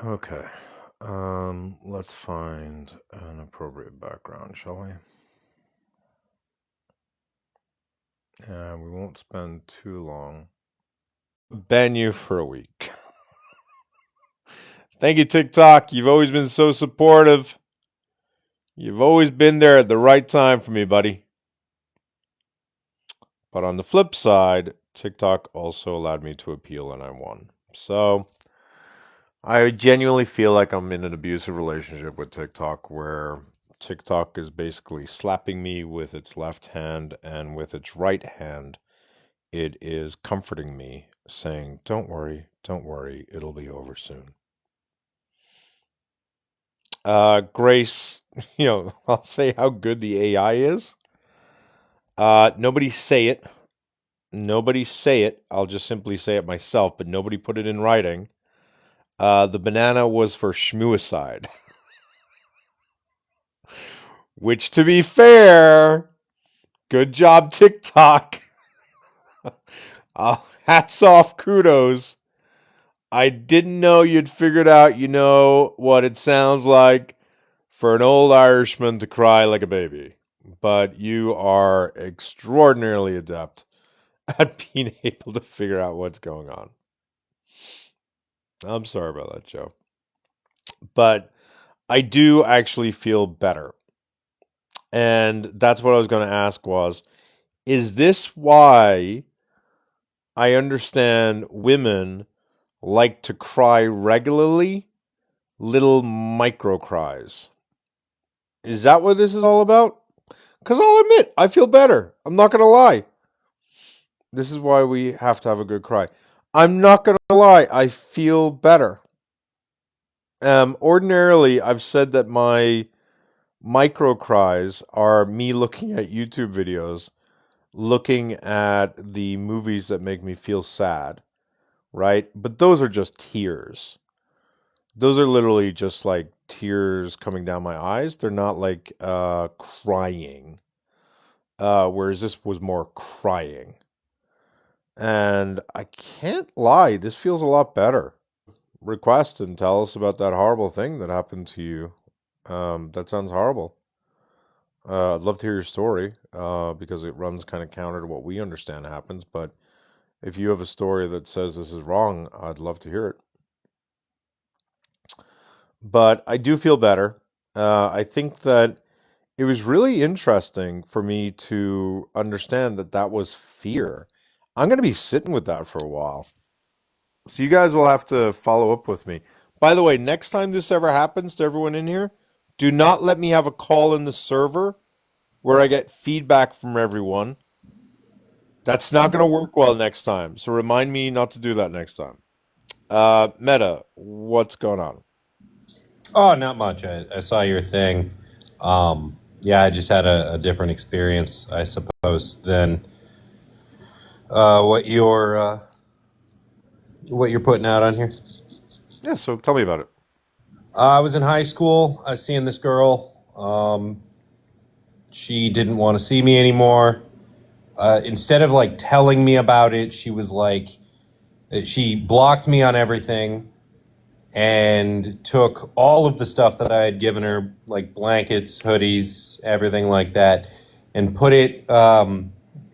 Okay. Let's find an appropriate background, shall we? And we won't spend too long. Ban you for a week. Thank you, TikTok. You've always been so supportive. You've always been there at the right time for me, buddy. But on the flip side, TikTok also allowed me to appeal and I won. So I genuinely feel like I'm in an abusive relationship with TikTok where TikTok is basically slapping me with its left hand and with its right hand, it is comforting me, saying, don't worry, it'll be over soon. Grace, I'll say how good the AI is. Nobody say it. Nobody say it. I'll just simply say it myself, but nobody put it in writing. The banana was for schmuicide. Which, to be fair, good job, TikTok. Hats off, kudos. I didn't know you'd figured out, what it sounds like for an old Irishman to cry like a baby. But you are extraordinarily adept at being able to figure out what's going on. I'm sorry about that, Joe. But I do actually feel better. And that's what I was going to ask was, is this why I understand women like to cry regularly? Little micro cries. Is that what this is all about? Because I'll admit, I feel better. I'm not going to lie. This is why we have to have a good cry. I'm not going to lie. I feel better. Ordinarily, I've said that my micro cries are me looking at YouTube videos, looking at the movies that make me feel sad, right? But those are just tears. Those are literally just like tears coming down my eyes. They're not like crying. Whereas this was more crying. And I can't lie, this feels a lot better. Request and tell us about that horrible thing that happened to you. That sounds horrible. I'd love to hear your story because it runs kind of counter to what we understand happens. But if you have a story that says this is wrong, I'd love to hear it. But I do feel better. I think that it was really interesting for me to understand that that was fear. I'm going to be sitting with that for a while. So you guys will have to follow up with me. By the way, next time this ever happens to everyone in here, do not let me have a call in the server where I get feedback from everyone. That's not going to work well next time. So remind me not to do that next time. Meta, what's going on? Oh, not much. I saw your thing. Yeah, I just had a different experience, I suppose, than what you're putting out on here. Yeah, so tell me about it. I was in high school. I was seeing this girl. She didn't want to see me anymore. Instead of like telling me about it, she blocked me on everything and took all of the stuff that I had given her, like blankets, hoodies, everything like that, and put it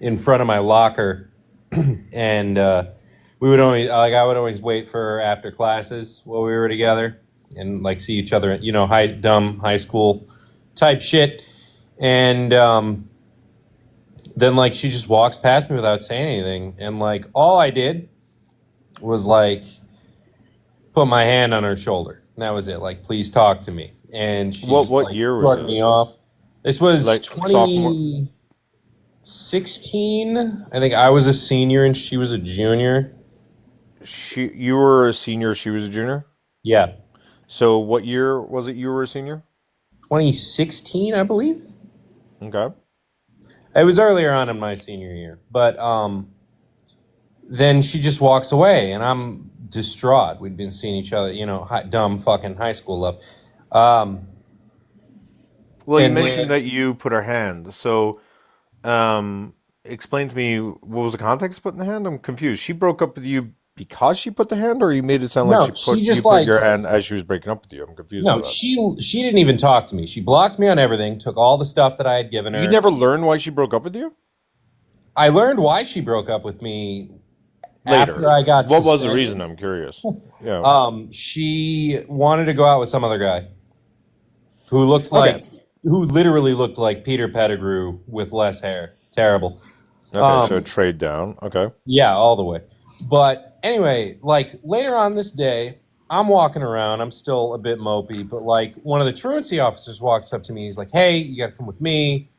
in front of my locker. And we would always, like, I would always wait for her after classes while we were together and like see each other, dumb high school type shit. And then like she just walks past me without saying anything, and like all I did was like put my hand on her shoulder. And that was it. Like, please talk to me. And she What just what like year was shrugged me this? off. This was Like sophomore? 2016. I think I was a senior and she was a junior. You were a senior, she was a junior. Yeah. So what year was it you were a senior? 2016, I believe. Okay. It was earlier on in my senior year. But then she just walks away and I'm distraught. We'd been seeing each other, dumb fucking high school love. Um, Well, you and mentioned then that you put her hand. So, explain to me what was the context of putting the hand? I'm confused. She broke up with you because she put the hand, or you made it sound like No, she you just put like your hand as she was breaking up with you? I'm confused by no, that. she didn't even talk to me. She blocked me on everything, took all the stuff that I had given You her. never learned why she broke up with you? I learned why she broke up with me Later. after I got What was the reason? suspended. I'm curious. Yeah. She wanted to go out with some other guy who looked Okay. like who literally looked like Peter Pettigrew with less hair. Terrible. Okay. So Um, trade down. Okay. yeah, all the way. But anyway, like later on this day, I'm walking around. I'm still a bit mopey, but like one of the truancy officers walks up to me. He's like, "Hey, you got to come with me."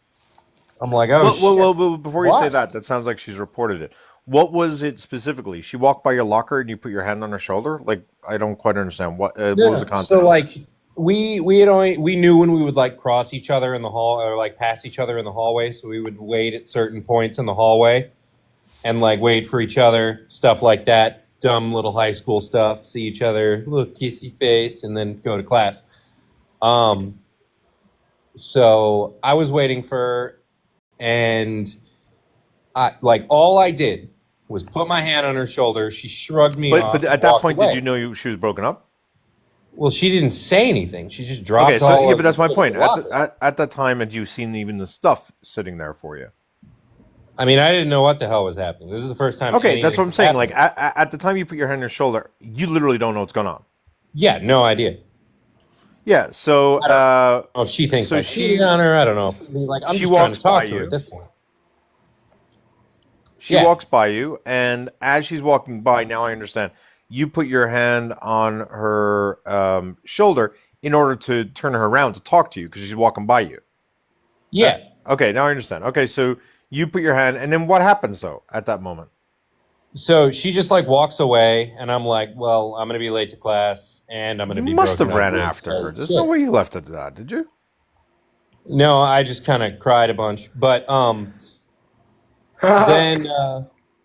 I'm like, "Oh shit, Well, before you say why?" that, that sounds like she's reported it. What was it specifically? She walked by your locker and you put your hand on her shoulder? Like, I don't quite understand. What was the Yeah. So context? like we knew when we would like cross each other in the hall or like pass each other in the hallway, so we would wait at certain points in the hallway and like wait for each other, stuff like that. Dumb little high school stuff. See each other, little kissy face, and then go to class. Um, so I was waiting for her, and I like all I did was put my hand on her shoulder. She shrugged me But off and at that walked point, did you away. know she was broken up? Well, she didn't say anything. She just Okay, dropped so all yeah, of but the that's my shit in the point. locker. At that time, had you seen even the stuff sitting there for you? I mean, I didn't know what the hell was happening. This is the first time Okay, any of that's what this I'm has saying. Like happened. at the time you put your hand on your shoulder, you literally don't know what's going on. Yeah, no idea. Yeah. So I don't know if she thinks so I cheated on her. I don't know. I mean, like, I'm she just trying walks to by talk to her at you. this point. She Yeah, walks by you, and as she's walking by, now I understand. You put your hand on her shoulder in order to turn her around to talk to you because she's walking by you. That yeah. okay? Now I understand. Okay, so you put your hand, and then what happens though at that moment? So she just like walks away, and I'm like, well, I'm gonna be late to class, and I'm gonna You be must broken have up ran with. after So her. There's no shit. way you left it at that, did you? No, I just kind of cried a bunch. But then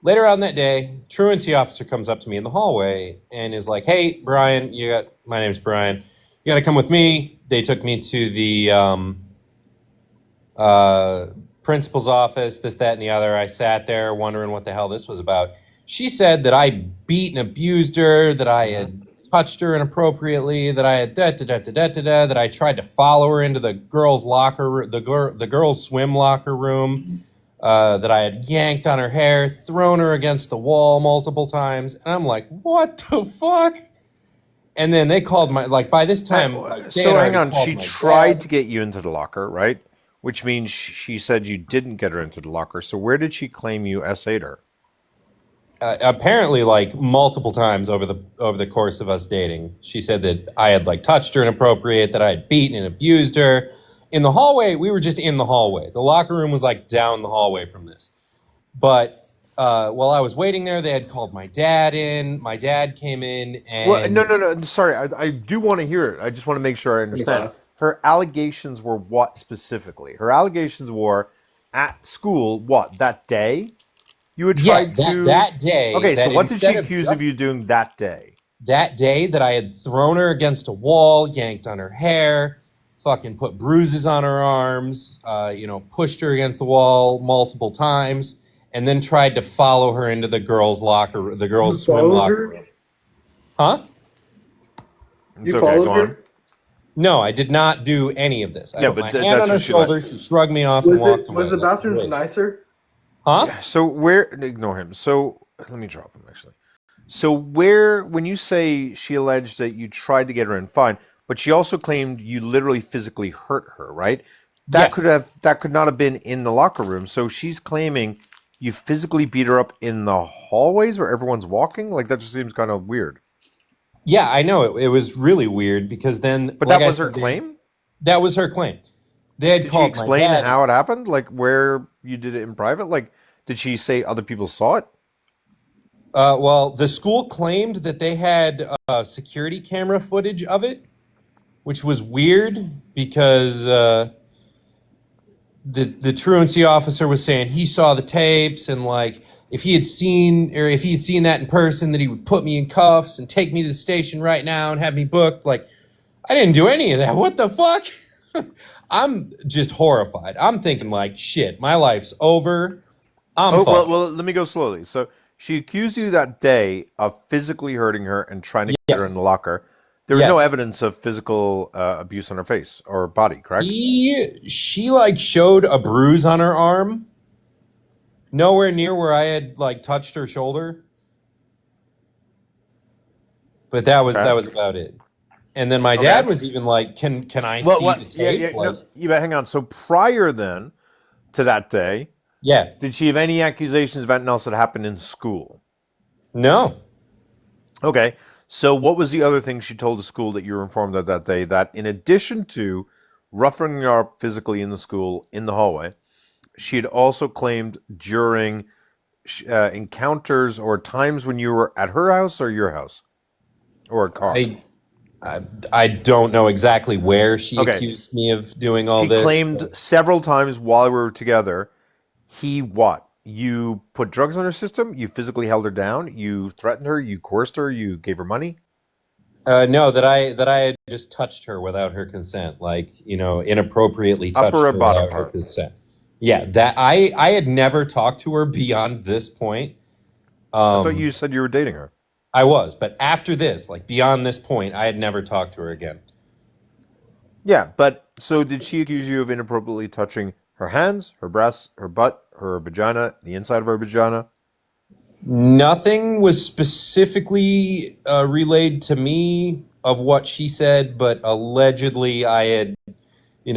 later on that day, truancy officer comes up to me in the hallway and is like, "Hey, Brian, my name's Brian. You got to come with me." They took me to the uh, principal's office, this, that, and the other. I sat there wondering what the hell this was about. She said that I beat and abused her, that I Mm-hmm. had touched her inappropriately, that I had that I tried to follow her into the girls' locker, the girls' swim locker room, that I had yanked on her hair, thrown her against the wall multiple times, and I'm like, what the fuck? And then they called my like by this time like they had So hang already on. called She my tried to dad. get you into the locker, right? Which means she said you didn't get her into the locker. So where did she claim you essayed her? Apparently like multiple times over the course of us dating. She said that I had like touched her inappropriate, that I had beaten and abused her. In the hallway, we were just in the hallway. The locker room was like down the hallway from this. But while I was waiting there, they had called my dad in. My dad came in Well, and no. Sorry, I do want to hear it. I just want to make sure I understand. okay. Her allegations were what specifically? Her allegations were at school. What that day you had Yeah, tried that to? day Okay, so that what did she instead of accuse of just you doing that day? that day that I had thrown her against a wall, yanked on her hair, fucking put bruises on her arms, pushed her against the wall multiple times, and then tried to follow her into the You girls' swim followed locker her? room. Huh? It's You okay. followed Go on. her? No, I did not do any of this. I Yeah, put but my hand on that's her what she let. shoulder. She shrugged me off and Was walked it was away. the That was bathrooms it. nicer? Huh? Yeah. So where? Ignore him. So let me drop him actually. So where, when you say she alleged that you tried to get her in, fine, but she also claimed you literally physically hurt her, right? Yes. That could not have been in the locker room. So she's claiming you physically beat her up in the hallways where everyone's walking. Like that just seems kind of weird. Yeah, I know. It was really weird because then, But like that I was her said, claim. that was her claim. They had Did she called my explain dad. how it happened? Like where you did it in private? Like did she say other people saw it? Well, the school claimed that they had security camera footage of it, which was weird because the truancy officer was saying he saw the tapes and like if he had seen that in person, that he would put me in cuffs and take me to the station right now and have me booked. Like I didn't do any of that. What the fuck? I'm just horrified. I'm thinking like shit. My life's over. I'm Oh, well, fucked. well, let me go slowly. So she accused you that day of physically hurting her and trying to get her in Yes. the locker. There was no Yes. evidence of physical abuse on her face or body, correct? She like showed a bruise on her arm, nowhere near where I had like touched her shoulder, but that Okay. was about it. And then my Okay. dad was even like, "Can I Well, see the what? Yeah, tape?" yeah. No, Like, you better hang on. So prior then to that day, yeah, did she have any accusations of anything else that happened in school? no. Okay. So what was the other thing she told the school that you were informed of that day? That in addition to roughing you up physically in the school in the hallway, she had also claimed during encounters or times when you were at her house or your house or a car. I, I I don't know exactly where she Okay. accused me of doing all She this. claimed several times while we were together, he what? You put drugs in her system, you physically held her down, you threatened her, you coerced her, you gave her money. No, that I had just touched her without her consent, like inappropriately Upper touched or her bottom without her part? consent. Yeah, that I had never talked to her beyond this point. I thought Um, you said you were dating her. I was, but after this, like beyond this point, I had never talked to her again. Yeah, but so did she accuse you of inappropriately touching her hands, her breasts, her butt, her vagina, the inside of her vagina? Nothing was specifically relayed to me of what she said, but allegedly I had,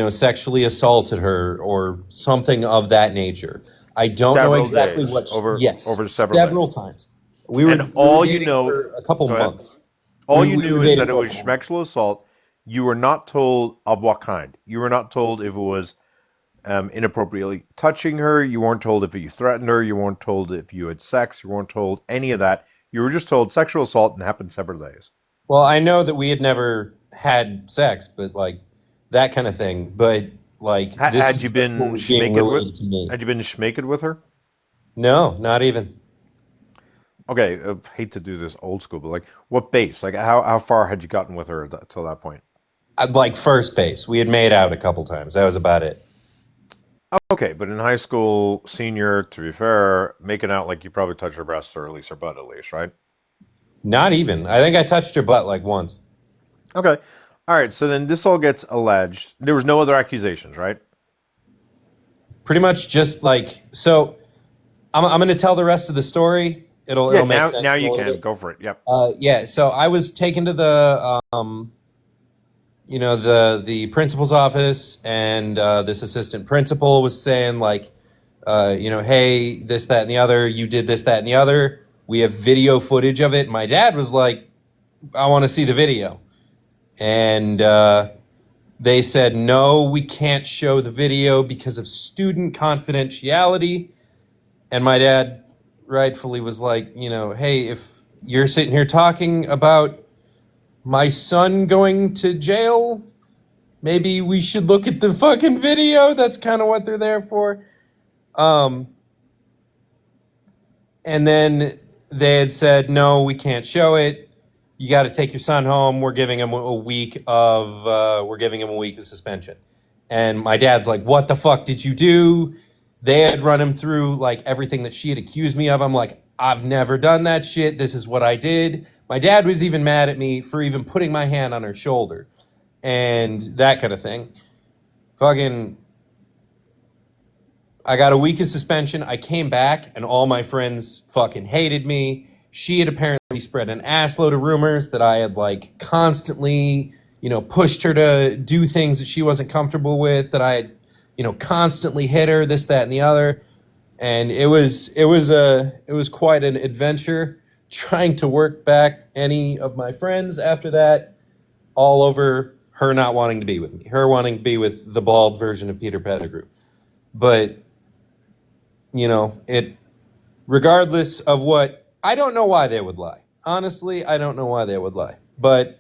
sexually assaulted her or something of that nature. I don't know Several exactly days what. over Yes, several several days. times. And We were all you dating know, for a couple go ahead. months. All you We were knew is dating that it for a was couple months. sexual assault. You were not told of what kind. You were not told if it was inappropriately touching her. You weren't told if you threatened her. You weren't told if you had sex. You weren't told any of that. You were just told sexual assault and happened several days. Well, I know that we had never had sex, but like that kind of thing. But like this is Had you just what been was being schmaked with? relayed to me. Had you been schmaked with her? No, not even. Okay, hate to do this old school, but like what base? Like how far had you gotten with her till that point? Like first base. We had made out a couple times. That was about it. Okay, but in high school, senior, to be fair, making out like you probably touched her breasts or at least her butt, at least, right? Not even. I think I touched her butt like once. Okay. All right. So then this all gets alleged. There was no other accusations, right? Pretty much just like so. I'm going to tell the rest of the story. Yeah. It'll make Now sense in a you little can bit. go for it. Yep. Yeah. So I was taken to the the principal's office, and this assistant principal was saying like, hey, this, that, and the other. You did this, that, and the other. We have video footage of it. My dad was like, I want to see the video, and they said no, we can't show the video because of student confidentiality. And my dad rightfully was like, hey, if you're sitting here talking about my son going to jail, maybe we should look at the fucking video. That's kind of what they're there for. Um, and then they had said, no, we can't show it. You got to take your son home. We're giving him a week of suspension. And my dad's like, what the fuck did you do? They had run him through like everything that she had accused me of. I'm like, I've never done that shit. This is what I did. My dad was even mad at me for even putting my hand on her shoulder and that kind of thing. Fucking, I got a week of suspension. I came back and all my friends fucking hated me. She had apparently spread an assload of rumors that I had like constantly, pushed her to do things that she wasn't comfortable with, that I had, constantly hit her, this, that, and the other. And it was quite an adventure trying to work back any of my friends after that, all over her not wanting to be with me, her wanting to be with the bald version of Peter Pettigrew. But it, regardless of what, I don't know why they would lie. Honestly, I don't know why they would lie. But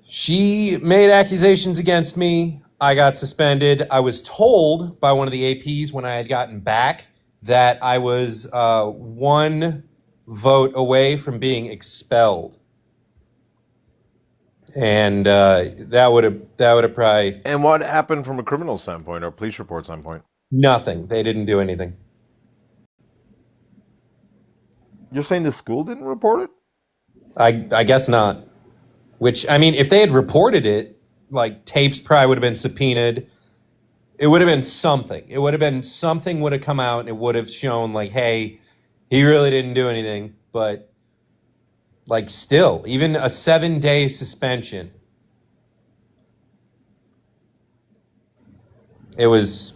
she made accusations against me. I got suspended. I was told by one of the APs when I had gotten back that I was one vote away from being expelled, and that would have probably. And what happened from a criminal standpoint or police report standpoint? Nothing. They didn't do anything. You're saying the school didn't report it? I guess not. Which I mean, if they had reported it, like tapes probably would have been subpoenaed. It would have been something. It would have been something would have come out and it would have shown like, hey, he really didn't do anything. But like still, even a 7 day suspension, it was.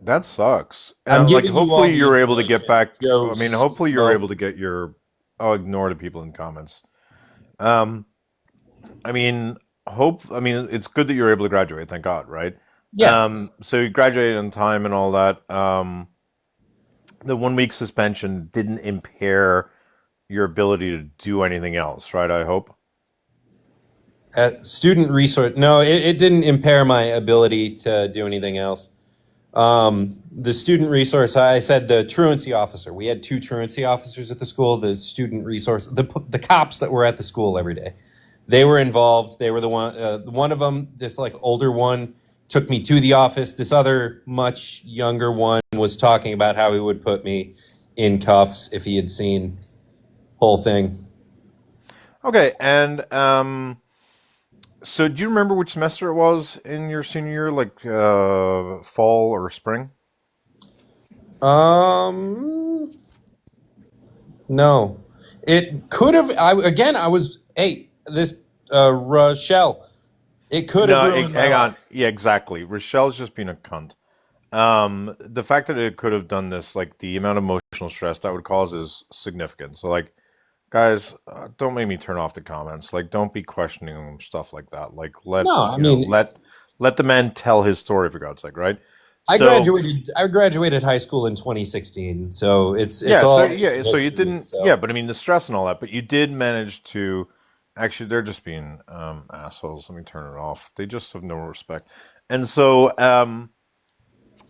That sucks. I'm Like, giving you all hopefully the you're able to get information. back. I Joe mean, hopefully you're able Smo. to get your. I'll ignore the people in comments. Um, I mean, hope. I mean, it's good that you're able to graduate. Thank God, right? Yeah. So you graduated on time and all that. The 1 week suspension didn't impair your ability to do anything else, right? I hope. Student resource. No, it didn't impair my ability to do anything else. The student resource, I said the truancy officer. We had two truancy officers at the school. The student resource, the cops that were at the school every day, they were involved. They were the one. One of them, this like older one, took me to the office. This other much younger one was talking about how he would put me in cuffs if he had seen whole thing. Okay, and so do you remember which semester it was in your senior year, like fall or spring? Um, no, it could have. I was this Rochelle. It could have No, ruined my hang life. on. Yeah, exactly. Rochelle's just being a cunt. The fact that it could have done this, like the amount of emotional stress that would cause, is significant. So, like, guys, don't make me turn off the comments. Like, don't be questioning stuff like that. Like, No, I mean, let the man tell his story for God's sake, right? I So, graduated. I graduated high school in 2016, so it's yeah, so all yeah, so you history. didn't, yeah, So but I mean the stress and all that, but you did manage to. Actually, they're just being assholes. Let me turn it off. They just have no respect. And so,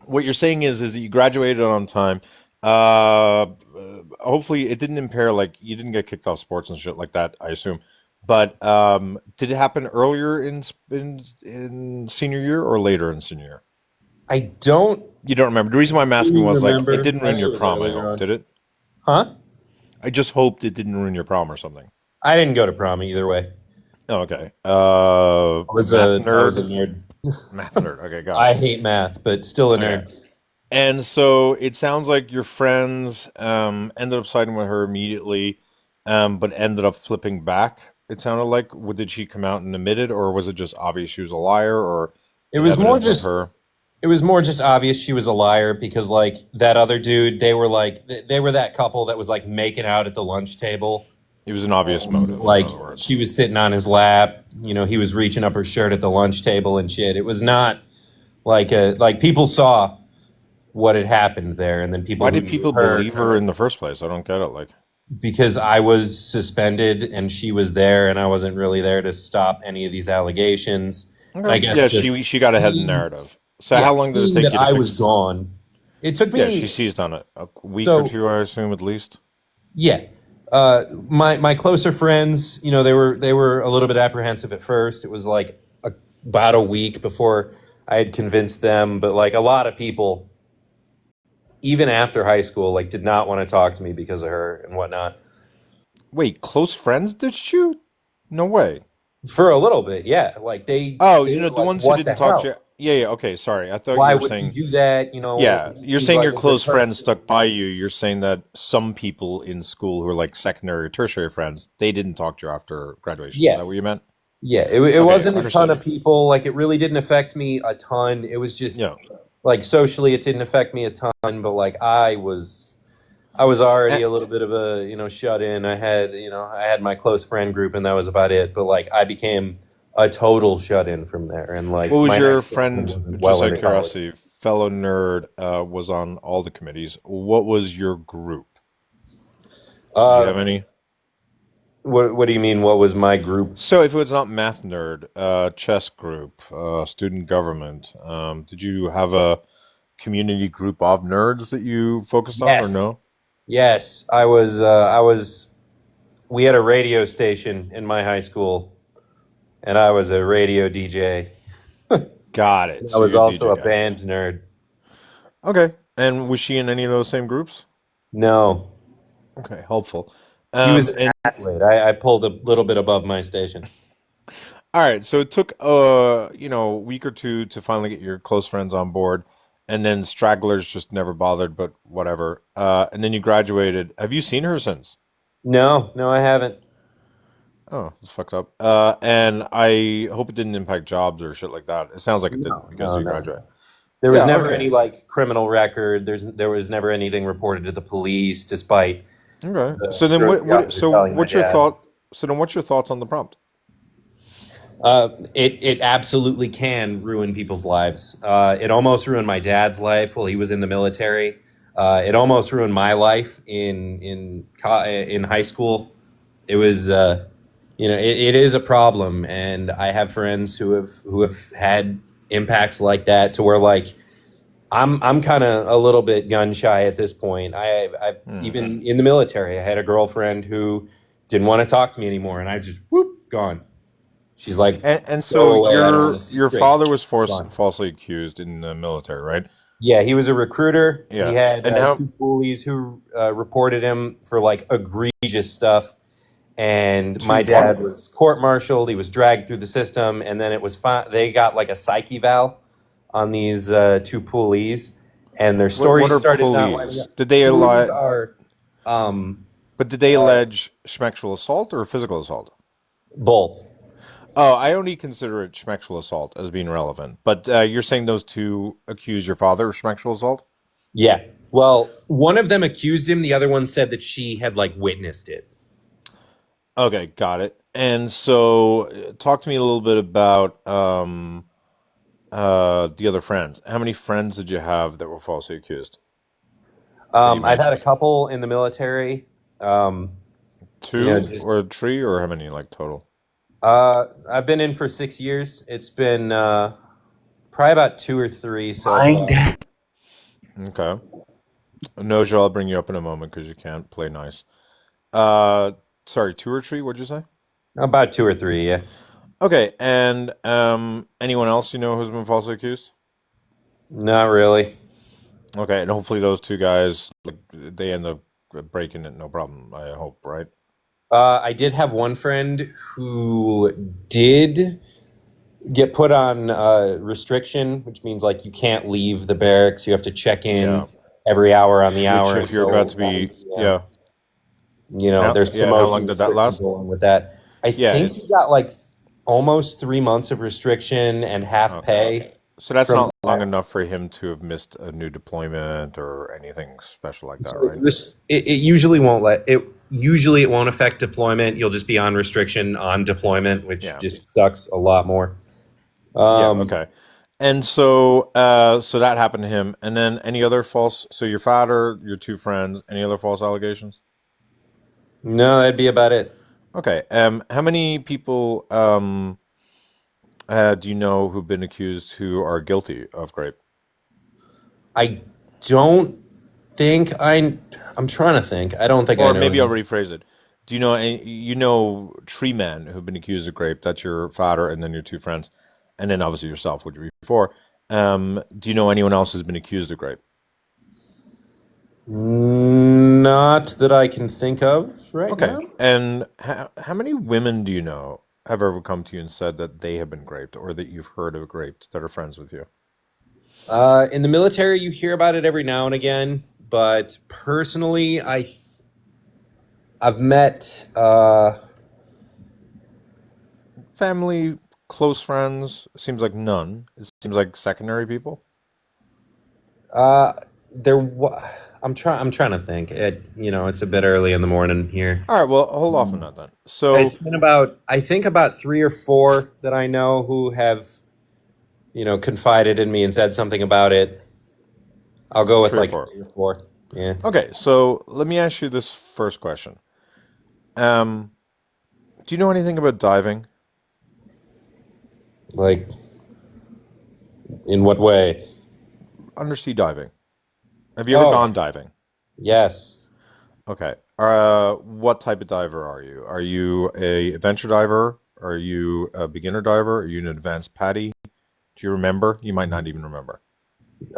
what you're saying is that you graduated on time. Hopefully, it didn't impair, like you didn't get kicked off sports and shit like that. I assume, but did it happen earlier in senior year or later in senior year? I don't You don't remember. The reason why I'm asking really was like it remember. didn't I ruin think your it was prom. I earlier hope, on. did it? Huh? I just hoped it didn't ruin your prom or something. I didn't go to prom either way. Oh, okay. Math I was a nerd. nerd. Math nerd. Okay, got I it. hate math, but still a Okay. nerd. And so it sounds like your friends ended up siding with her immediately, but ended up flipping back. It sounded like. Did she come out and admit it, or was it just obvious she was a liar, or It the was more evidence of just her? it was more just obvious she was a liar because like that other dude, they were like they were that couple that was like making out at the lunch table. It was an obvious motive, in Like other words. she was sitting on his lap, he was reaching up her shirt at the lunch table and shit. It was not like people saw what had happened there and then people Why who did knew people her believe her in the first place? I don't get it. Like, because I was suspended and she was there and I wasn't really there to stop any of these allegations. And I okay, guess yeah, just she got ahead in the seeing narrative. So how long did it seeing take that you to I was fix? gone. It took Yeah, she me seized on it a week or so two, I assume, at least. yeah. My closer friends, they were a little bit apprehensive at first. It was like about a week before I had convinced them, but like a lot of people, even after high school, like did not want to talk to me because of her and whatnot. Wait, close friends ditched you? No way. For a little bit, yeah. Like they Oh, they were the like, ones who "What the didn't talk to you. hell? Yeah, yeah, okay, sorry. I thought you Why were would he saying, do that?" yeah, you're He's saying like your a good close friends person. stuck by you. You're saying that some people in school who are like secondary or tertiary friends, they didn't talk to you after graduation. Is Yeah, that what you meant? yeah. It Okay, wasn't a ton understood. of people. Like it really didn't affect me a ton. It was just Yeah. like socially, it didn't affect me a ton. But like I was Eh, already a little bit of a shut in. I had my close friend group, and that was about it. But like I became a total shut in from there, and what like was my your next family friend, wasn't just well out of into college. curiosity, fellow nerd, was on all the committees. What was your group? Did you Uh, have any? what do you mean? What was my group? So if it was not math nerd, chess group, student government, did you have a community group of nerds that you focused on, or Yes, no? yes. I was. We had a radio station in my high school, and I was a radio DJ. Got it. I So was you're a also DJ a guy. band nerd. Okay. And was she in any of those same groups? No, Okay, helpful. he was an And athlete. I pulled a little bit above my station. all right, so it took a week or two to finally get your close friends on board, and then stragglers just never bothered, but whatever. And then you graduated. Have you seen her since? No, no, I haven't. Oh, it's fucked up. And I hope it didn't impact jobs or shit like that. It sounds like it didn't No, because no, you no. graduated. There was Yeah, never okay. any like criminal record. There was never anything reported to the police, despite Okay. the So then truth the officer telling my what's your dad. thought? So then what's your thoughts on the prompt? It absolutely can ruin people's lives. It almost ruined my dad's life while he was in the military. It almost ruined my life in high school. It was it is a problem, and I have friends who have had impacts like that to where like I'm kind of a little bit gun shy at this point. I Hmm. even in the military, I had a girlfriend who didn't want to talk to me anymore, and I just whoop gone. She's like, And "Go so away. I don't want to see you." your Great, father was gone. falsely accused in the military, right? Yeah, he was a recruiter. He Yeah. had And how two bullies who reported him for like egregious stuff, and to my what? dad was court-martialed. He was dragged through the system, and then it was fine. They got like a psych eval on these two bullies, and their What stories are started not lining pulleys? up. Did they Bullies allege? are um, But did they uh, allege sexual assault or physical assault? both. Oh, I only consider it sexual assault as being relevant. But you're saying those two accuse your father of sexual assault? Yeah. Well, one of them accused him. The other one said that she had like witnessed it. Okay, got it. And so, talk to me a little bit about the other friends. How many friends did you have that were falsely accused that you I've had a mentioned? couple in the military. Um, you know, Two or three, or how many like total? I've been in for 6 years. It's been probably about two or three so Mine far. dad. Okay. No, Joe, I'll bring you up in a moment because you can't play nice. Uh, sorry, two or three? What'd you say? About two or three, yeah. Okay, and anyone else you know who's been falsely accused? Not really. Okay, and hopefully those two guys like they end up breaking it, no problem. I hope, right? I did have one friend who did get put on restriction, which means like you can't leave the barracks. You have to check Yeah. in every hour on the Which, hour if you're about until to 1 be, p.m. yeah, There's and how promotion long did that restrictions last? along with that. I Yeah. think he got like almost 3 months of restriction and half Okay. pay So that's from not long that. enough for him to have missed a new deployment or anything special like that, So right? it usually won't let it. Usually, it won't affect deployment. You'll just be on restriction on deployment, which Yeah. just sucks a lot more. Yeah. Um, Okay. And so, so that happened to him. And then any other false? So your father, your two friends, any other false allegations? no, that'd be about it. Okay. How many people do you know who've been accused who are guilty of grape? I don't think I. I'm trying to think. I don't think I Or know maybe I'll any. rephrase it. Do you know any, you know tree men who've been accused of grape? That's your father and then your two friends, and then obviously yourself, which would be before. Do you know anyone else who's been accused of grape? Not that I can think of right Okay. now. And how many women do you know have ever come to you and said that they have been raped or that you've heard of raped that are friends with you? In the military, you hear about it every now and again, but personally, I've met. Family, close friends, seems like none. It seems like secondary people. Uh, there. I'm trying to think. It's a bit early in the morning here. All right, well, hold off on that then. It's So, been about, I think, about three or four that I know who have, confided in me and said something about it. I'll go with three or like four. three or four. Yeah. Okay, so let me ask you this first question. Um, do you know anything about diving? Like, in what way? Undersea diving. Have you ever Oh, gone diving? yes. Okay. What type of diver are you? Are you a adventure diver? Are you a beginner diver? Are you an advanced patty? Do you remember? You might not even remember.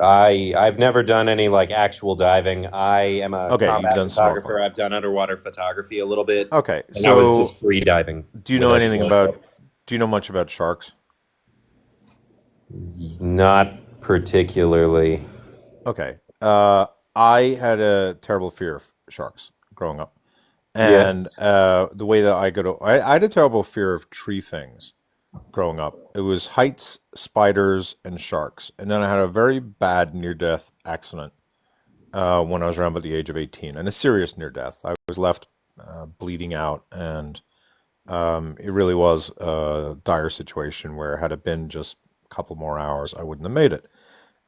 I've never done any like actual diving. I am a Okay, you've combat done photographer. snorkeling. I've done underwater photography a little bit, Okay, and I was so just free diving do you with know a anything about? snorkel. Do you know much about sharks? Not particularly. Okay. I had a terrible fear of sharks growing up. Yeah. And the way that I had a terrible fear of tree things growing up. It was heights, spiders, and sharks. And then I had a very bad near death accident when I was around about the age of 18, and a serious near death. I was left bleeding out, and it really was a dire situation where, had it been just a couple more hours, I wouldn't have made it.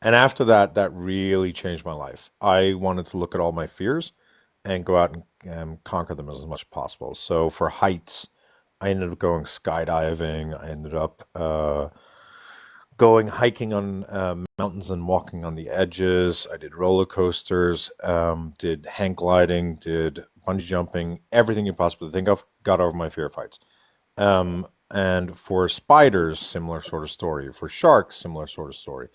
And after that, that really changed my life. I wanted to look at all my fears and go out and conquer them as much as possible. So for heights, I ended up going skydiving. I ended up going hiking on mountains and walking on the edges. I did roller coasters, did hang gliding, did bungee jumping, everything you possibly think of. Got over my fear of heights. And for spiders, similar sort of story. For sharks, similar sort of story.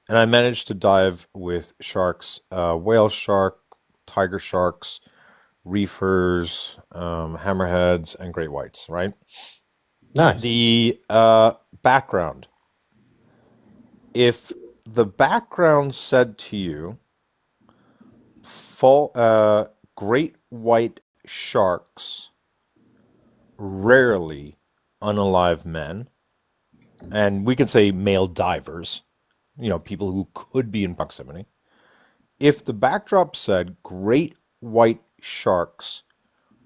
And I managed to dive with sharks, whale shark, tiger sharks, reefers, hammerheads, and great whites, right? Nice. The background. If the background said to you, great white sharks, rarely unalive men, and we can say male divers, people who could be in proximity. If the backdrop said great white sharks,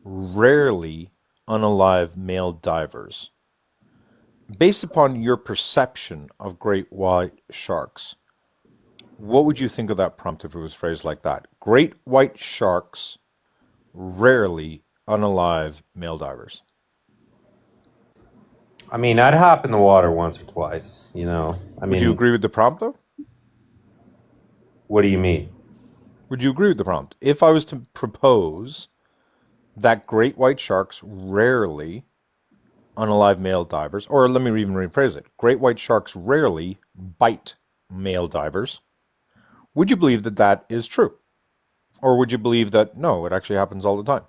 rarely unalive male divers, based upon your perception of great white sharks, what would you think of that prompt if it was phrased like that? Great white sharks, rarely unalive male divers. I mean, I'd hop in the water once or twice, you know. I Would you mean, agree with the prompt, though? what do you mean? Would you agree with the prompt? If I was to propose that great white sharks rarely unalive male divers, or let me even rephrase it, great white sharks rarely bite male divers, would you believe that that is true? Or would you believe that no, it actually happens all the time?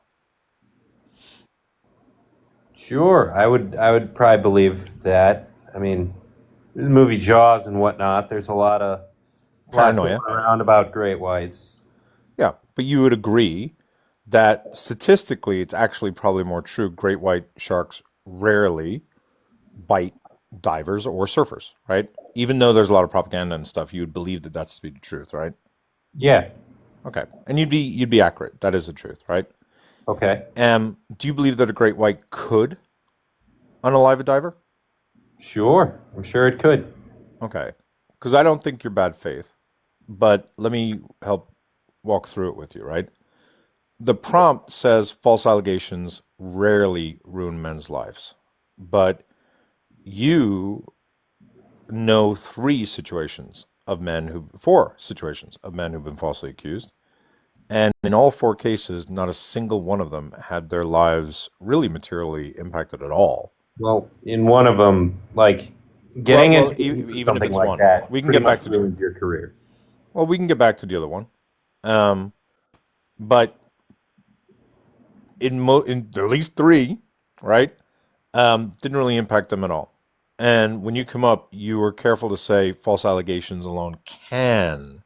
Sure, I would probably believe that. I mean, the movie Jaws and whatnot, there's a lot going Paranoia. around about great whites. Yeah, but you would agree that statistically it's actually probably more true. Great white sharks rarely bite divers or surfers, right? Even though there's a lot of propaganda and stuff, you would believe that that's to be the truth, right? Yeah. Okay, and you'd be accurate. That is the truth, right? Okay. Do you believe that a great white could unalive a diver? Sure. I'm sure it could. Okay, because I don't think you're bad faith, but let me help walk through it with you, right? The prompt says false allegations rarely ruin men's lives, but you know four situations of men who've been falsely accused. And in all four cases, not a single one of them had their lives really materially impacted at all. Well, in one of them, like Well, getting well, into even if something it's like one, that we can pretty get back much to the ruins your career. we can get back to the other one. Um, but in at least three, right? Didn't really impact them at all. And when you come up, you were careful to say false allegations alone can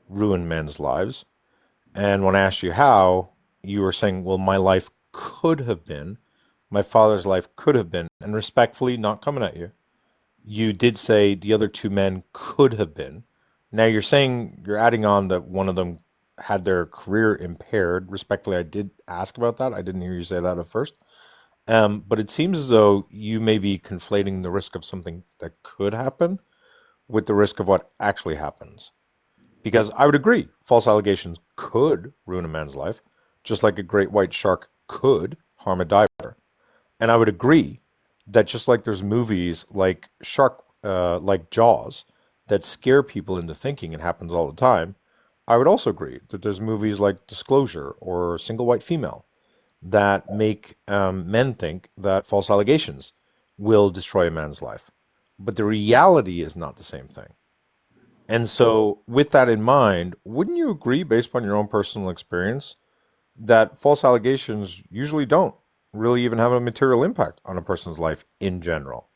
ruin men's lives. And when I asked you how, you were saying, well, my life could have been, my father's life could have been, and respectfully, not coming at you, you did say the other two men could have been. Now you're adding on that one of them had their career impaired. Respectfully, I did ask about that. I didn't hear you say that at first. But it seems as though you may be conflating the risk of something that could happen with the risk of what actually happens. Because I would agree, false allegations could ruin a man's life, just like a great white shark could harm a diver. And I would agree that just like there's movies like Jaws, that scare people into thinking it happens all the time, I would also agree that there's movies like Disclosure or Single White Female that make men think that false allegations will destroy a man's life. But the reality is not the same thing. And so, with that in mind, wouldn't you agree, based upon your own personal experience, that false allegations usually don't really even have a material impact on a person's life in general?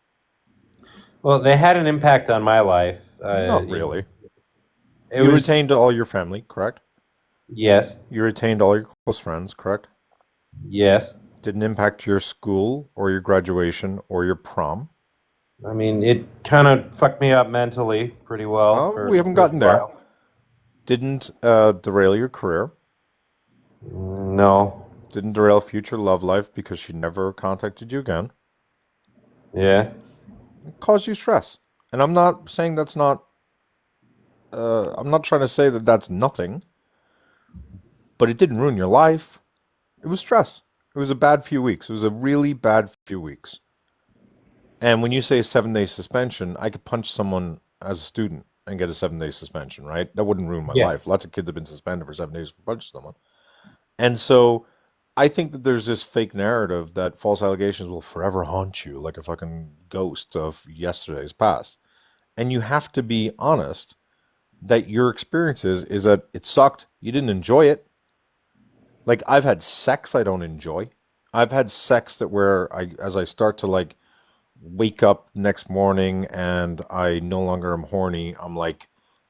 Well, they had an impact on my life. Not really. It You was, retained all your family, correct? yes, You retained all your close friends, correct? yes. Didn't impact your school or your graduation or your prom. I mean, it kind of fucked me up mentally pretty well Oh, we haven't for a gotten there. while. Didn't derail your career. No. Didn't derail future love life because she never contacted you again. Yeah. It caused you stress. And I'm not saying that's not, I'm not trying to say that that's nothing, but it didn't ruin your life. It was stress. It was a bad few weeks. It was a really bad few weeks. And when you say 7 day suspension, I could punch someone as a student and get a 7 day suspension, right? That wouldn't ruin my Yeah. life. Lots of kids have been suspended for 7 days for punching someone. And so I think that there's this fake narrative that false allegations will forever haunt you like a fucking ghost of yesterday's past. And you have to be honest that your experiences is that it sucked. You didn't enjoy it. Like I've had sex I don't enjoy. I've had sex that where as I start to like wake up next morning and I no longer am horny, I'm like,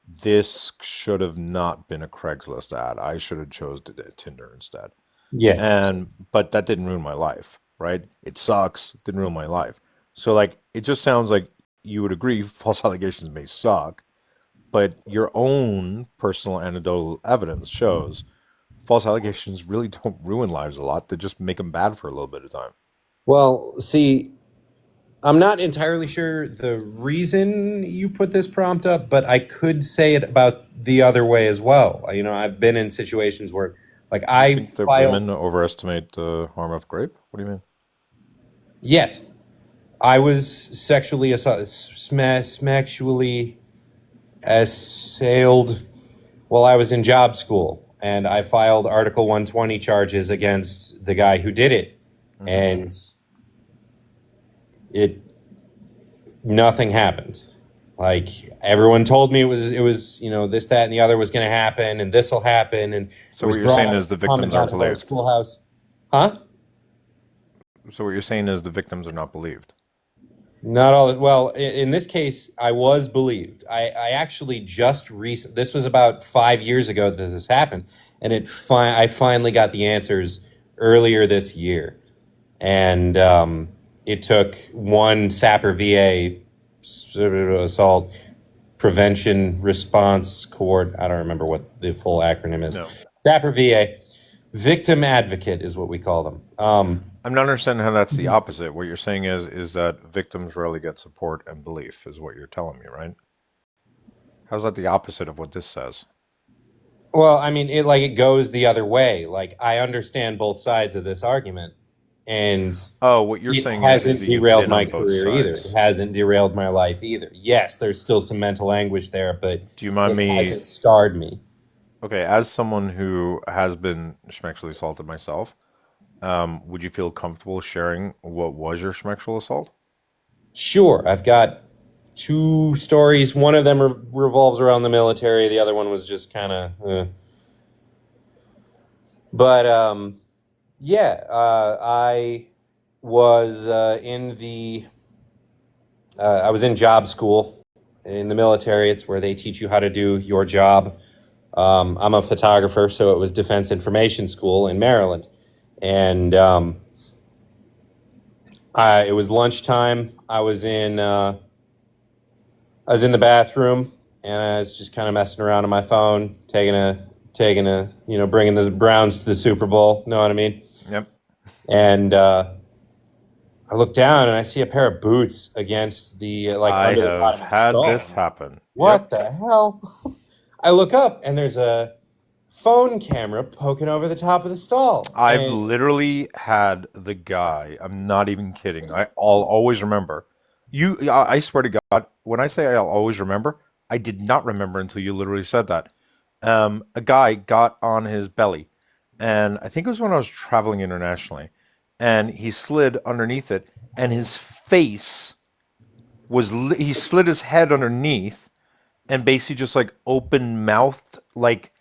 this should have not been a Craigslist ad. I should have chose Tinder instead. Yeah. And but that didn't ruin my life, right? It sucks. Didn't ruin my life. So like it just sounds like you would agree false allegations may suck, but your own personal anecdotal evidence shows false allegations really don't ruin lives a lot. They just make them bad for a little bit of time. Well, see, I'm not entirely sure the reason you put this prompt up, but I could say it about the other way as well. I've been in situations where, like, Do you I think that filed. women overestimate the harm of grape? What do you mean? Yes, I was sexually sexually assailed while I was in job school, and I filed Article 120 charges against the guy who did it, Hmm. and it nothing happened. Like, everyone told me it was this, that, and the other was going to happen, and this will happen, and it So what was you're brought saying up is at the the victims aren't commandant of our believed. schoolhouse. Huh? So what you're saying is the victims are not believed. Not all. Well, in this case, I was believed. I actually just recent. This was about 5 years ago that this happened, and I finally got the answers earlier this year, and it took one Sapper VA assault prevention response court. I don't remember what the full acronym is. No. Sapper VA, victim advocate is what we call them. I'm not understanding how that's the opposite. What you're saying is that victims rarely get support and belief, is what you're telling me, right? How's that the opposite of what this says? Well, I mean, it goes the other way. Like, I understand both sides of this argument, and Oh, what you're it saying is hasn't that you've derailed been my on both career either. It sides. hasn't derailed my life either. Yes, there's still some mental anguish there, but Do you mind it me? hasn't scarred me. Okay, as someone who has been sexually assaulted myself, would you feel comfortable sharing what was your sexual assault? Sure, I've got two stories. One of them revolves around the military. The other one was just kind of, but yeah, I was I was in job school in the military. It's where they teach you how to do your job. I'm a photographer, so it was Defense Information School in Maryland, and it was lunchtime. I was in the bathroom, and I was just kind of messing around on my phone, bringing the Browns to the Super Bowl. Know what I mean? Yep. And I look down and I see a pair of boots against the like I under the have bottom of the had stall. this happen. What Yep. the hell? I look up and there's a phone camera poking over the top of the stall. I've And literally had the guy, I'm not even kidding. I'll always remember. I swear to God, when I say I'll always remember, I did not remember until you literally said that. A guy got on his belly, and I think it was when I was traveling internationally, and he slid underneath it, and his face he slid his head underneath, and basically just like open mouthed, like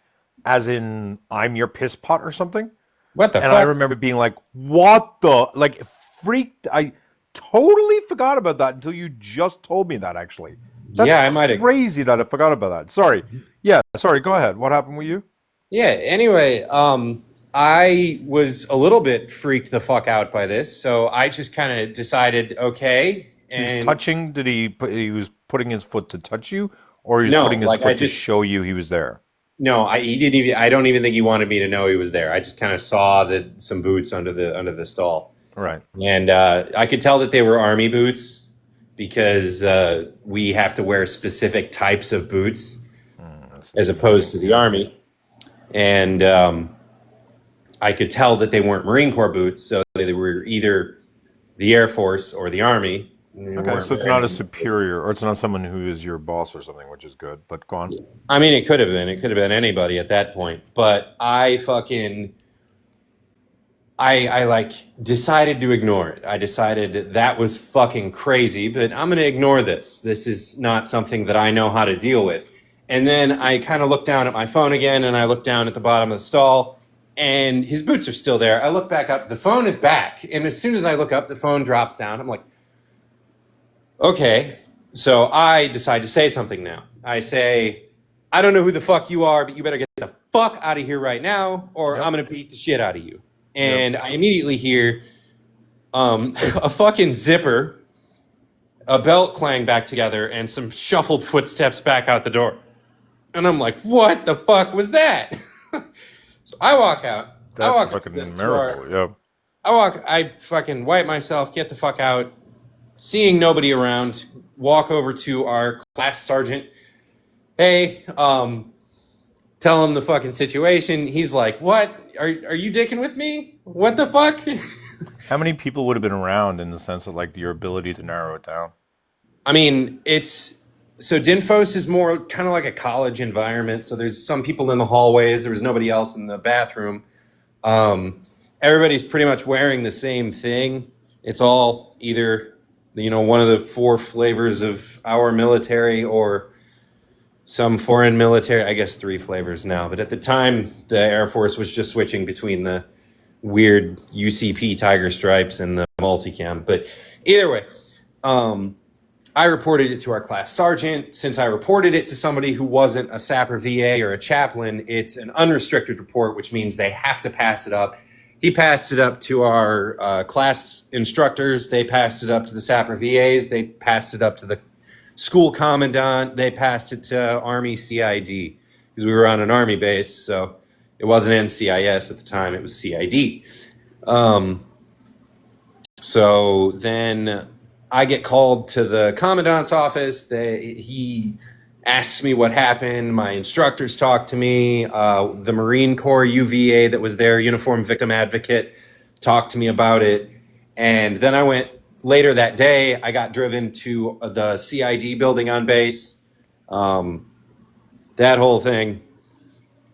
as in I'm your piss pot or something. What the And I fuck? remember being like, "What the like?" Freaked. I totally forgot about that until you just told me that. Actually, that's Yeah, I might have. crazy that I forgot about that. Sorry. Yeah, sorry. Go ahead. What happened with you? Yeah, anyway, I was a little bit freaked the fuck out by this, so I just kind of decided, okay, He was and touching. Did he? He was putting his foot to touch you, or he was no, putting his like I foot to just show you he was there. no, he didn't even. I don't even think he wanted me to know he was there. I just kind of saw that some boots under the stall, Right. and I could tell that they were army boots because we have to wear specific types of boots That's as opposed interesting. to the Yeah. army, and I could tell that they weren't Marine Corps boots, so they were either the Air Force or the Army. And they Okay, weren't so it's not a wearing. superior, or it's not someone who is your boss or something, which is good. But go on. I mean, it could have been. It could have been anybody at that point. But I like decided to ignore it. I decided that was fucking crazy, but I'm going to ignore this. This is not something that I know how to deal with. And then I kind of looked down at my phone again, and I looked down at the bottom of the stall, and his boots are still there. I look back up, the phone is back, and as soon as I look up, the phone drops down. I'm like, okay. So I decide to say something now. I say, I don't know who the fuck you are, but you better get the fuck out of here right now, or I'm Yep. going to beat the shit out of you. Yep. And I immediately hear a fucking zipper, a belt clang back together, and some shuffled footsteps back out the door. And I'm like, what the fuck was that? So I walk out. I That's a walk up fucking to our. miracle. Yep. I fucking wipe myself, get the fuck out. Seeing nobody around, walk over to our class sergeant. Hey, tell him the fucking situation. He's like, what? Are you dicking with me? What the fuck? How many people would have been around in the sense of like your ability to narrow it down? I mean, it's so Dinfos is more kind of like a college environment. So there's some people in the hallways. There was nobody else in the bathroom. Um, Everybody's pretty much wearing the same thing. It's all either one of the four flavors of our military or some foreign military. I guess three flavors now, but at the time, the Air Force was just switching between the weird UCP tiger stripes and the multicam. But either way, um, I reported it to our class sergeant. Since I reported it to somebody who wasn't a sapper VA or a chaplain, it's an unrestricted report, which means they have to pass it up. He passed it up to our class instructors. They passed it up to the sapper VAs. They passed it up to the school commandant. They passed it to Army CID because we were on an Army base. So it wasn't NCIS at the time, it was CID. Um, so then I get called to the commandant's office. He asks me what happened. My instructors talk to me. The Marine Corps UVA that was there, Uniform Victim Advocate, talked to me about it. And then I went later that day. I got driven to the CID building on base. Um, that whole thing.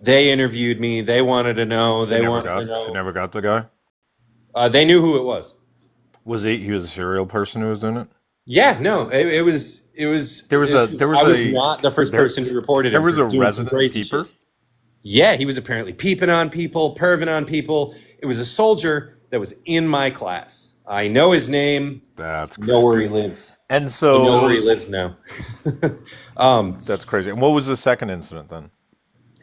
They interviewed me. They wanted to know. They They never wanted to got. They know. never got the guy. They knew who it was. Was he? He was a serial person who was doing it. Yeah, no, it was it was There was a. this There I was was a. not the first There. person who reported There him for was a doing some resident crazy shit. peeper. Yeah, he was apparently peeping on people, perving on people. It was a soldier that was in my class. I know his name, That's know where crazy. he lives. And I so, know what where he was? lives now. um, That's crazy. And what was the second incident then?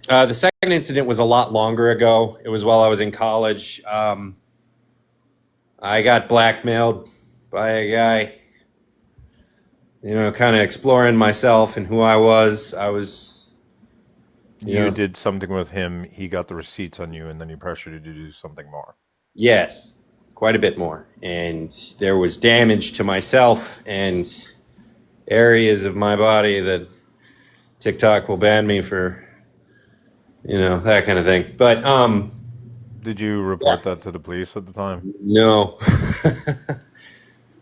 the second incident was a lot longer ago. It was while I was in college. I got blackmailed by a guy, kind of exploring myself and who I was. I was, you You know, did something with him. He got the receipts on you, and then he pressured you to do something more. yes, quite a bit more. And there was damage to myself and areas of my body that TikTok will ban me for, that kind of thing. But Did you yeah, report that to the police at the time? no.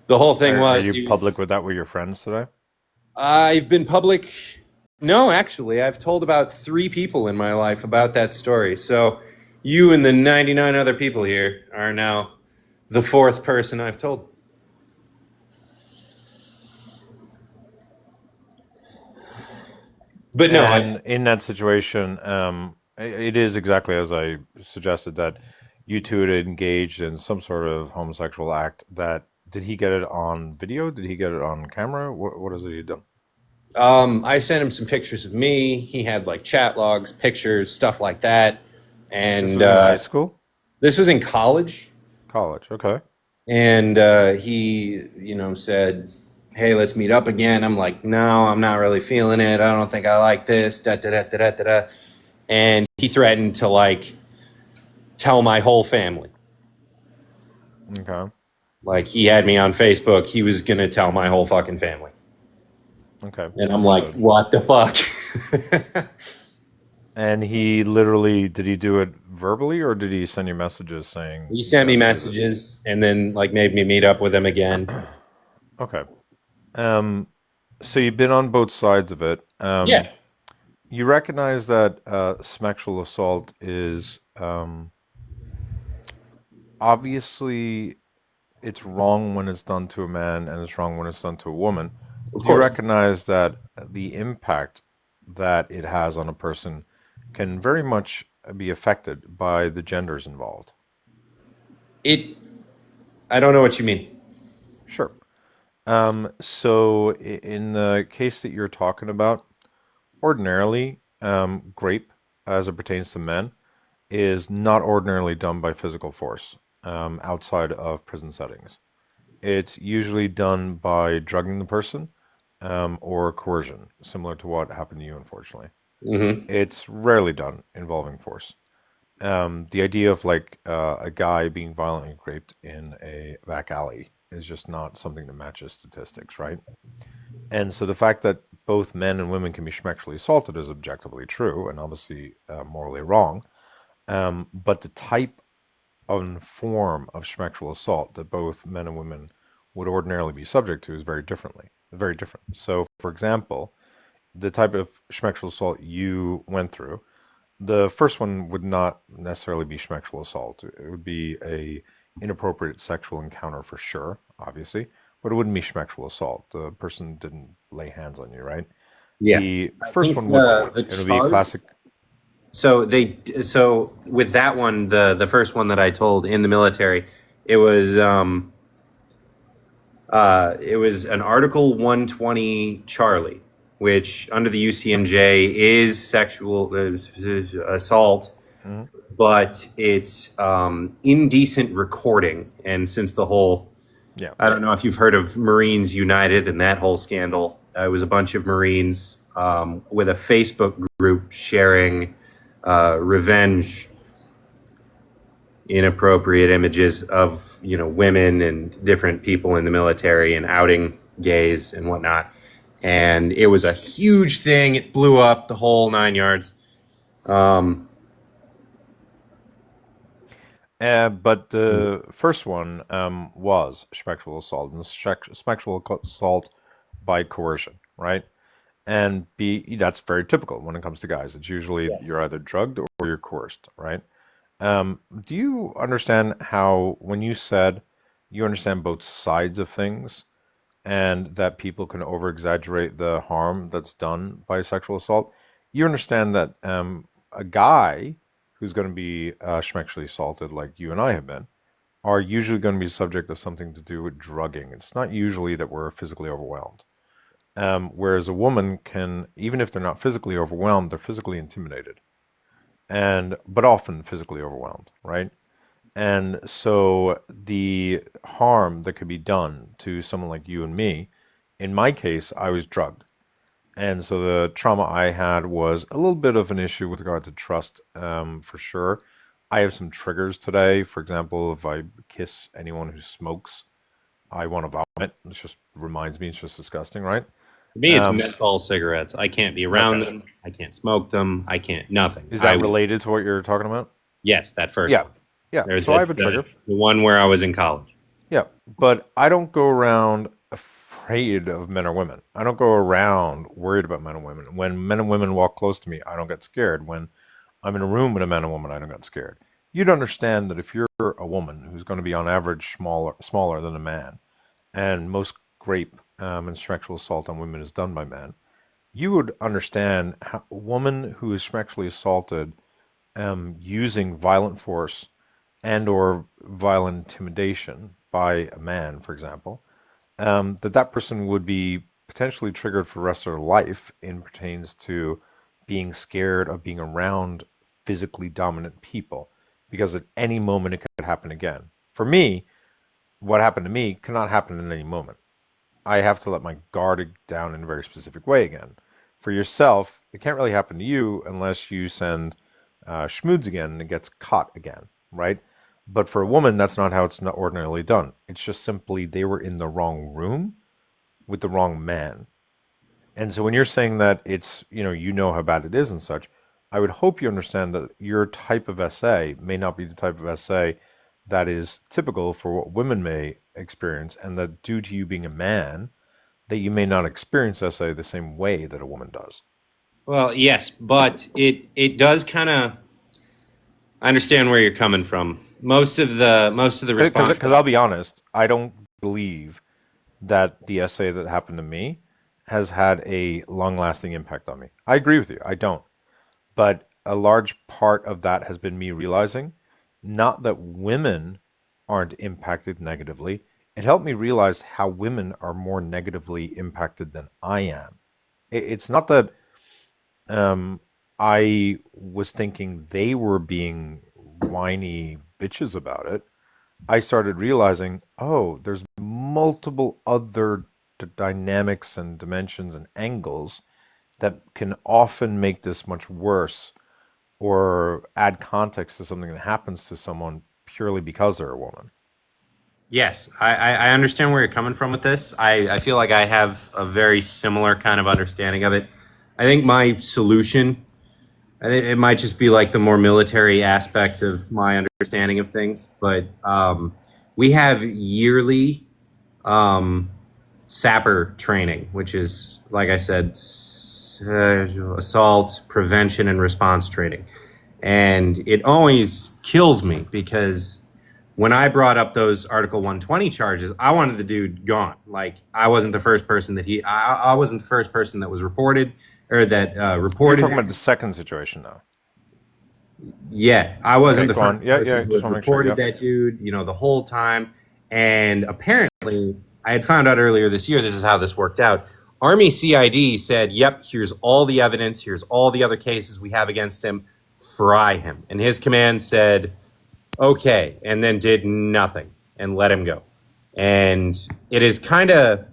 The whole thing Are was you he public was with that with your friends today? I've been public. No, actually, I've told about three people in my life about that story. So you and the 99 other people here are now the fourth person I've told. But no, And in that situation, it is exactly as I suggested that you two had engaged in some sort of homosexual act. That did he get it on video? Did he get it on camera? What is it he done? I sent him some pictures of me. He had like chat logs, pictures, stuff like that. This And was in high school, this was in college. college. Okay, And he, said, "Hey, let's meet up again." I'm like, "No, I'm not really feeling it. I don't think I like this." Da da da da da da. Da. And he threatened to like tell my whole family. okay, Like he had me on Facebook. He was gonna tell my whole fucking family. okay, And I'm like, understood. "What the fuck?" And he literally did he do it verbally or did he send you messages saying He you sent got me to do this? messages and then like made me meet up with him again. Okay. Um, so you've been on both sides of it. Yeah, You recognize that sexual assault is obviously it's wrong when it's done to a man and it's wrong when it's done to a woman. of Do you course. recognize that the impact that it has on a person can very much be affected by the genders involved? It. I don't know what you mean. Sure. So in the case that you're talking about, ordinarily, grape, as it pertains to men, is not ordinarily done by physical force outside of prison settings. It's usually done by drugging the person or coercion, similar to what happened to you, unfortunately. Hmm. It's rarely done involving force. The idea of like a guy being violently raped in a back alley is just not something that matches statistics, right? And so the fact that both men and women can be sexually assaulted is objectively true and obviously morally wrong. But the type and form of sexual assault that both men and women would ordinarily be subject to is very different. So, for example, the type of sexual assault you went through, the first one would not necessarily be sexual assault. It would be a inappropriate sexual encounter for sure, obviously, but it wouldn't be sexual assault. The person didn't lay hands on you, right? Yeah, The I first think one wouldn't. the It would be a charge. classic. So with that one, the first one that I told in the military, it was an Article 120 Charlie, which under the UCMJ is sexual assault, Mhm. but it's indecent recording. And since the whole, Yeah. I don't know if you've heard of Marines United and that whole scandal, it was a bunch of Marines with a Facebook group sharing revenge inappropriate images of women and different people in the military and outing gays and whatnot. And it was a huge thing. It blew up the whole 9 yards. Um, But the first one was sexual assault, and sexual assault by coercion, right? And B, that's very typical when it comes to guys. It's usually you're either drugged or you're coerced, right? Do you understand how, when you said you understand both sides of things and that people can over exaggerate the harm that's done by sexual assault, you understand that a guy who's going to be sexually assaulted, like you and I have been, are usually going to be subject to something to do with drugging. It's not usually that we're physically overwhelmed. Whereas a woman can, even if they're not physically overwhelmed, they're physically intimidated, and but often physically overwhelmed, right? And so the harm that could be done to someone like you and me, in my case, I was drugged. And so the trauma I had was a little bit of an issue with regard to trust, for sure. I have some triggers today. For example, if I kiss anyone who smokes, I want to vomit. It just reminds me, it's just disgusting, right? for me, it's Um, menthol cigarettes. I can't be around okay. them. I can't smoke them. I can't nothing. Is I that would related to what you're talking about? yes, that first Yeah. one. Yeah. There's So I have a the trigger. one where I was in college. Yeah, but I don't go around afraid of men or women. I don't go around worried about men and women. When men and women walk close to me, I don't get scared. When I'm in a room with a man and woman, I don't get scared. You'd understand that if you're a woman who's going to be on average smaller than a man, and most rape and sexual assault on women is done by men, you would understand how a woman who is sexually assaulted using violent force and or violent intimidation by a man, for example, that person would be potentially triggered for the rest of their life in pertains to being scared of being around physically dominant people because at any moment it could happen again. For me, what happened to me cannot happen in any moment. I have to let my guard down in a very specific way again. For yourself, it can't really happen to you unless you send schmoods again and it gets caught again, right? But for a woman, that's not how it's not ordinarily done. It's just simply they were in the wrong room with the wrong man. And so when you're saying that it's, you know how bad it is and such, I would hope you understand that your type of essay may not be the type of essay that is typical for what women may experience, and that due to you being a man, that you may not experience essay the same way that a woman does. Well, yes, but it does kind of. I understand where you're coming from. Most of the Because response. I'll be honest, I don't believe that the essay that happened to me has had a long lasting impact on me. I agree with you. I don't. But a large part of that has been me realizing not that women aren't impacted negatively. It helped me realize how women are more negatively impacted than I am. It's not that um, I was thinking they were being whiny bitches about it. I started realizing, oh, there's multiple other dynamics and dimensions and angles that can often make this much worse or add context to something that happens to someone purely because they're a woman. Yes, I understand where you're coming from with this. I feel like I have a very similar kind of understanding of it. I think my solution, I think it might just be like the more military aspect of my understanding of things, but we have yearly um, sapper training, which is, like I said, assault prevention and response training. And it always kills me because when I brought up those Article 120 charges, I wanted the dude gone. Like I wasn't the first person I wasn't the first person that was reported or that You're reported. talking about the second situation now. Yeah, I wasn't Okay, the go first on. Yeah, person yeah, who just had want to make sure. reported Yep. that dude, the whole time. And apparently, I had found out earlier this year, this is how this worked out. Army CID said, yep, here's all the evidence, here's all the other cases we have against him, fry him. And his command said, okay, and then did nothing and let him go. And it's kind of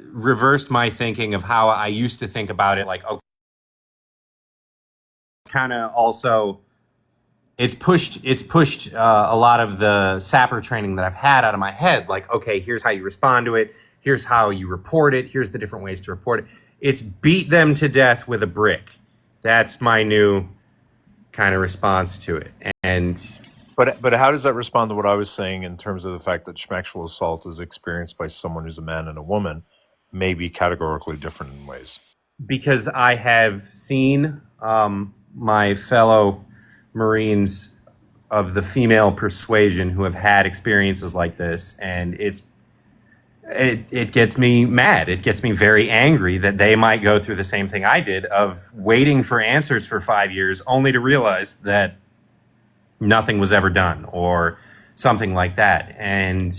reversed my thinking of how I used to think about it. Like, okay, kind of also it's pushed a lot of the sapper training that I've had out of my head. Like, okay, here's how you respond to it. Here's how you report it. Here's the different ways to report it. It's beat them to death with a brick. That's my new kind of response to it. And But how does that respond to what I was saying in terms of the fact that sexual assault is experienced by someone who's a man and a woman may be categorically different in ways? because I have seen my fellow Marines of the female persuasion who have had experiences like this, and it gets me mad. It gets me very angry that they might go through the same thing I did of waiting for answers for 5 years only to realize that nothing was ever done or something like that. And,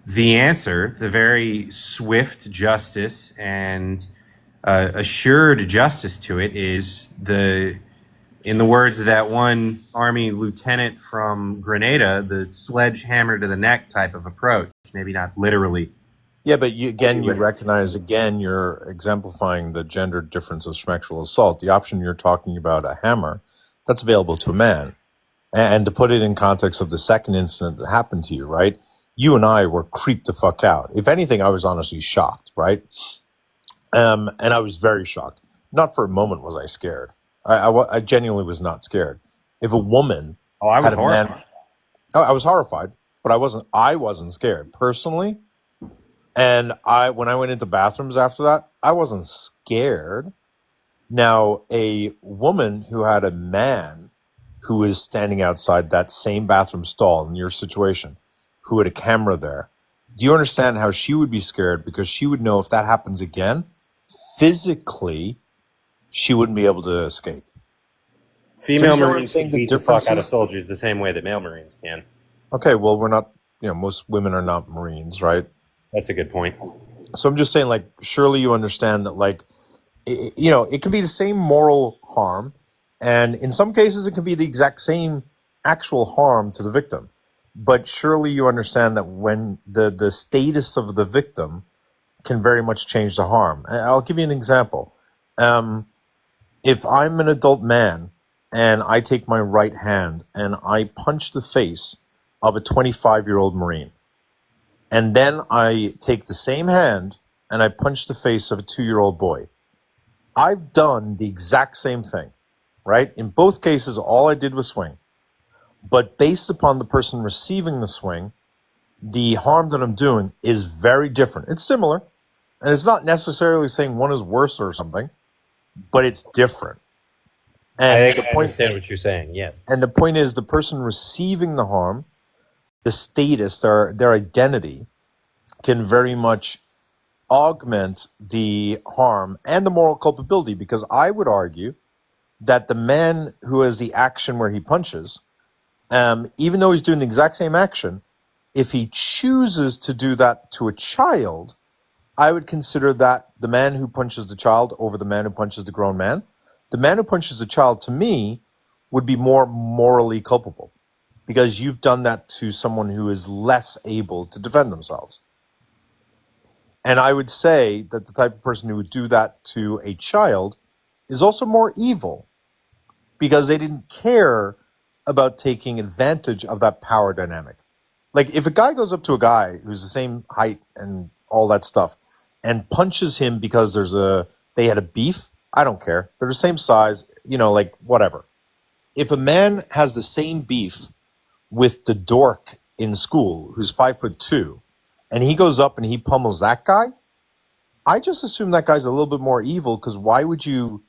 the answer, the very swift justice and assured justice to it is in the words of that one Army lieutenant from Grenada, the sledgehammer to the neck type of approach. Maybe not literally. Yeah, but you recognize again you're exemplifying the gender difference of sexual assault. The option you're talking about, a hammer, that's available to a man. And to put it in context of the second incident that happened to you, right? You and I were creeped the fuck out. If anything, I was honestly shocked, right? And I was very shocked. Not for a moment was I scared. I genuinely was not scared. If a woman Oh, I was had a man, horrified. I was horrified, but I wasn't scared personally. And when I went into bathrooms after that, I wasn't scared. Now, a woman who had a man who is standing outside that same bathroom stall in your situation, who had a camera there, do you understand how she would be scared? Because she would know if that happens again, physically, she wouldn't be able to escape. Do you Female understand what I'm Marines saying? can The beat the fuck out of differences? soldiers the same way that male Marines can. Okay, well, we're not, most women are not Marines, right? That's a good point. So I'm just saying, like, surely you understand that, like, it can be the same moral harm, and in some cases, it can be the exact same actual harm to the victim. But surely you understand that when the status of the victim can very much change the harm. I'll give you an example. If I'm an adult man and I take my right hand and I punch the face of a 25-year-old Marine, and then I take the same hand and I punch the face of a 2-year-old boy, I've done the exact same thing, right? In both cases, all I did was swing. But based upon the person receiving the swing, the harm that I'm doing is very different. It's similar, and it's not necessarily saying one is worse or something, but it's different. I And think I understand what you're saying. Yes. the point is, the person receiving the harm, the status, their identity, can very much augment the harm and the moral culpability. Because I would argue that the man who has the action where he punches, even though he's doing the exact same action, if he chooses to do that to a child, I would consider that the man who punches the child over the man who punches the grown man. The man who punches the child, to me, would be more morally culpable because you've done that to someone who is less able to defend themselves. And I would say that the type of person who would do that to a child is also more evil because they didn't care about taking advantage of that power dynamic. Like, if a guy goes up to a guy who's the same height and all that stuff and punches him because they had a beef, I don't care. They're the same size, like, whatever. If a man has the same beef with the dork in school who's 5'2", and he goes up and he pummels that guy, I just assume that guy's a little bit more evil, because why would you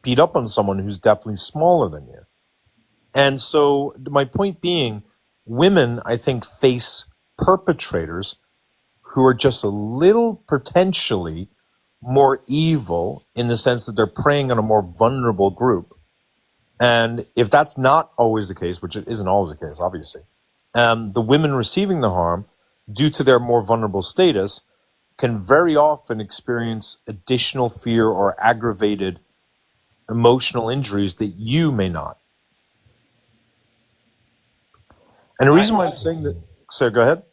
beat up on someone who's definitely smaller than you? And so my point being, women, I think, face perpetrators who are just a little potentially more evil, in the sense that they're preying on a more vulnerable group. And if that's not always the case, which it isn't always the case, obviously, the women receiving the harm, due to their more vulnerable status, can very often experience additional fear or aggravated emotional injuries that you may not. And the reason why I'm saying that, so go ahead.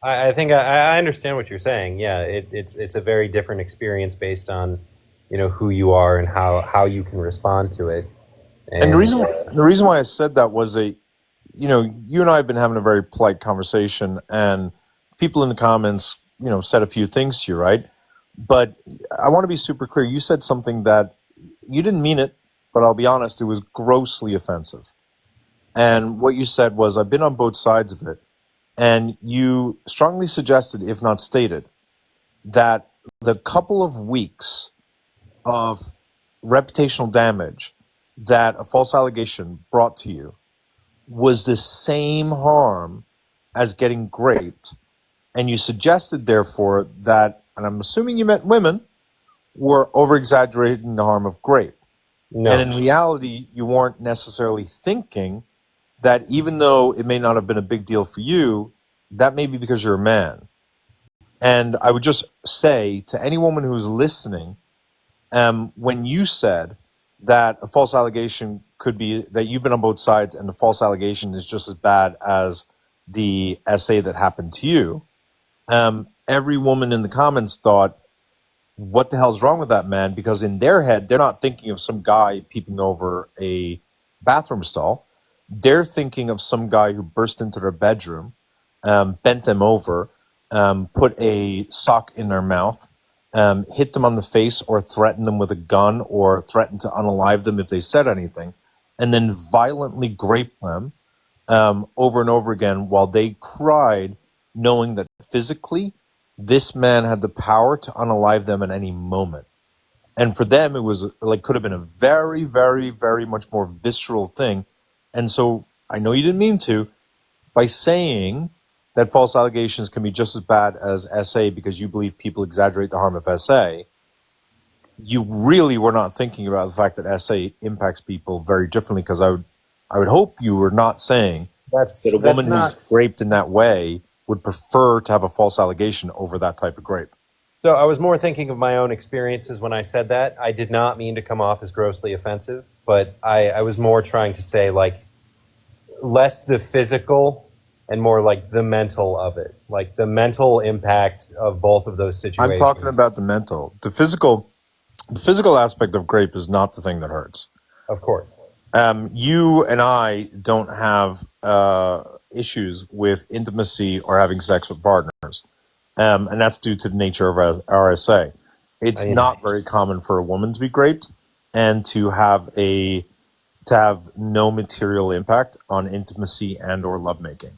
I think I understand what you're saying. Yeah, it's a very different experience based on, who you are and how you can respond to it. And And the reason why I said that was you and I have been having a very polite conversation, and people in the comments, said a few things to you, right? But I want to be super clear. You said something that you didn't mean it, but I'll be honest, it was grossly offensive. And what you said was, I've been on both sides of it. And you strongly suggested, if not stated, that the couple of weeks of reputational damage that a false allegation brought to you was the same harm as getting raped. And you suggested, therefore, that, and I'm assuming you meant women, were over-exaggerating the harm of rape. And no, in reality, you weren't necessarily thinking that, even though it may not have been a big deal for you, that may be because you're a man. And I would just say to any woman who's listening, when you said that a false allegation could be that you've been on both sides and the false allegation is just as bad as the essay that happened to you, every woman in the comments thought, what the hell's wrong with that man? Because in their head, they're not thinking of some guy peeping over a bathroom stall. They're thinking of some guy who burst into their bedroom, bent them over, put a sock in their mouth, hit them on the face, or threatened them with a gun, or threatened to unalive them if they said anything, and then violently grape them over and over again while they cried, knowing that physically this man had the power to unalive them at any moment. And for them, it was like, could have been a very, very, very much more visceral thing. And so I know you didn't mean to, by saying that false allegations can be just as bad as SA because you believe people exaggerate the harm of SA, you really were not thinking about the fact that SA impacts people very differently. Because I would hope you were not saying that a That's woman who's not. raped in that way would prefer to have a false allegation over that type of grape. So I was more thinking of my own experiences when I said that. I did not mean to come off as grossly offensive, but I was more trying to say like less the physical and more like the mental of it, like the mental impact of both of those I'm talking situations. about the mental. The physical aspect of grape is not the thing that hurts. Of course. You and I don't have issues with intimacy or having sex with partners, and that's due to the nature of RSA. I It's mean, not very common for a woman to be raped and to have no material impact on intimacy and or lovemaking.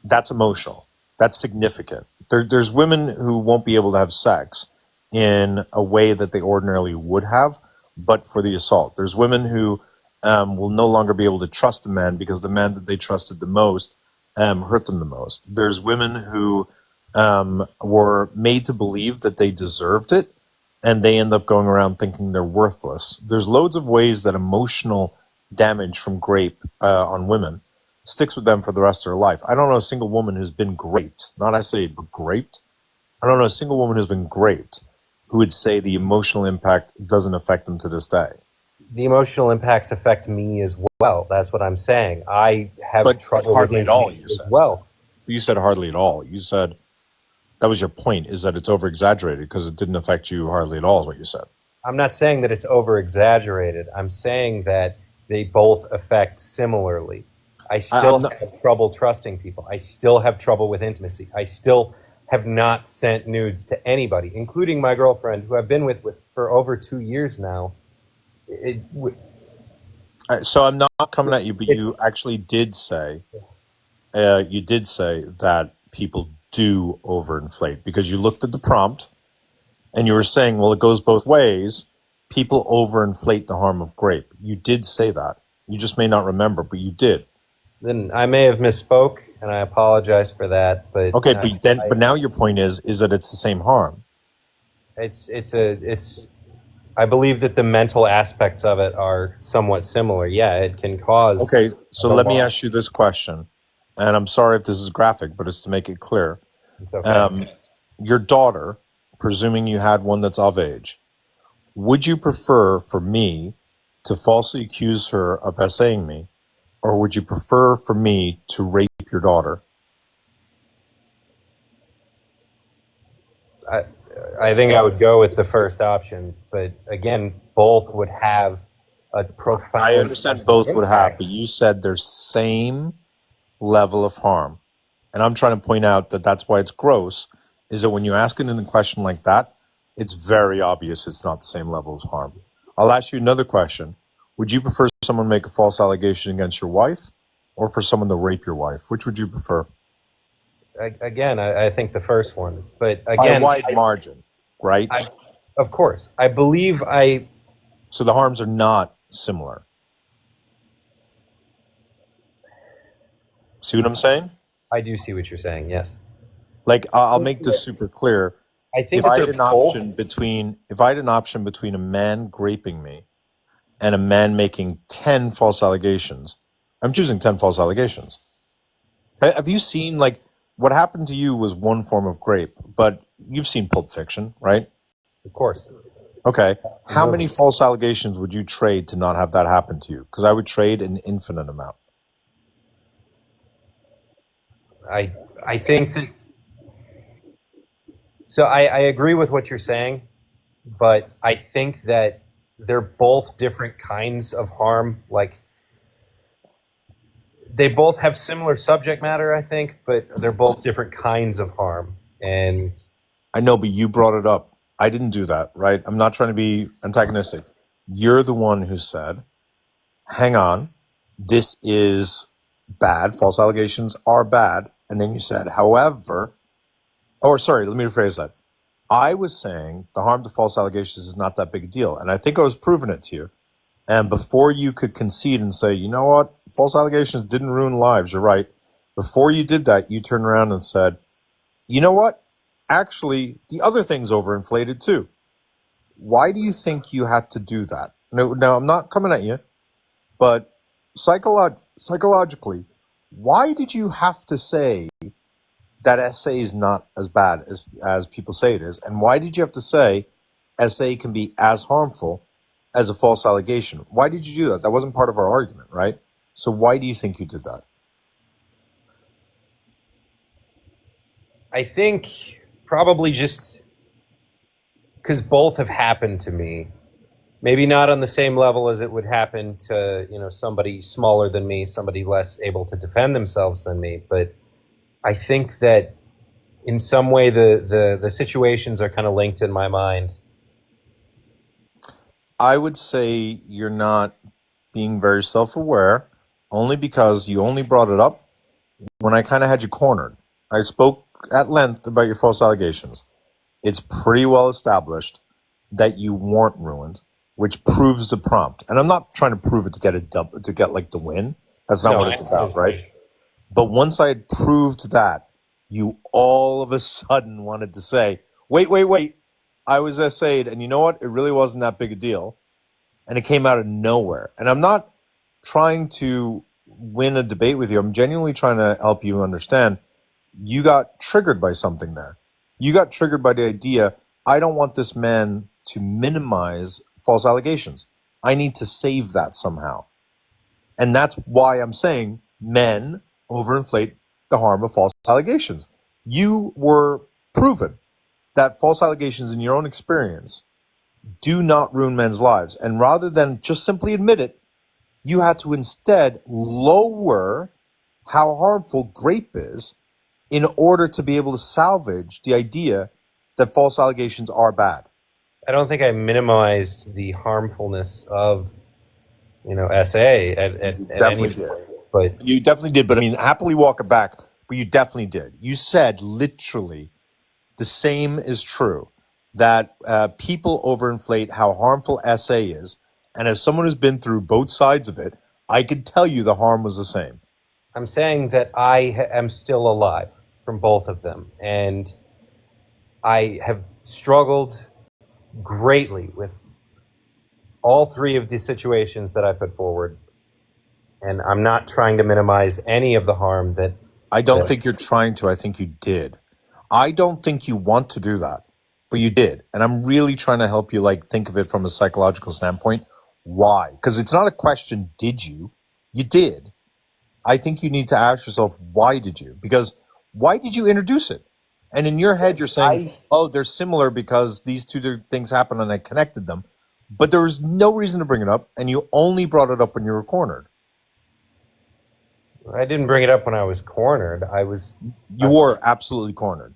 That's emotional. That's significant. There's women who won't be able to have sex in a way that they ordinarily would have, but for the assault. There's women who will no longer be able to trust a man because the man that they trusted the most hurt them the most. There's women who were made to believe that they deserved it, and they end up going around thinking they're worthless. There's loads of ways that emotional damage from grape on women sticks with them for the rest of their life. I don't know a single woman who's been graped, not I say, but graped. I don't know a single woman who's been graped who would say the emotional impact doesn't affect them to this day. the emotional impacts affect me as well. That's what I'm saying. I have But trouble with hardly at all, intimacy you as said. well. You said hardly at all. You said that was your point, is that it's over exaggerated because it didn't affect you hardly at all, is what you said. I'm not saying that it's over exaggerated. I'm saying that they both affect similarly. I I'm still not. have trouble trusting people. I still have trouble with intimacy. I still have not sent nudes to anybody, including my girlfriend, who I've been with for over 2 years now. It, So I'm not coming at you, but it's you did say that people do overinflate because you looked at the prompt and you were saying, well, it goes both ways. People overinflate the harm of grape. You did say that. You just may not remember, but you did. then I may have misspoke, and I apologize for that. But Okay, but now your point is that it's the same harm. it's. I believe that the mental aspects of it are somewhat similar. Yeah, it can cause Okay, so the let me loss. ask you this question, and I'm sorry if this is graphic, but it's to make it clear. It's okay. Um, your daughter, presuming you had one that's of age, would you prefer for me to falsely accuse her of essaying me, or would you prefer for me to rape your daughter? I, I think I would go with the first option, but again, both would have a I profound understand both would have, impact. but you said there's same level of harm. And I'm trying to point out that that's why it's gross, is that when you ask it in a question like that, it's very obvious it's not the same level of harm. I'll ask you another question. Would you prefer someone make a false allegation against your wife or for someone to rape your wife? Which would you prefer? Again, I think the first one, but By a again, wide margin, right? I, of course, I believe So the harms are not similar. See what I'm saying? I do see what you're saying. Yes, Like I'll make this super clear. I think that they're both. If I had an option between a man graping me and a man making 10 false allegations, I'm choosing 10 false allegations. Have you seen, like, what happened to you was one form of grape, but you've seen Pulp Fiction, right? Of course, Okay. the How many movie. false allegations would you trade to not have that happen to you? Because I would trade an infinite amount. I think that. So I agree with what you're saying, but I think that they're both different kinds of harm. Like they both have similar subject matter, I think, but they're both different kinds of harm. And I know, but you brought it up. I didn't do that, right? I'm not trying to be antagonistic. You're the one who said, hang on, this is bad. False allegations are bad. And then you said, however, or sorry, let me rephrase that. I was saying the harm to false allegations is not that big a deal. And I think I was proving it to you. And before you could concede and say, you know what, false allegations didn't ruin lives, you're right. Before you did that, you turned around and said, you know what? Actually, the other thing's overinflated too. Why do you think you had to do that? No, I'm not coming at you, but psychologically, why did you have to say that SA is not as bad as people say it is? And why did you have to say SA can be as harmful as a false allegation? Why did you do that? That wasn't part of our argument, right? So why do you think you did that? I think probably just because both have happened to me. Maybe not on the same level as it would happen to, somebody smaller than me, somebody less able to defend themselves than me. But I think that in some way the situations are kind of linked in my mind. I would say you're not being very self-aware, only because you only brought it up when I kind of had you cornered. I spoke at length about your false allegations. It's pretty well established that you weren't ruined, which proves the prompt. And I'm not trying to prove it to get to get like the win. That's not No, what I it's about, right? understand. But once I had proved that, you all of a sudden wanted to say, wait. I was SA'd, and you know what? It really wasn't that big a deal. And it came out of nowhere. And I'm not trying to win a debate with you. I'm genuinely trying to help you understand. You got triggered by something there. You got triggered by the idea, I don't want this man to minimize false allegations. I need to save that somehow. And that's why I'm saying men overinflate the harm of false allegations. You were proven that false allegations in your own experience do not ruin men's lives. And rather than just simply admit it, you had to instead lower how harmful grape is in order to be able to salvage the idea that false allegations are bad. I don't think I minimized the harmfulness of SA You at any definitely did. point. But You definitely did. But I mean, happily walk it back, but you definitely did. You said literally the same is true, that people overinflate how harmful SA is. And as someone who's been through both sides of it, I could tell you the harm was the same. I'm saying that am still alive from both of them, and I have struggled greatly with all three of the situations that I put forward, and I'm not trying to minimize any of the harm that. I don't that think you're trying to. I think you did. I don't think you want to do that, but you did. And I'm really trying to help you like think of it from a psychological standpoint. Why? Because it's not a question, did you? You did. I think you need to ask yourself, why did you? Because why did you introduce it? And in your head, you're saying, I oh, they're similar because these things happened and I connected them. But there was no reason to bring it up, and you only brought it up when you were cornered. I didn't bring it up when I was cornered. You were absolutely cornered.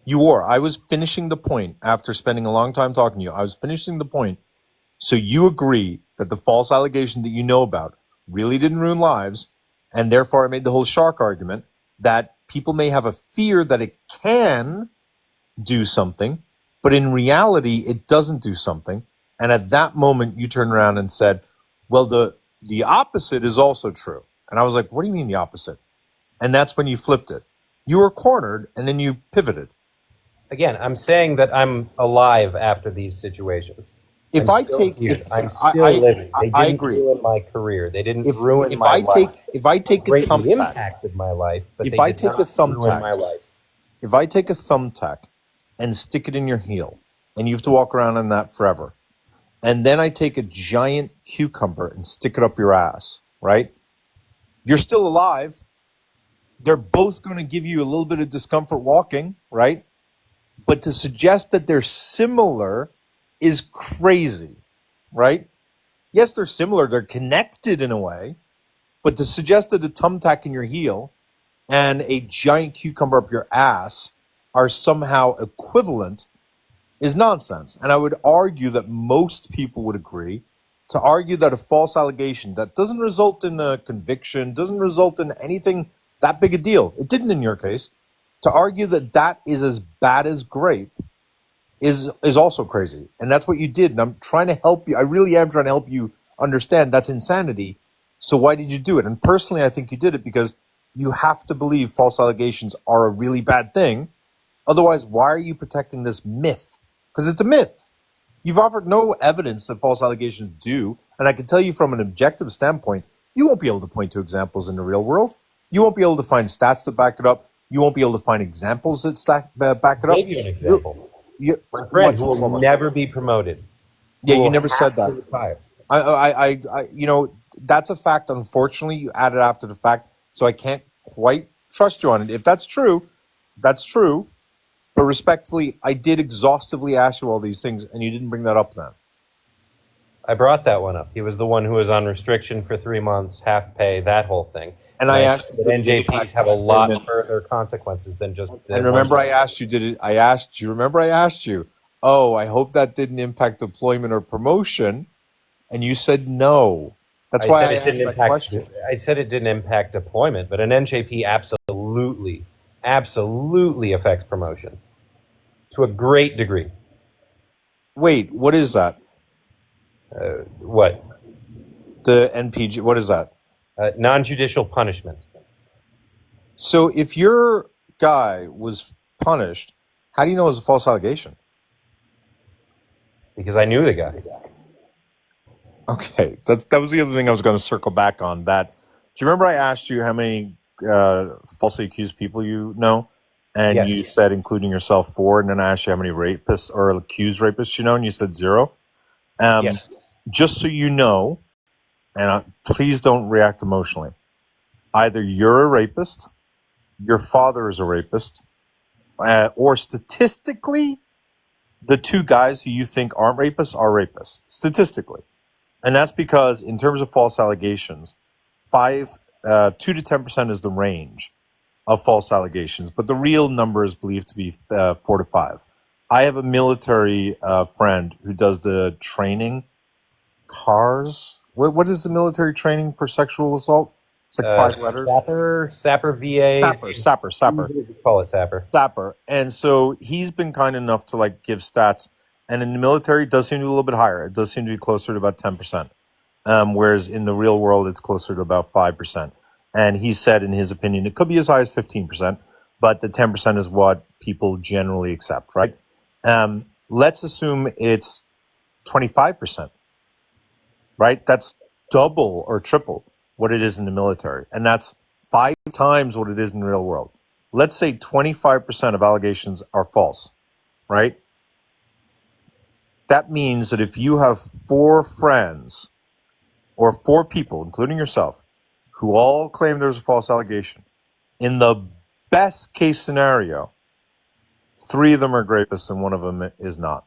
You were. I was finishing the point after spending a long time talking to you. I was finishing the point. So you agree that the false allegation that you know about really didn't ruin lives, and therefore I made the whole shark argument that people may have a fear that it can do something, but in reality it doesn't do something. And at that moment you turned around and said, well, the opposite is also true. And I was like, what do you mean the opposite? And that's when you flipped it. You were cornered and then you pivoted. Again, I'm saying that I'm alive after these situations. If I'm I still take here. if I'm still living. They I didn't agree. ruin my career. They didn't If ruin if my I take life. if I They take a greatly thumbtack, impacted my life, but if they I did take a not ruin thumbtack, my life. if I take a thumbtack and stick it in your heel, and you have to walk around in that forever, and then I take a giant cucumber and stick it up your ass, right? You're still alive. They're both going to give you a little bit of discomfort walking, right? But to suggest that they're similar is crazy, right? Yes, they're similar. They're connected in a way. But to suggest that a thumbtack in your heel and a giant cucumber up your ass are somehow equivalent is nonsense. And I would argue that most people would agree to argue that a false allegation that doesn't result in a conviction, doesn't result in anything that big a deal, it didn't in your case, to argue that that is as bad as grape is also crazy. And that's what you did. And I'm trying to help you. I really am trying to help you understand that's insanity. So why did you do it? And personally, I think you did it because you have to believe false allegations are a really bad thing. Otherwise, why are you protecting this myth? Because it's a myth. You've offered no evidence that false allegations do, and I can tell you from an objective standpoint, you won't be able to point to examples in the real world. You won't be able to find stats that back it up. You won't be able to find examples that back it up. Gave you an You, example. My friend what? who will never be promoted, Yeah, who you will never said have to that. retire. That's a fact. Unfortunately, you added after the fact, so I can't quite trust you on it. If that's true, that's true. But respectfully, I did exhaustively ask you all these things, and you didn't bring that up then. I brought that one up. He was the one who was on restriction for 3 months, half pay, that whole thing. And And I I asked said you, that did it NJPs impact have a lot employment? further consequences than just the And one. remember, I asked you, did it? I asked you. Remember, I asked you. Oh, I hope that didn't impact deployment or promotion, and you said no. That's I why said I it asked didn't that impact. question. I said it didn't impact deployment, but an NJP absolutely, absolutely affects promotion to a great degree. Wait, what is that? What? The NPG. What is that? Non-judicial punishment. So if your guy was punished, how do you know it was a false allegation? Because I knew the guy. Okay, that was the other thing I was going to circle back on. That do you remember I asked you how many falsely accused people you know, and Yes. you said including yourself 4, and then I asked you how many rapists or accused rapists you know, and you said 0. Yes. Just so you know, and please don't react emotionally. Either you're a rapist, your father is a rapist, or statistically, the 2 guys who you think aren't rapists are rapists statistically. And that's because, in terms of false allegations, 2 to 10% is the range of false allegations, but the real number is believed to be 4 to 5. I have a military friend who does the training. Cars. What is the military training for sexual assault? It's like 5 letters. Sapper, VA. Sapper. Call it sapper. Sapper. And so he's been kind enough to like give stats. And in the military, it does seem to be a little bit higher. It does seem to be closer to about 10%. Whereas in the real world, it's closer to about 5%. And he said, in his opinion, it could be as high as 15%, but the 10% is what people generally accept, right? Let's assume it's 25%, right? That's double or triple what it is in the military. And that's 5 times what it is in the real world. Let's say 25% of allegations are false, right? That means that if you have 4 friends or 4 people, including yourself, who all claim there's a false allegation, in the best case scenario, 3 of them are rapists and 1 of them is not.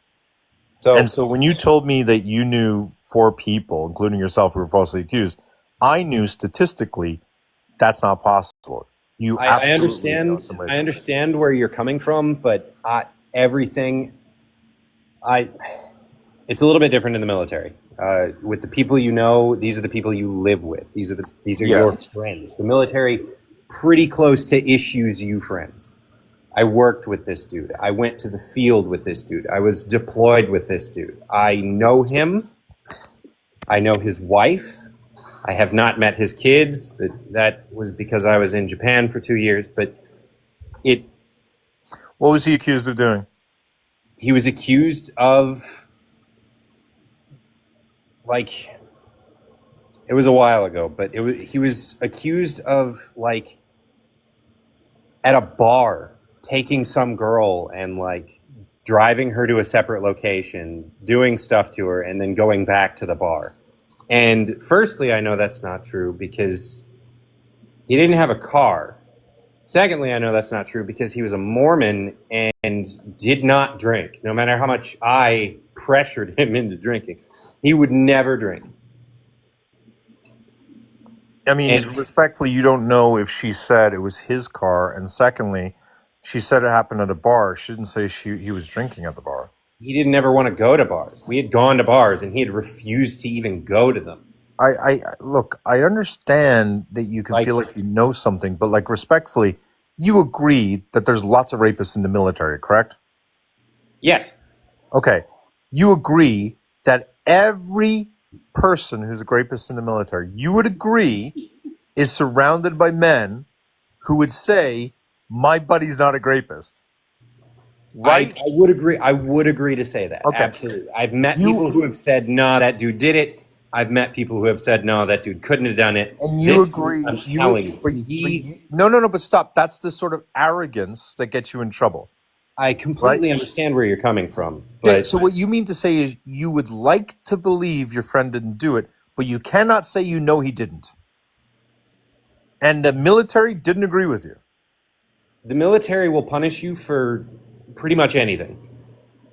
And so when you told me that you knew 4 people, including yourself, who were falsely accused, I knew statistically that's not possible. You I absolutely know understand. some I rapists. understand where you're coming from, but everything. It's a little bit different in the military. With the people you know, these are the people you live with. These are Yeah. your friends. The military, pretty close to issues you friends. I worked with this dude. I went to the field with this dude. I was deployed with this dude. I know him. I know his wife. I have not met his kids, but that was because I was in Japan for 2 years. But What was he accused of doing? he was accused of, like, it was a while ago, but he was accused of, like, at a bar, taking some girl and, like, driving her to a separate location, doing stuff to her, and then going back to the bar. And firstly, I know that's not true because he didn't have a car. Secondly, I know that's not true because he was a Mormon and did not drink. No matter how much I pressured him into drinking, he would never drink. I mean, respectfully, you don't know if she said it was his car, and secondly, she said it happened at a bar. She didn't say he was drinking at the bar. He didn't ever want to go to bars. We had gone to bars and he had refused to even go to them. Look, I understand that you can feel like you know something, but like respectfully, you agree that there's lots of rapists in the military, correct? Yes. Okay. You agree that every person who's a rapist in the military, you would agree, is surrounded by men who would say, my buddy's not a rapist, I right? would agree. I would agree to say that. Okay. Absolutely. I've met You people who have said, no, that dude did it. I've met people who have said, no, that dude couldn't have done it. and you This dude, agree, I'm telling you, but you, no, no, no, but stop. That's the sort of arrogance that gets you in trouble, I right? completely understand where you're coming from, Okay, but so what you mean to say is you would like to believe your friend didn't do it, but you cannot say you know he didn't. And the military didn't agree with you. the military will punish you for pretty much anything.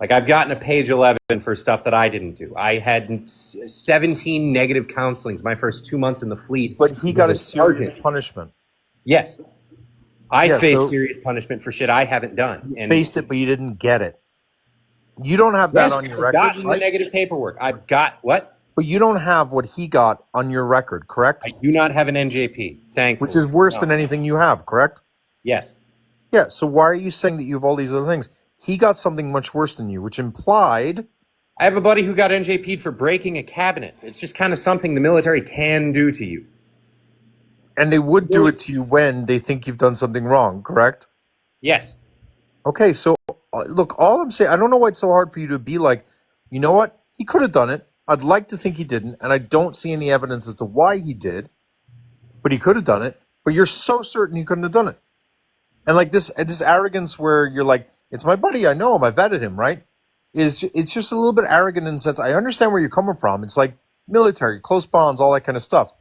Like I've gotten a page 11 for stuff that I didn't do. I had 17 negative counselings my first 2 months in the fleet But he because got a a serious sergeant. punishment. Yes, I Yeah, faced so serious punishment for shit I haven't done. you And faced it, but you didn't get it. You don't have that yes, on your I've record, gotten the right? negative paperwork. I've got what? But you don't have what he got on your record, correct? I do not have an NJP, Which thankfully. is worse No. than anything you have, correct? Yes. Yeah, so why are you saying that you have all these other things? He got something much worse than you, which implied, I have a buddy who got NJP'd for breaking a cabinet. It's just kind of something the military can do to you. and they would do it to you when they think you've done something wrong, correct? Yes. Okay, so look, all I'm saying, I don't know why it's so hard for you to be like, you know what? He could have done it. I'd like to think he didn't, and I don't see any evidence as to why he did, but he could have done it. But you're so certain he couldn't have done it. And like this arrogance where you're like, it's my buddy, I know him, I vetted him, right? It's just a little bit arrogant in the sense I understand where you're coming from. It's like military, close bonds, all that kind of stuff.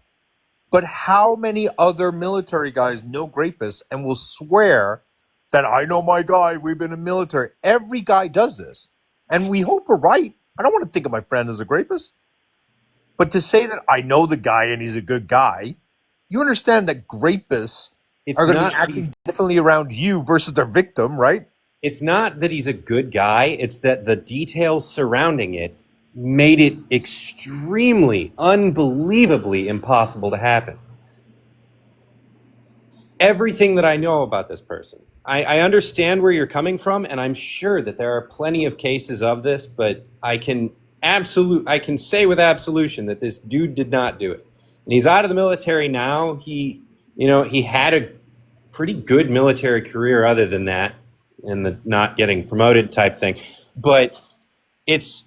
But how many other military guys know rapists and will swear that I know my guy, we've been in military? Every guy does this. And we hope we're right. I don't want to think of my friend as a rapist. But to say that I know the guy and he's a good guy, you understand that rapists It's are going to not be acting differently around you versus their victim, right? it's not that he's a good guy, it's that the details surrounding it made it extremely, unbelievably impossible to happen. Everything that I know about this person, I understand where you're coming from, and I'm sure that there are plenty of cases of this, but I can say with absolution that this dude did not do it. And he's out of the military now. He had a pretty good military career other than that, and the not getting promoted type thing. But it's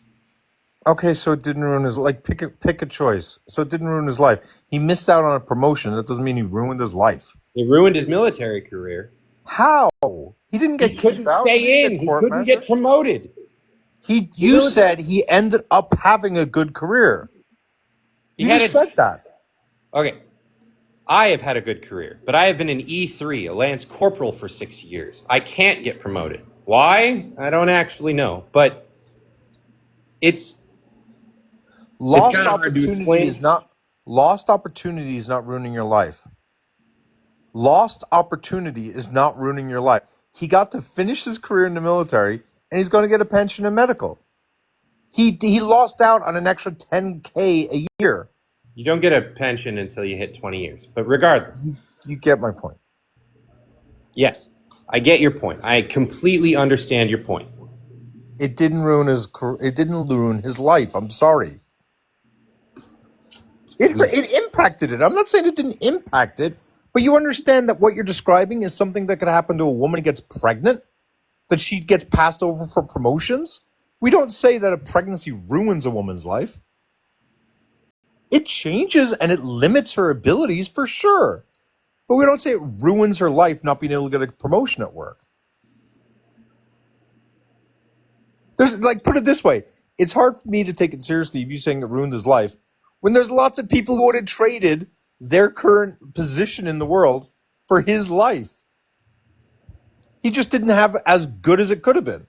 Okay, so it didn't ruin his like pick a choice. So it didn't ruin his life. He missed out on a promotion. That doesn't mean he ruined his life. it ruined his military career. How? He didn't He get kicked couldn't out. He didn't stay get in. He court couldn't get measured. promoted. The You military, said he ended up having a good career. he You had just said that. okay. I have had a good career, but I have been an E3, a Lance Corporal for 6 years. I can't get promoted. Why? I don't actually know, but it's Lost kind of hard to opportunity explain. is not lost opportunity is not ruining your life. Lost opportunity is not ruining your life. He got to finish his career in the military and he's going to get a pension and medical. He lost out on an extra 10K a year. You don't get a pension until you hit 20 years. But regardless, You get my point. yes, I get your point. I completely understand your point. It didn't ruin it didn't ruin his life. I'm sorry. It impacted it. I'm not saying it didn't impact it, but you understand that what you're describing is something that could happen to a woman who gets pregnant, that she gets passed over for promotions. We don't say that a pregnancy ruins a woman's life. It changes and it limits her abilities for sure. But we don't say it ruins her life not being able to get a promotion at work. There's like put it this way, it's hard for me to take it seriously if you saying it ruined his life when there's lots of people who would have traded their current position in the world for his life. He just didn't have as good as it could have been.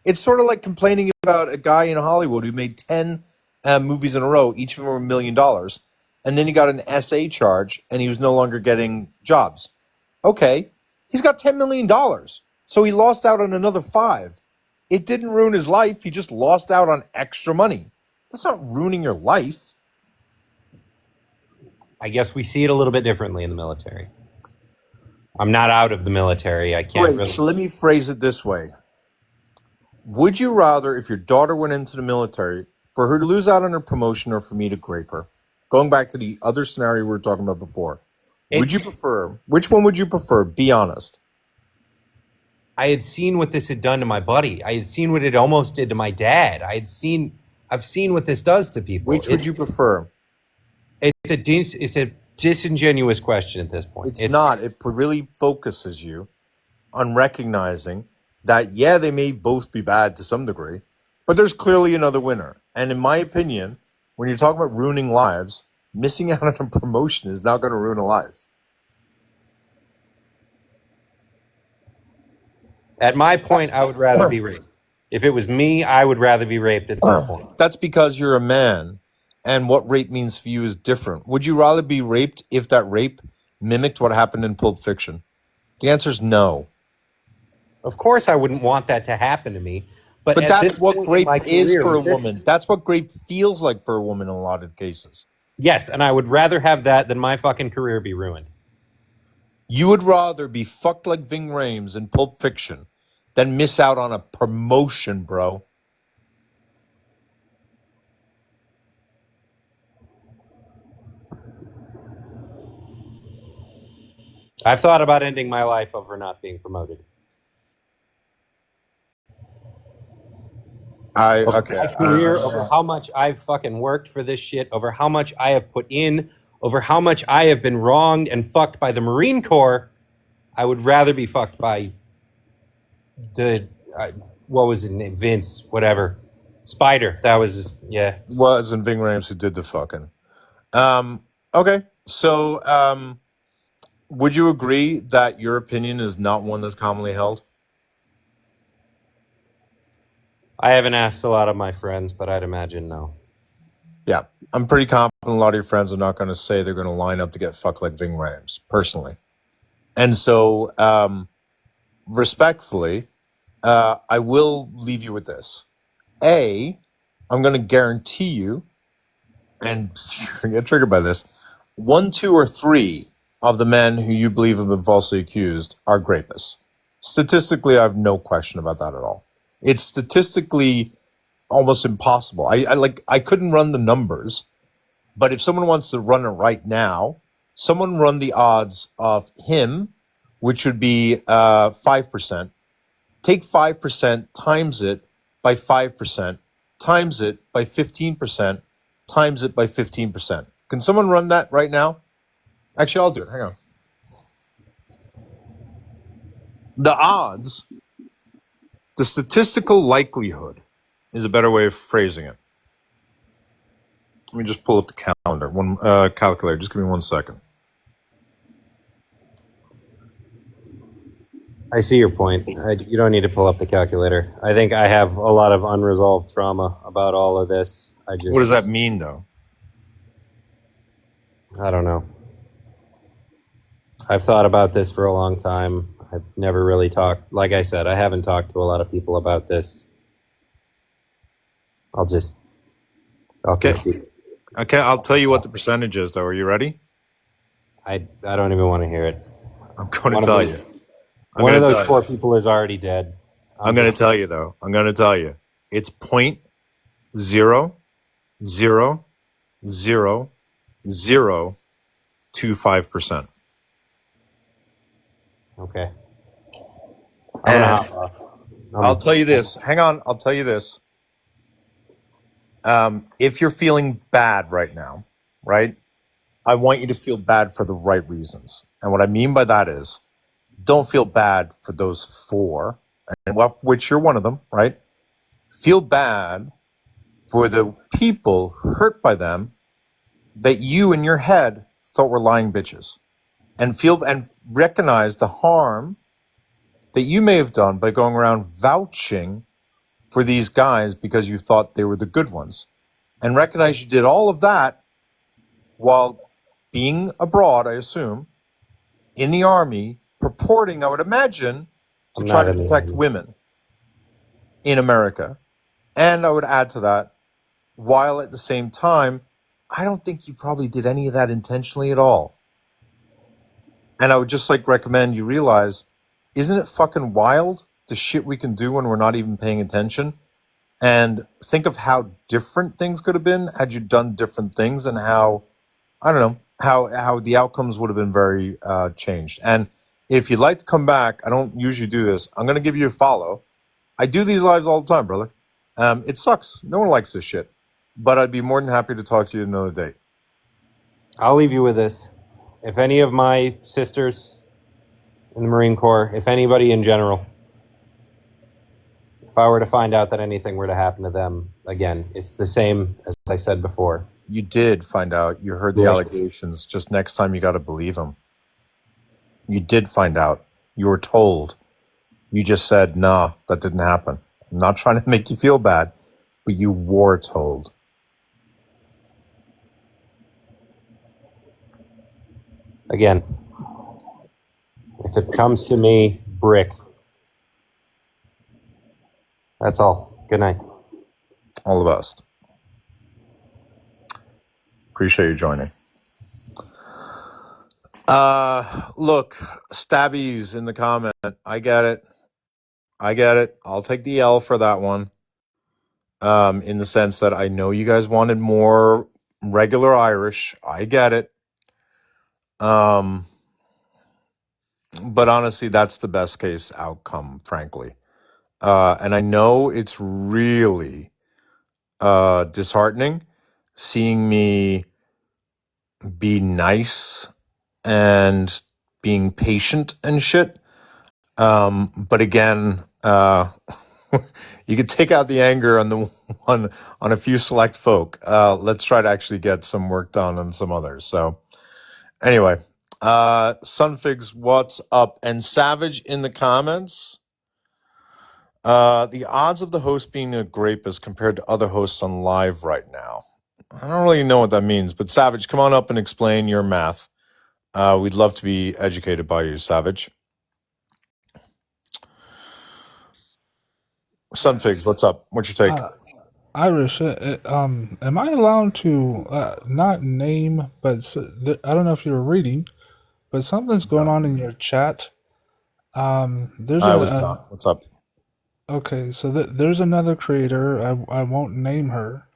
It's sort of like complaining about a guy in Hollywood who made 10 movies in a row, each of them were $1 million, and then he got an SA charge and he was no longer getting jobs. Okay, he's got $10 million, so he lost out on another five. It didn't ruin his life. He just lost out on extra money. That's not ruining your life. I guess we see it a little bit differently in the military. I'm not out of the military. I can't Great. So really. let me phrase it this way. Would you rather, if your daughter went into the military, for her to lose out on her promotion or for me to grape her? Going back to the other scenario we were talking about before. Would you It's prefer? Which one would you prefer? Be honest. I had seen what this had done to my buddy. I had seen what it almost did to my dad. I've seen what this does to people. Which would you prefer? It's a disingenuous question at this point. It's not. It really focuses you on recognizing that, yeah, they may both be bad to some degree, but there's clearly another winner. And in my opinion, when you're talking about ruining lives, missing out on a promotion is not going to ruin a life. At my point, I would rather be raped. If it was me, I would rather be raped at this point. That's because you're a man, and what rape means for you is different. Would you rather be raped if that rape mimicked what happened in Pulp Fiction? The answer is no. Of course, I wouldn't want that to happen to me. But But at that's this what point in grape my is career, for a with this, woman. That's what grape feels like for a woman in a lot of cases. yes, and I would rather have that than my fucking career be ruined. You would rather be fucked like Ving Rhames in Pulp Fiction than miss out on a promotion, bro. I've thought about ending my life over not being promoted. Over Okay. my career, over how much I've fucking worked for this shit, over how much I have put in, over how much I have been wronged and fucked by the Marine Corps, I would rather be fucked by the what was his name? Vince, whatever. Spider. That was his, yeah. wasn't Ving Rhames who did the fucking. Okay. So, would you agree that your opinion is not one that's commonly held? I haven't asked a lot of my friends, but I'd imagine no. Yeah. I'm pretty confident a lot of your friends are not going to say they're going to line up to get fucked like Ving Rhames, personally. And so, respectfully, I will leave you with this. A, I'm going to guarantee you, and you're going to get triggered by this, 1, 2, or 3 of the men who you believe have been falsely accused are rapists. Statistically, I have no question about that at all. It's statistically almost impossible. I couldn't run the numbers, but if someone wants to run it right now, someone run the odds of him, which would be 5%. Take 5%, times it by 5%, times it by 15%, times it by 15%. Can someone run that right now? Actually, I'll do it. Hang on. The odds, the statistical likelihood is a better way of phrasing it. Let me just pull up the calendar. One calculator. Just give me 1 second. I see your point. You don't need to pull up the calculator. I think I have a lot of unresolved trauma about all of this. What does that mean, though? I don't know. I've thought about this for a long time. I've never really talked. Like I said, I haven't talked to a lot of people about this. I'll Okay. concede. Okay, I'll tell you what the percentage is, though. Are you ready? I don't even want to hear it. I'm going to One of tell those- you. One of those 4 people is already dead. I'm going to tell you, though. I'm going to tell you. It's 0.00025%. Okay. And I'll tell you this. Hang on. I'll tell you this. If you're feeling bad right now, right, I want you to feel bad for the right reasons. And what I mean by that is, don't feel bad for those 4, and which you're one of them, right? Feel bad for the people hurt by them that you in your head thought were lying bitches, and recognize the harm that you may have done by going around vouching for these guys because you thought they were the good ones, and recognize you did all of that while being abroad, I assume, in the army, purporting, I would imagine, to try to protect women in America. And I would add to that, while at the same time, I don't think you probably did any of that intentionally at all. And I would just recommend you realize, isn't it fucking wild the shit we can do when we're not even paying attention? And think of how different things could have been had you done different things, and how, I don't know, how the outcomes would have been very changed. And if you'd like to come back, I don't usually do this. I'm going to give you a follow. I do these lives all the time, brother. It sucks. No one likes this shit. But I'd be more than happy to talk to you another day. I'll leave you with this. If any of my sisters in the Marine Corps, if anybody in general, if I were to find out that anything were to happen to them, again, it's the same as I said before. You did find out. You heard the allegations. Just next time, you got to believe them. You did find out. You were told. You just said, nah, that didn't happen. I'm not trying to make you feel bad, but you were told. Again, if it comes to me, brick. That's all. Good night. All the best. Appreciate you joining. Look, stabbies in the comment. I get it. I'll take the L for that one. In the sense that I know you guys wanted more regular Irish. I get it. But honestly, that's the best case outcome, frankly. And I know it's really disheartening seeing me be nice and being patient and shit. But again, you could take out the anger on the one on a few select folk. Let's try to actually get some work done on some others. So anyway, Sunfigs, what's up? And Savage in the comments. The odds of the host being a grape as compared to other hosts on live right now. I don't really know what that means, but Savage, come on up and explain your math. We'd love to be educated by you, Savage. Sunfigs, what's up? What's your take? Irish, am I allowed to not name, but I don't know if you were reading, but something's going No, on in your chat. There's I was not. What's up? okay, so there's another creator. I won't name her,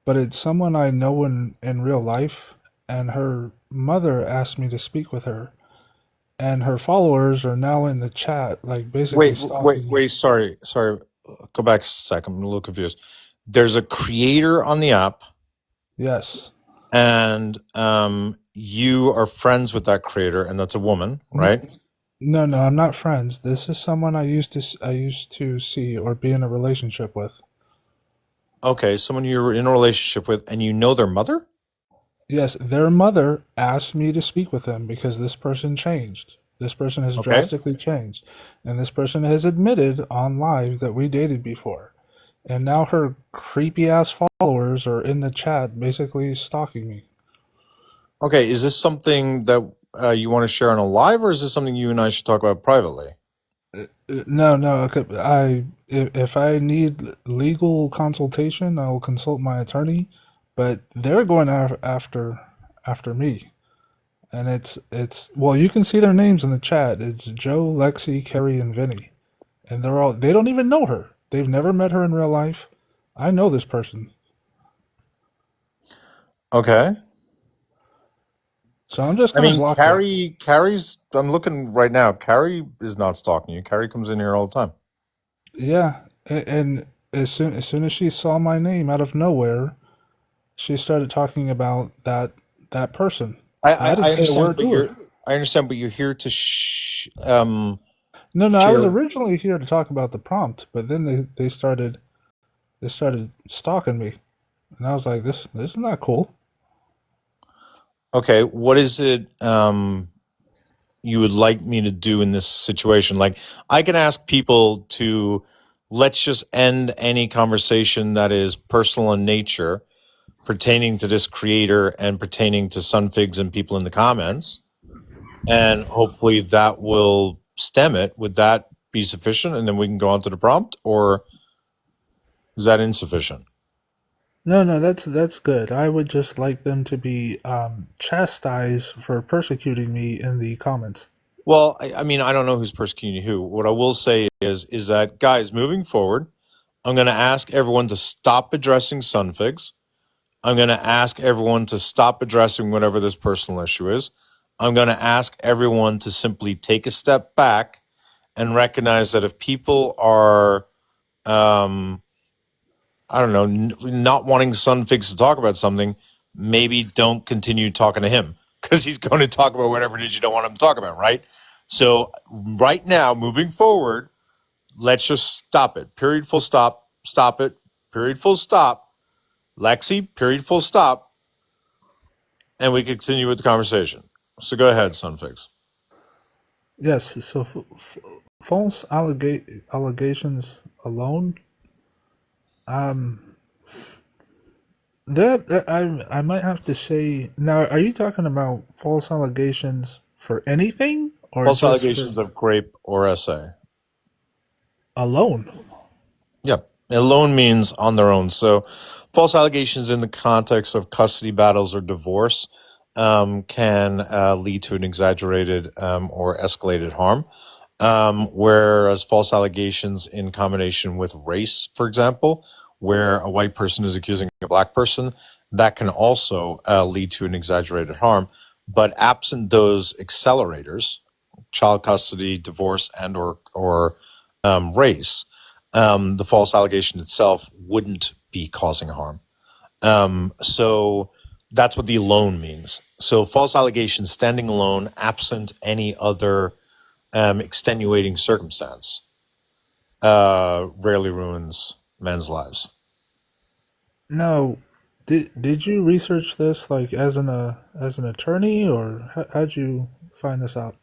but it's someone I know in real life, and her mother asked me to speak with her, and her followers are now in the chat, like basically stalking me. Sorry. Go back a second. I'm a little confused. There's a creator on the app, Yes. and you are friends with that creator, and that's a woman, right? No, no, I'm not friends. This is someone I used to see or be in a relationship with. Okay, someone you're in a relationship with, and you know their mother? Yes, their mother asked me to speak with them because this person changed. This person has Okay. drastically changed. And this person has admitted on live that we dated before. And now her creepy ass followers are in the chat basically stalking me. Okay, is this something that you want to share on a live, or is this something you and I should talk about privately? No, no. Okay, if I need legal consultation, I will consult my attorney. But they're going after me, and it's well, you can see their names in the chat. It's Joe, Lexi, Kerry, and Vinny, and they don't even know her. They've never met her in real life. I know this person, Okay. so I'm just I gonna mean, block them. Carrie's, I'm looking right now. Carrie is not stalking you. Carrie comes in here all the time. Yeah, and as soon as she saw my name out of nowhere, she started talking about that person. I didn't I say a understand, word but to her. you're here to No, no, I was share. originally here to talk about the prompt, but then they started stalking me, and I was like, this is not cool. Okay, what is it you would like me to do in this situation? Like, I can ask people to let's just end any conversation that is personal in nature pertaining to this creator and pertaining to Sunfigs and people in the comments, and hopefully that will stem it. Would that be sufficient, and then we can go on to the prompt, or is that insufficient? No, no, that's good. I would just like them to be chastised for persecuting me in the comments. Well, I mean, I don't know who's persecuting who. What I will say is that, guys, moving forward, I'm going to ask everyone to stop addressing Sunfigs. I'm going to ask everyone to stop addressing whatever this personal issue is. I'm going to ask everyone to simply take a step back and recognize that if people are, um, I don't know, not wanting Sunfix to talk about something, maybe don't continue talking to him because he's going to talk about whatever it is you don't want him to talk about, right? So, right now, moving forward, let's just stop it. Period, full stop. Stop it. Period, full stop. Lexi, period, full stop. And we continue with the conversation. So go ahead, Sunfix. Yes. So false allegations alone. Um, that I might have to say now. Are you talking about false allegations for anything or False just for allegations of grape or SA. alone? Yeah. Alone means on their own. So false allegations in the context of custody battles or divorce can lead to an exaggerated or escalated harm. Whereas false allegations in combination with race, for example, where a white person is accusing a black person, that can also lead to an exaggerated harm. But absent those accelerators, child custody, divorce, and or race, the false allegation itself wouldn't be causing harm. So that's what the alone means. So false allegations standing alone, absent any other extenuating circumstance, rarely ruins men's lives. Now, did you research this like as an attorney, or how'd you find this out?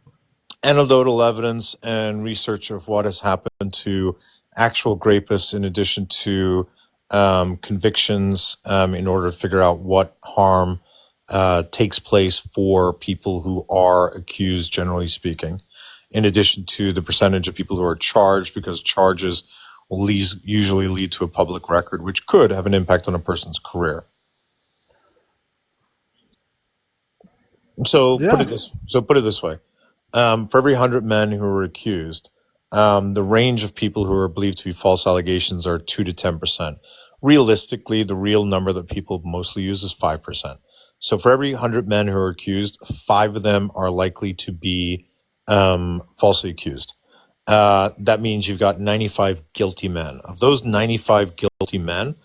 Anecdotal evidence and research of what has happened to actual rapists, in addition to convictions, in order to figure out what harm takes place for people who are accused, generally speaking, in addition to the percentage of people who are charged, because charges will usually lead to a public record, which could have an impact on a person's career. Yeah. So put it this way: for every 100 men who are accused, the range of people who are believed to be false allegations are 2 to 10%. Realistically, the real number that people mostly use is 5%. So for every 100 men who are accused, five of them are likely to be falsely accused. That means you've got 95 guilty men. Of those 95 guilty men,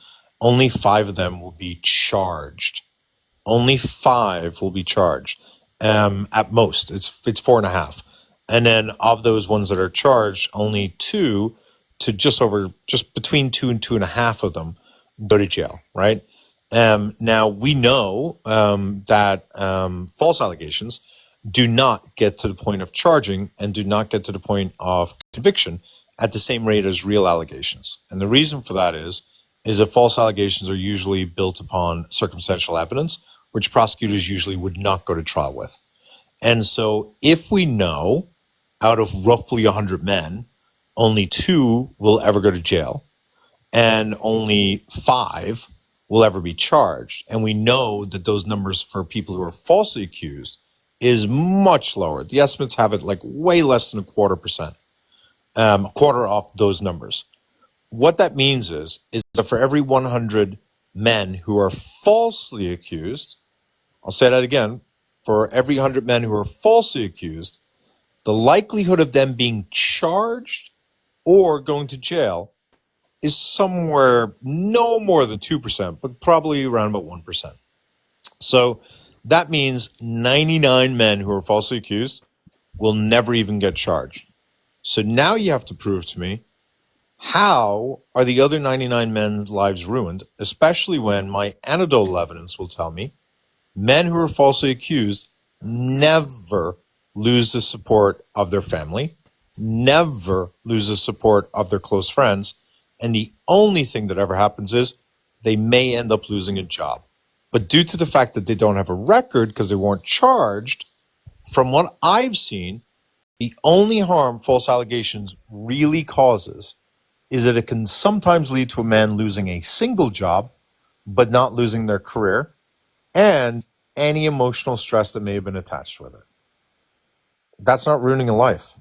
only five of them will be charged. Only five will be charged. At most, it's four and a half. And then of those ones that are charged, only two to just between two and two and a half of them go to jail, right? Now we know that false allegations do not get to the point of charging and do not get to the point of conviction at the same rate as real allegations. And the reason for that is that false allegations are usually built upon circumstantial evidence, which prosecutors usually would not go to trial with. And so if we know out of roughly 100 men, only two will ever go to jail and only five will ever be charged. And we know that those numbers for people who are falsely accused is much lower. The estimates have it like way less than 0.25%, a quarter off those numbers. What that means is that for every 100 men who are falsely accused, I'll say that again, for every 100 men who are falsely accused, the likelihood of them being charged or going to jail is somewhere no more than 2%, but probably around about 1%. So that means 99 men who are falsely accused will never even get charged. So now you have to prove to me, how are the other 99 men's lives ruined, especially when my anecdotal evidence will tell me men who are falsely accused never lose the support of their family, never lose the support of their close friends. And the only thing that ever happens is they may end up losing a job. But due to the fact that they don't have a record because they weren't charged, from what I've seen, the only harm false allegations really causes is that it can sometimes lead to a man losing a single job, but not losing their career and any emotional stress that may have been attached with it. That's not ruining a life.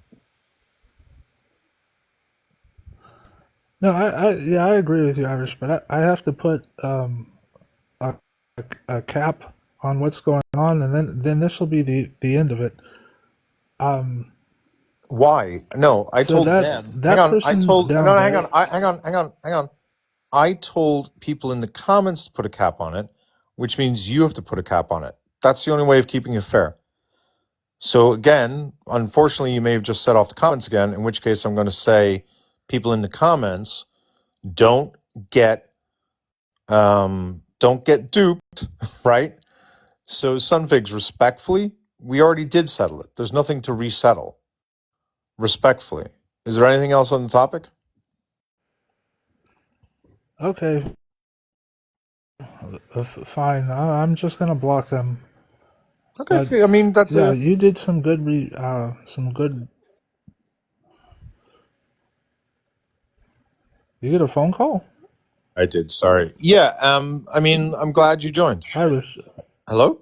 No, I yeah, I agree with you, Irish, but I have to put a cap on what's going on, and then this will be the end of it. Um, Why? No, I so told that them. Hang that on. I person told. down No, hang there. on. Hang on. I told people in the comments to put a cap on it, which means you have to put a cap on it. That's the only way of keeping it fair. So again, unfortunately, you may have just set off the comments again, in which case I'm going to say, people in the comments, don't get duped, right? So Sunfigs, respectfully, we already did settle it. There's nothing to resettle. Respectfully. Is there anything else on the topic? Okay, fine. I'm just gonna block them. Okay, But I mean that's yeah, a. you did some good. Some good. You get a phone call, I did. Sorry. Yeah. I mean, I'm glad you joined. Irish. Hello.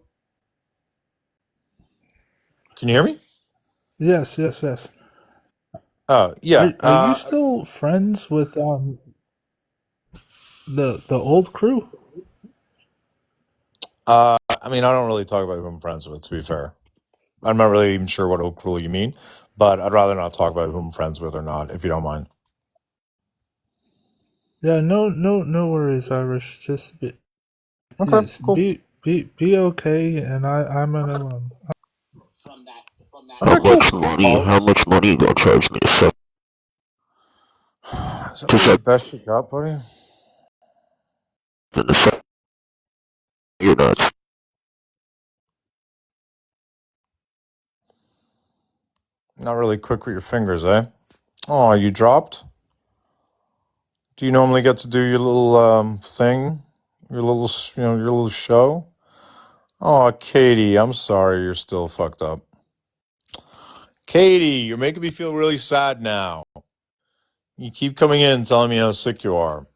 Can you hear me? Yes, yes, yes. Oh yeah. Are you still friends with the old crew? I mean, I don't really talk about who I'm friends with. To be fair, I'm not really even sure what oak rule you mean, but I'd rather not talk about who I'm friends with or not, if you don't mind. Yeah, no worries, Irish. Just Okay. Cool. be okay, and I'm gonna Okay. Cool. How much money you gonna charge me Is that to really the suck best you got, buddy? in the suck your nuts? Not really quick with your fingers, eh? Oh, you dropped? Do you normally get to do your little thing, your little show? Oh, Katie, I'm sorry you're still fucked up. Katie, you're making me feel really sad now. You keep coming in telling me how sick you are.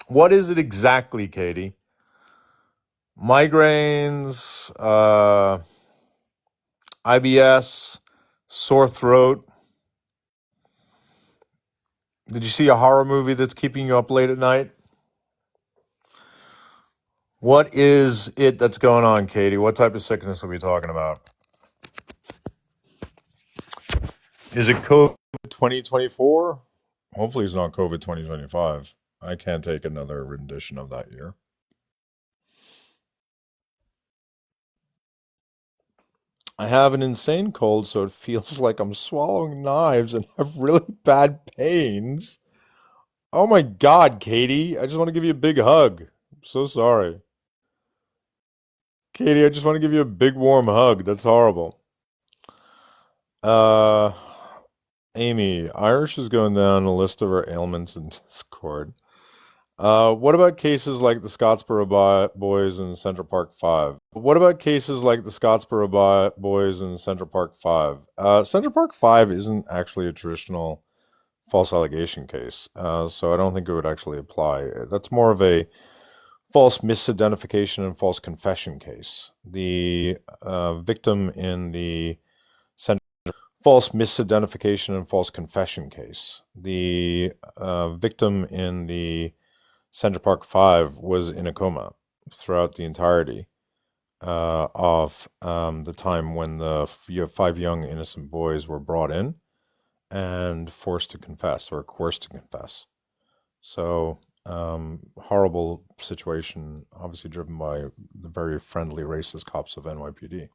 What is it exactly, Katie? Migraines, IBS, sore throat. Did you see a horror movie that's keeping you up late at night? What is it that's going on, Katie? What type of sickness are we talking about? Is it COVID 2024? Hopefully it's not COVID 2025. I can't take another rendition of that year. I have an insane cold, so it feels like I'm swallowing knives and have really bad pains. Oh my God, Katie. I just want to give you a big hug. I'm so sorry. Katie, I just want to give you a big warm hug. That's horrible. Uh, Amy, Irish is going down a list of her ailments in Discord. What about cases like the Scottsboro boys in Central Park 5? What about cases like the Scottsboro boys in Central Park 5? Central Park 5 isn't actually a traditional false allegation case, so I don't think it would actually apply. That's more of a false misidentification and false confession case. The victim in the false misidentification and false confession case. The victim in the Central Park 5 was in a coma throughout the entirety of the time when the five young innocent boys were brought in and forced to confess or coerced to confess. So, horrible situation, obviously driven by the very friendly racist cops of NYPD.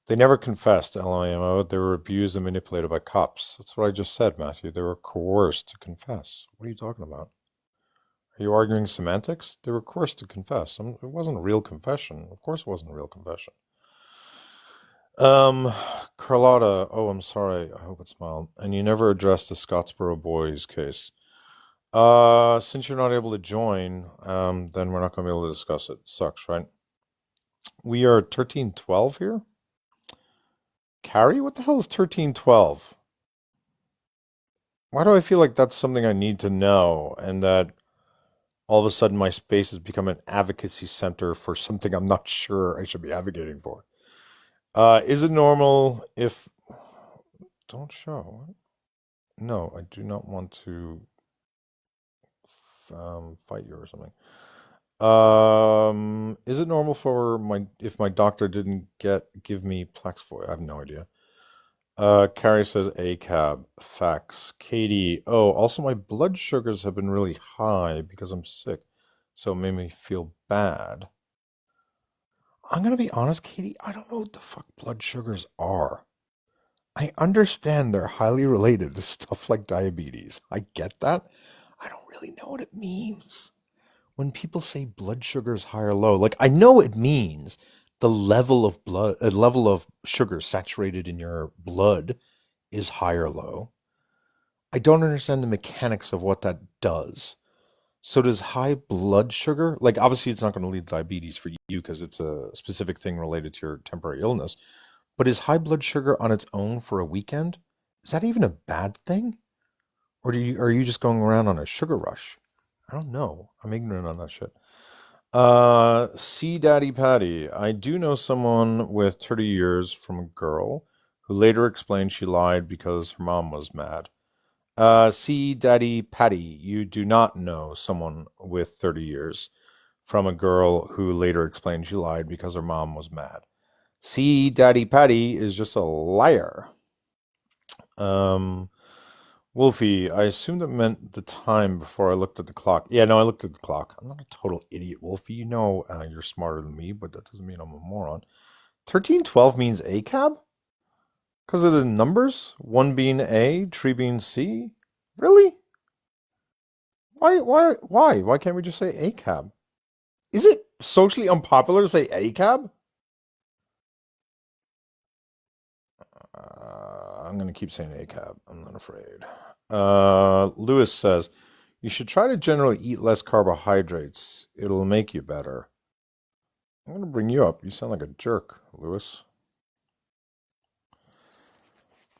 They never confessed, LIMO. They were abused and manipulated by cops. That's what I just said, Matthew. They were coerced to confess. What are you talking about? Are you arguing semantics? They were coerced to confess. It wasn't a real confession. Of course it wasn't a real confession. Um, Carlotta, oh, I'm sorry. I hope it's mild. And you never addressed the Scottsboro boys case. Since you're not able to join, then we're not going to be able to discuss it. Sucks, right? We are 1312 here? Carrie, what the hell is 1312? Why do I feel like that's something I need to know and that all of a sudden my space has become an advocacy center for something I'm not sure I should be advocating for? Is it normal if... Don't show. No, I do not want to fight you or something. Is it normal for if my doctor didn't give me Plexvoy? I have no idea. Carrie says ACAB. Facts. Katie. Oh, also my blood sugars have been really high because I'm sick, so it made me feel bad. I'm gonna be honest, Katie. I don't know what the fuck blood sugars are. I understand they're highly related to stuff like diabetes. I get that. I don't really know what it means. When people say blood sugar is high or low, like I know it means the level of sugar saturated in your blood is high or low. I don't understand the mechanics of what that does. So does high blood sugar, like obviously it's not going to lead to diabetes for you because it's a specific thing related to your temporary illness, but is high blood sugar on its own for a weekend? Is that even a bad thing? Or are you just going around on a sugar rush? I don't know. I'm ignorant on that shit. See Daddy Patty. I do know someone with 30 years from a girl who later explained she lied because her mom was mad. See Daddy Patty. You do not know someone with 30 years from a girl who later explained she lied because her mom was mad. See Daddy Patty is just a liar. Um, Wolfie, I assumed it meant the time before I looked at the clock. Yeah, no, I looked at the clock. I'm not a total idiot, Wolfie. You know you're smarter than me, but that doesn't mean I'm a moron. 1312 means ACAB? Because of the numbers? One being A, tree being C? Really? Why? Why can't we just say ACAB? Is it socially unpopular to say ACAB? I'm going to keep saying ACAB. I'm not afraid. Lewis says, you should try to generally eat less carbohydrates. It'll make you better. I'm going to bring you up. You sound like a jerk, Lewis.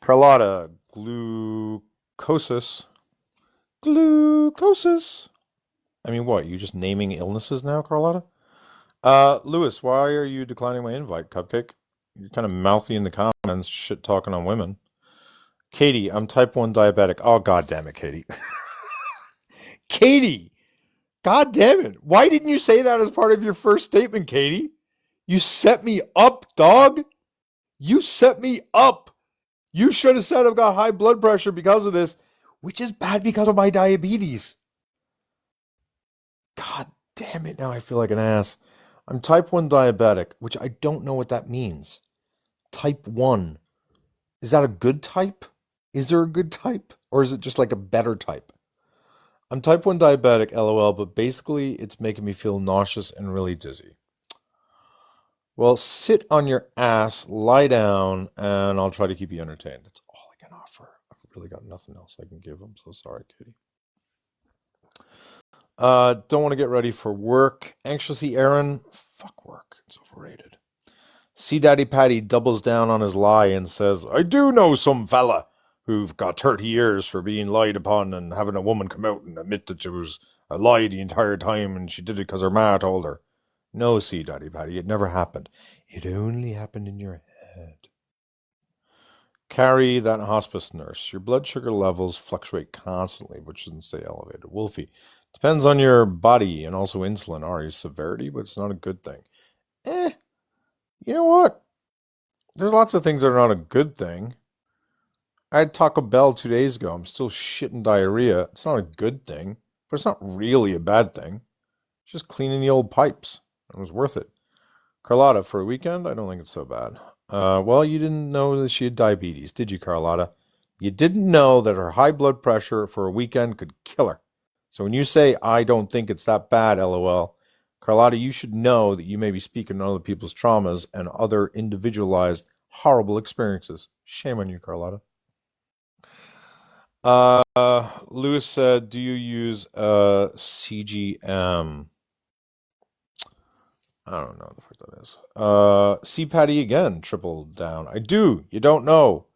Carlotta, glucosis. Glucosis. I mean, what? You just naming illnesses now, Carlotta? Lewis, why are you declining my invite, Cupcake? You're kind of mouthy in the comments, shit talking on women. Katie, I'm type 1 diabetic. Oh, god damn it, Katie. Katie! God damn it. Why didn't you say that as part of your first statement, Katie? You set me up, dog. You set me up. You should have said I've got high blood pressure because of this, which is bad because of my diabetes. God damn it. Now I feel like an ass. I'm type 1 diabetic, which I don't know what that means. Type 1. Is that a good type? Is there a good type? Or is it just like a better type? I'm type 1 diabetic, lol, but basically it's making me feel nauseous and really dizzy. Well, sit on your ass, lie down, and I'll try to keep you entertained. That's all I can offer. I've really got nothing else I can give. I'm so sorry, Katie. Don't want to get ready for work. Anxious to see Aaron? Fuck work. It's overrated. See Daddy Patty doubles down on his lie and says, I do know some fella who've got 30 years for being lied upon and having a woman come out and admit that she was a lie the entire time and she did it because her ma told her. No, see Daddy Patty, it never happened. It only happened in your head. Carrie, that hospice nurse. Your blood sugar levels fluctuate constantly, but shouldn't stay elevated. Wolfie, depends on your body and also insulin Ari's severity, but it's not a good thing. Eh, you know what? There's lots of things that are not a good thing. I had Taco Bell 2 days ago. I'm still shitting diarrhea. It's not a good thing, but it's not really a bad thing. It's just cleaning the old pipes. It was worth it. Carlotta, for a weekend, I don't think it's so bad. Well, you didn't know that she had diabetes, did you, Carlotta? You didn't know that her high blood pressure for a weekend could kill her. So when you say, I don't think it's that bad, lol, Carlotta, you should know that you may be speaking on other people's traumas and other individualized, horrible experiences. Shame on you, Carlotta. Lewis said, do you use CGM? I don't know what the fuck that is. See Patty again, triple down. I do. You don't know.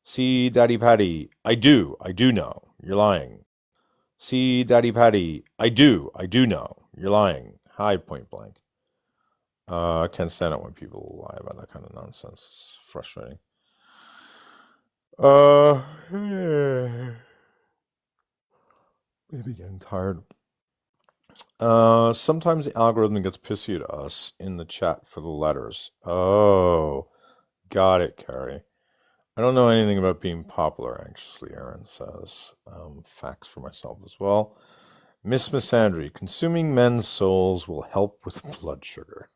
See Daddy Patty. I do. I do know. You're lying. See Daddy Patty. I do. I do know. You're lying. Hi, point blank. I can't stand it when people lie about that kind of nonsense. It's frustrating. Maybe getting tired. Sometimes the algorithm gets pissy at us in the chat for the letters. Oh, got it, Carrie. I don't know anything about being popular, anxiously, Aaron says. Facts for myself as well. Miss Missandry, consuming men's souls will help with blood sugar.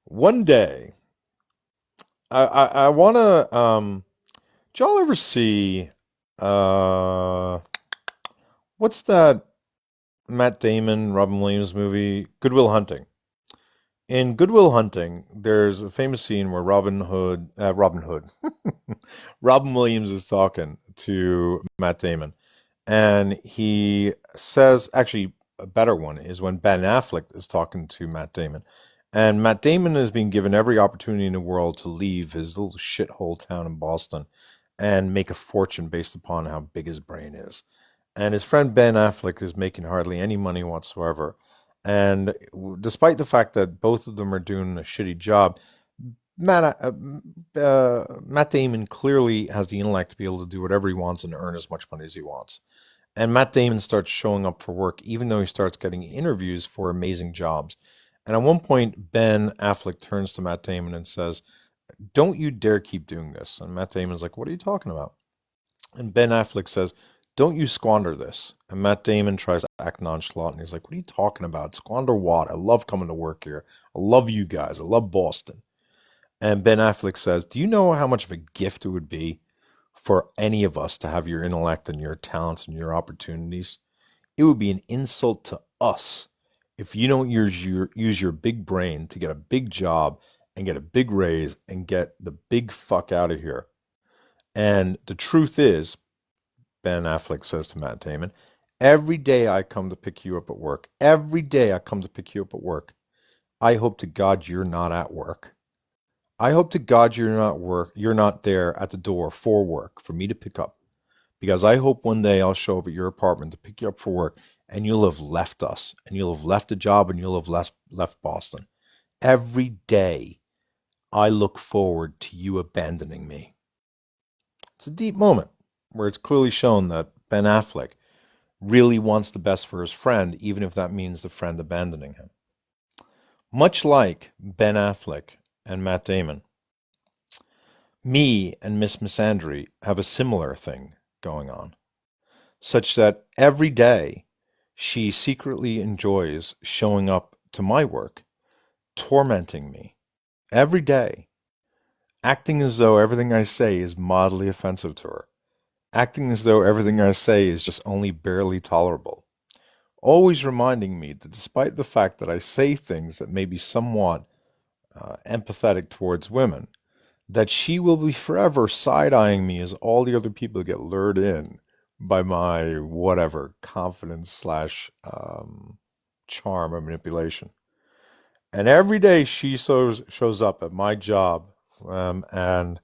One day, I want to, did y'all ever see, uh, what's that Matt Damon, Robin Williams movie, Good Will Hunting? In Good Will Hunting, there's a famous scene where Robin Williams is talking to Matt Damon, and he says, actually, a better one is when Ben Affleck is talking to Matt Damon, and Matt Damon is being given every opportunity in the world to leave his little shithole town in Boston and make a fortune based upon how big his brain is. And his friend Ben Affleck is making hardly any money whatsoever. And despite the fact that both of them are doing a shitty job, Matt Damon clearly has the intellect to be able to do whatever he wants and earn as much money as he wants. And Matt Damon starts showing up for work, even though he starts getting interviews for amazing jobs. And at one point, Ben Affleck turns to Matt Damon and says, "Don't you dare keep doing this." And Matt Damon's like, "What are you talking about?" And Ben Affleck says, "Don't you squander this." And Matt Damon tries to act nonchalant, and he's like, "What are you talking about? Squander what? I love coming to work here. I love you guys. I love Boston." And Ben Affleck says, "Do you know how much of a gift it would be for any of us to have your intellect and your talents and your opportunities? It would be an insult to us if you don't use your big brain to get a big job and get a big raise and get the big fuck out of here." And the truth is, Ben Affleck says to Matt Damon, "Every day I come to pick you up at work. Every day I come to pick you up at work. I hope to God you're not at work. I hope to God you're not there at the door for work for me to pick up. Because I hope one day I'll show up at your apartment to pick you up for work and you'll have left us and you'll have left the job and you'll have left Boston. Every day I look forward to you abandoning me." It's a deep moment where it's clearly shown that Ben Affleck really wants the best for his friend, even if that means the friend abandoning him. Much like Ben Affleck and Matt Damon, me and Miss Missandry have a similar thing going on, such that every day she secretly enjoys showing up to my work, tormenting me every day, acting as though everything I say is mildly offensive to her, acting as though everything I say is just only barely tolerable, always reminding me that despite the fact that I say things that may be somewhat empathetic towards women, that she will be forever side-eyeing me as all the other people get lured in by my whatever confidence slash charm or manipulation. And every day she shows up at my job, and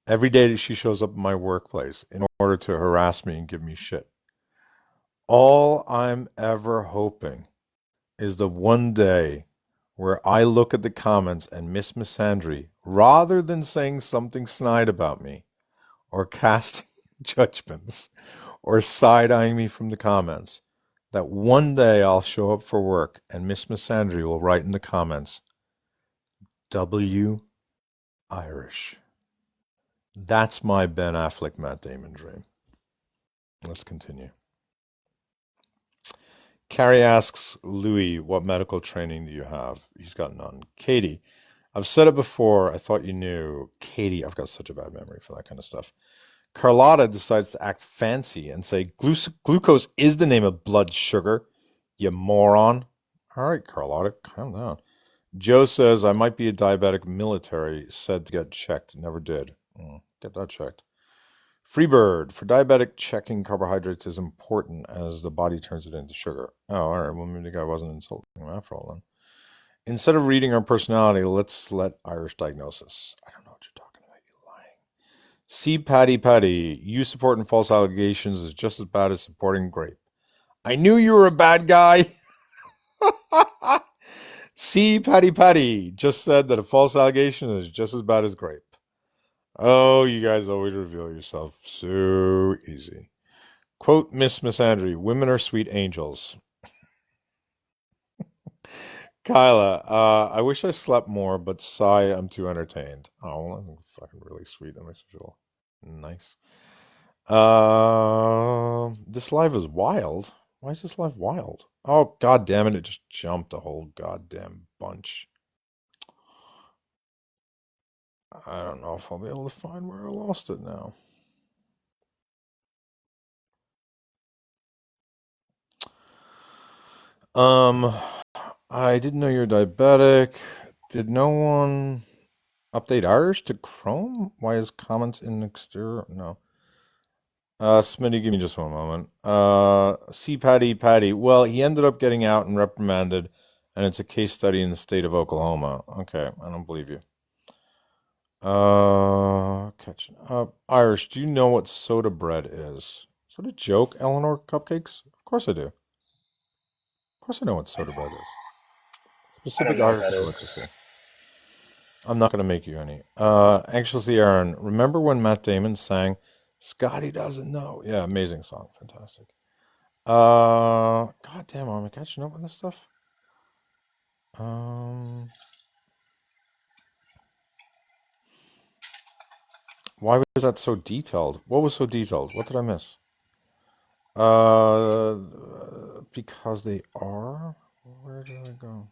every day that she shows up at my workplace in order to harass me and give me shit. All I'm ever hoping is the one day where I look at the comments and Miss Missandry, rather than saying something snide about me or casting judgments or side-eyeing me from the comments, that one day I'll show up for work and Miss Missandry will write in the comments, "W Irish." That's my Ben Affleck, Matt Damon dream. Let's continue. Carrie asks Louis, "What medical training do you have?" He's got none. Katie, "I've said it before. I thought you knew." Katie, I've got such a bad memory for that kind of stuff. Carlotta decides to act fancy and say, "Glucose is the name of blood sugar, you moron." All right, Carlotta, calm down. Joe says, "I might be a diabetic military, said to get checked. Never did." Get that checked. Freebird, "For diabetic, checking carbohydrates is important as the body turns it into sugar." Oh, all right. Well, maybe the guy wasn't insulting him after all then. Instead of reading our personality, let's let Irish diagnosis. I don't know what you're talking about, you lying. See Patty, "You supporting false allegations is just as bad as supporting grape." I knew you were a bad guy. See Patty just said that a false allegation is just as bad as grape. Oh, you guys always reveal yourself so easy. Quote Miss Andrew, women are sweet angels. Kyla, I wish I slept more, but sigh, I'm too entertained. Oh, I'm fucking really sweet. That makes me feel nice. This live is wild. Why is this live wild? Oh, god damn it, it just jumped a whole goddamn bunch. I don't know if I'll be able to find where I lost it now. Um, I didn't know you're diabetic. Did no one update Irish to Chrome? Why is comments in exterior? No. Smitty, give me just one moment. See Patty. Well, he ended up getting out and reprimanded, and it's a case study in the state of Oklahoma. Okay, I don't believe you. Catching up. Irish, do you know what soda bread is? Is that a joke, Eleanor Cupcakes? Of course I do. Of course I know what soda bread is. I don't Specific know what Irish that delicacy. is. I'm not going to make you any. Anxiously Aaron, remember when Matt Damon sang Scotty Doesn't Know? Yeah, amazing song. Fantastic. God damn, am I catching up with this stuff? Um, why was that so detailed? What was so detailed? What did I miss? Uh, because they are. Where did I go?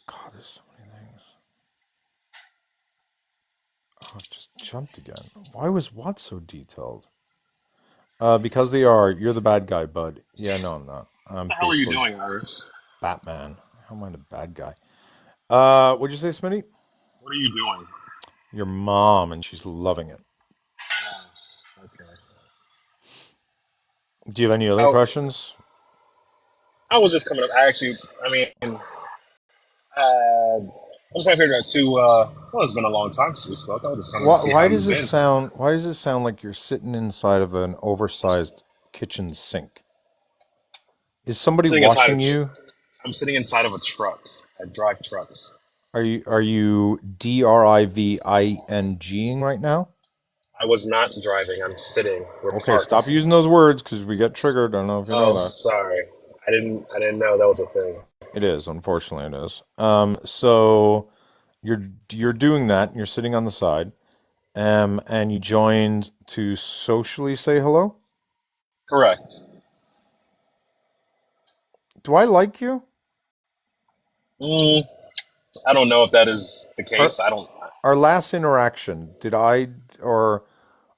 God, there's so many things. Oh, it just jumped again. Why was what so detailed? Because they are. You're the bad guy, bud. Yeah, no, I'm not. What I'm the hell are you basically doing, Iris? Batman. How am I the bad guy? What'd you say, Smitty? What are you doing? Your mom, and she's loving it. Oh, okay. Do you have any other Oh, questions? I was just coming up. I mean, I just want to figure out too. Well, it's been a long time since we spoke. I was just coming to Why, see how why does you've this been. sound? Why does it sound like you're sitting inside of an oversized kitchen sink? Is I'm somebody sitting inside washing you? I'm sitting inside of a truck. I drive trucks. Are you driving right now? I was not driving. I'm sitting. We're Okay, stop parked. using those words because we get triggered. I don't know if you know Oh, that. sorry. I didn't know that was a thing. It is, unfortunately, it is. So you're doing that. And you're sitting on the side, and you joined to socially say hello. Correct. Do I like you? Mm, I don't know if that is the Our case. I don't. our last interaction, did I or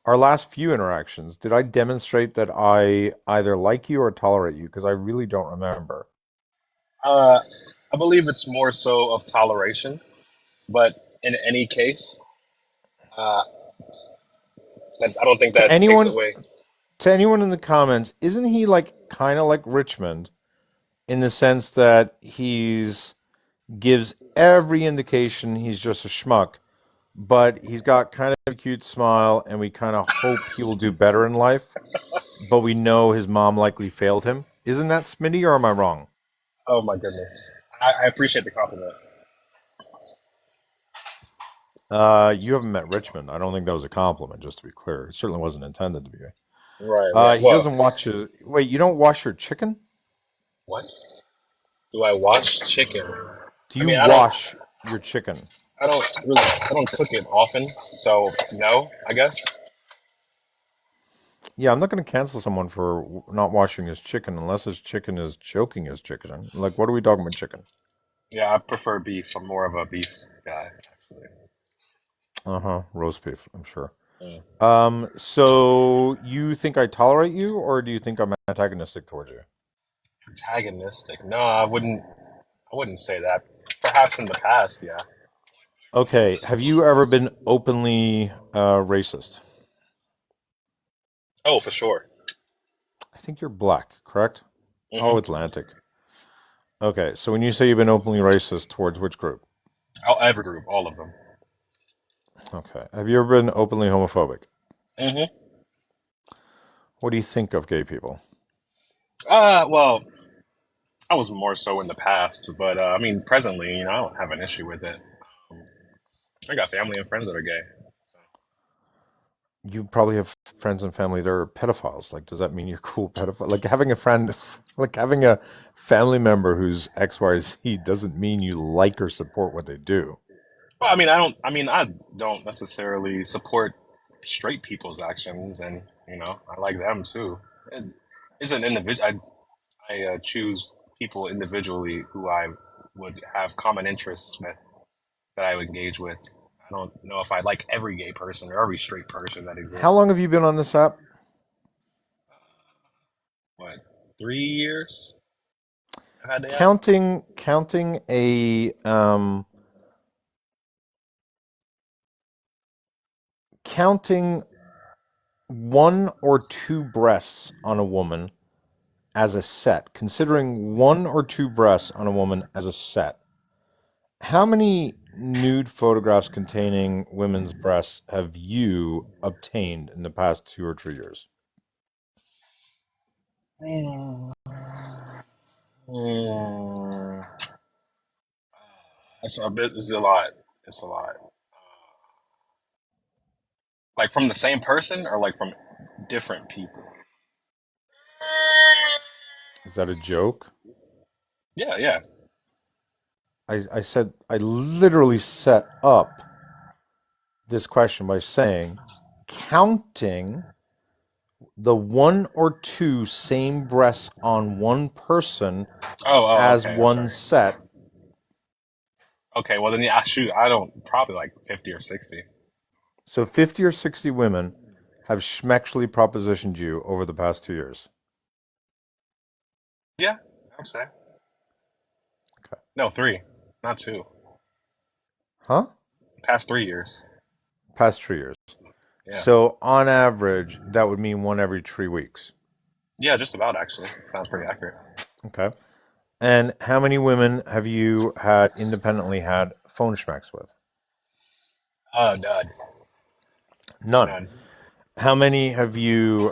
our last few interactions, did I demonstrate that I either like you or tolerate you? Because I really don't remember. Uh, I believe it's more so of toleration, but in any case, uh, I don't think To that takes anyone away. to anyone in the comments, isn't he like kind of like Richmond in the sense that he's gives every indication he's just a schmuck, but he's got kind of a cute smile, and we kind of hope he will do better in life, but we know his mom likely failed him. Isn't that Smitty, or am I wrong? Oh my goodness. I appreciate the compliment. You haven't met Richmond. I don't think that was a compliment, just to be clear. It certainly wasn't intended to be. Right. Yeah. He Well, doesn't watch his. Wait, you don't wash your chicken? what? Do I wash chicken? Do I you mean, I don't. wash your chicken? I don't really. I don't cook it often, so no. I guess. Yeah, I'm not going to cancel someone for not washing his chicken unless his chicken is choking his chicken. Like, what are we talking about chicken? Yeah, I prefer beef. I'm more of a beef guy, actually. Uh-huh, roast beef, I'm sure. Mm. So you think I tolerate you, or do you think I'm antagonistic towards you? Antagonistic? No, I wouldn't. I wouldn't say that. Perhaps in the past, yeah. Okay, have you ever been openly racist? Oh, for sure. I think you're black, correct? Oh, Hmm. Atlantic. Okay, so when you say you've been openly racist towards which group? Every group, all of them. Okay. Have you ever been openly homophobic? Hmm. What do you think of gay people? Well, I was more so in the past, but I mean, presently, I don't have an issue with it. Um, I got family and friends that are gay. You probably have friends and family that are pedophiles. Like, does that mean you're cool pedophile? Like having a friend, like having a family member who's X, Y, Z doesn't mean you like or support what they do. Well, I mean, I don't. I mean, I don't necessarily support straight people's actions, and I like them too. It, it's an individual. I choose people individually who I would have common interests with that I would engage with. I don't know if I like every gay person or every straight person that How exists. long have you been on this app? What, 3 years? I've had the app. Counting a counting one or two breasts on a woman as a set, considering one or two breasts on a woman as a set, how many nude photographs containing women's breasts have you obtained in the past 2 or 3 years? Mm, mm, it's a bit. It's a lot. It's a lot. Like from the same person or like from different people? Is that a joke? Yeah, yeah. I said I literally set up this question by saying counting the one or two same breasts on one person Oh, as okay. I'm one sorry. set. Okay, well then, yeah, shoot, I don't probably like 50 or 60. So 50 or 60 women have schmexually propositioned you over the past 2 years. Yeah, I would say. Okay. No, three, not two. Huh? Past 3 years. Past 3 years. Yeah. So on average, that would mean one every 3 weeks. Yeah, just about actually. Sounds pretty accurate. Okay. And how many women have you had independently had phone schmecks with? None. None. None. How many have you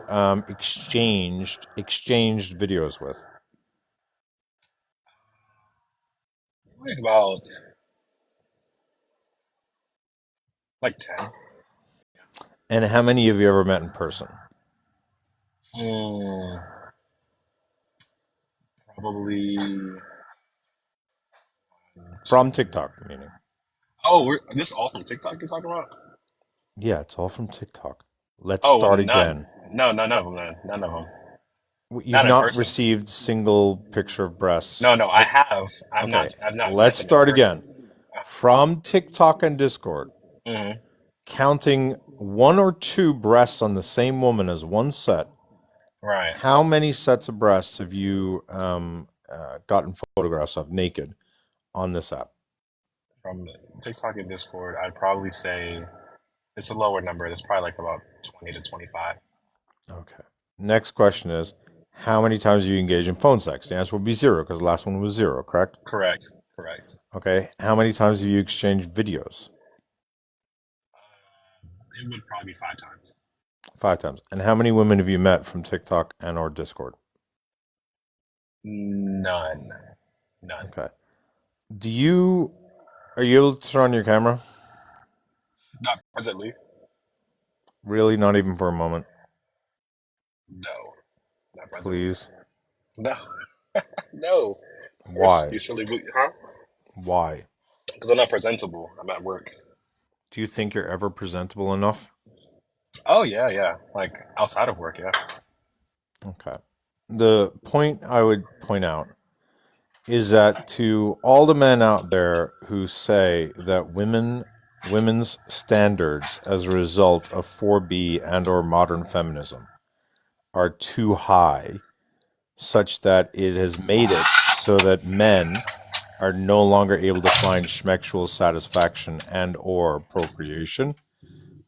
exchanged videos with? Like about like 10. And how many have you ever met in person? Mm, probably. From TikTok, meaning. Oh, this all from TikTok you're talking about? Yeah, it's all from TikTok. Let's Oh, well, start none. again. No, none of them. None of them. You've Not in not person. received single picture of breasts. No, no, I have. I've Okay, not. I've not met let's them in start person. again. From TikTok and Discord, Hmm. counting one or two breasts on the same woman as one set, Right. how many sets of breasts have you gotten photographs of naked on this app? From TikTok and Discord, I'd probably say it's a lower number. It's probably like about 20 to 25. Okay. Next question is, how many times have you engaged in phone sex? The answer would be zero because the last one was zero, correct? Correct. Correct. Okay. How many times have you exchanged videos? It would probably be 5 times. 5 times. And how many women have you met from TikTok and or Discord? None. None. Okay. Are you able to turn on your camera? Not presently. Really? Not even for a moment? No. Not presently. Please? No. No. Why? You silly boot, huh? Why? Because I'm not presentable. I'm at work. Do you think you're ever presentable enough? Oh yeah, yeah. Like outside of work, yeah. Okay. The point I would point out is that to all the men out there who say that women's standards as a result of 4B and or modern feminism are too high, such that it has made it so that men are no longer able to find schmexual satisfaction and or procreation,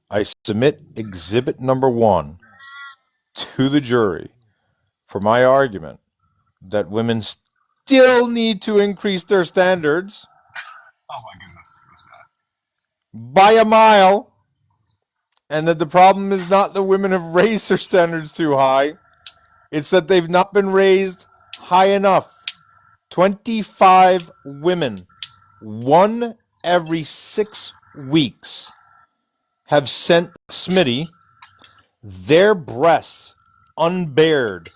I submit exhibit number 1 to the jury for my argument that women still need to increase their standards Oh my goodness. That's bad. by a mile, and that the problem is not that women have raised their standards too high, it's that they've not been raised high enough. 25 women, one every 6 weeks, have sent Smitty their breasts unbared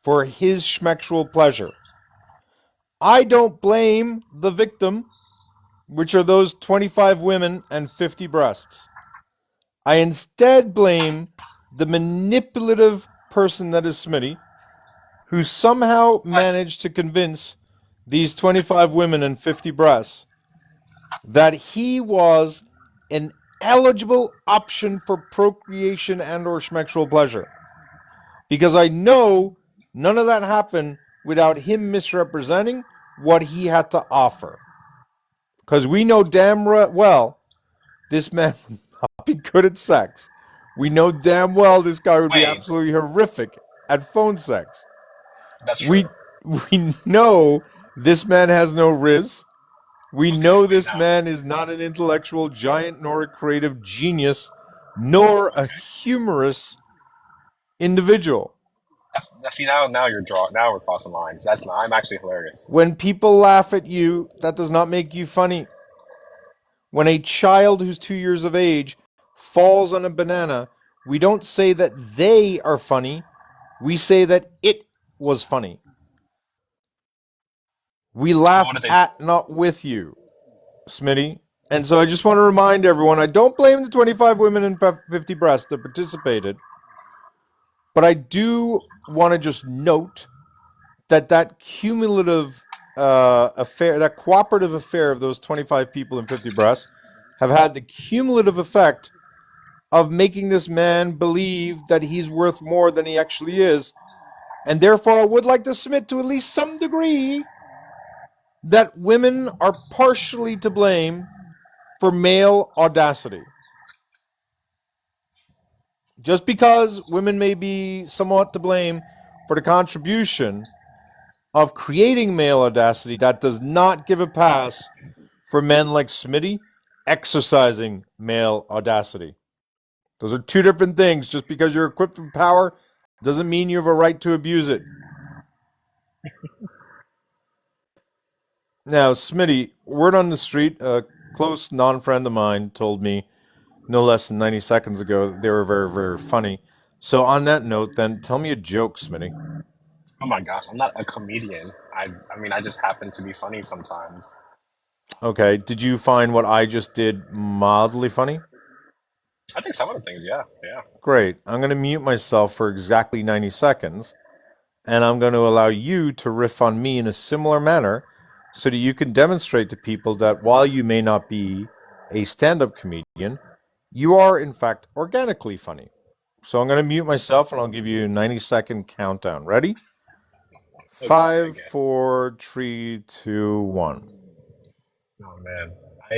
for his schmexual pleasure. I don't blame the victim, which are those 25 women and 50 breasts. I instead blame the manipulative person that is Smitty, who somehow What? managed to convince these 25 women and 50 breasts that he was an eligible option for procreation and or schmexual pleasure. Because I know none of that happened without him misrepresenting what he had to offer. Because we know damn well this man would not be good at sex. We know damn well this guy would be Wait, absolutely horrific at phone sex. that's true. We know this man has no riz. We Okay, know wait this now. man is not an intellectual giant nor a creative genius nor a humorous individual. See now you're draw now we're crossing lines. That's not. I'm actually hilarious. When people laugh at you, that does not make you funny. When a child who's 2 years of age falls on a banana, we don't say that they are funny. We say that it was funny. We But laugh what if they? at, not with you, Smitty. And so I just want to remind everyone, I don't blame the 25 women and 50 breasts that participated, but I do want to just note that cumulative affair, that cooperative affair of those 25 people and 50 breasts, have had the cumulative effect of making this man believe that he's worth more than he actually is. And therefore, I would like to submit to at least some degree that women are partially to blame for male audacity. Just because women may be somewhat to blame for the contribution of creating male audacity, that does not give a pass for men like Smitty exercising male audacity. Those are two different things. Just because you're equipped with power doesn't mean you have a right to abuse it. Now, Smitty, word on the street, a close non-friend of mine told me no less than 90 seconds ago that they were very, very funny. So on that note, then, tell me a joke, Smitty. Oh my gosh, I'm not a comedian. I mean I just happen to be funny sometimes. Okay, did you find what I just did mildly funny? I think some of the things, yeah, yeah. Great. I'm going to mute myself for exactly 90 seconds, and I'm going to allow you to riff on me in a similar manner so that you can demonstrate to people that while you may not be a stand up comedian, you are, in fact, organically funny. So I'm going to mute myself and I'll give you a 90-second countdown. Ready? Okay, I Five, guess. 4, 3, 2, 1. Oh man, I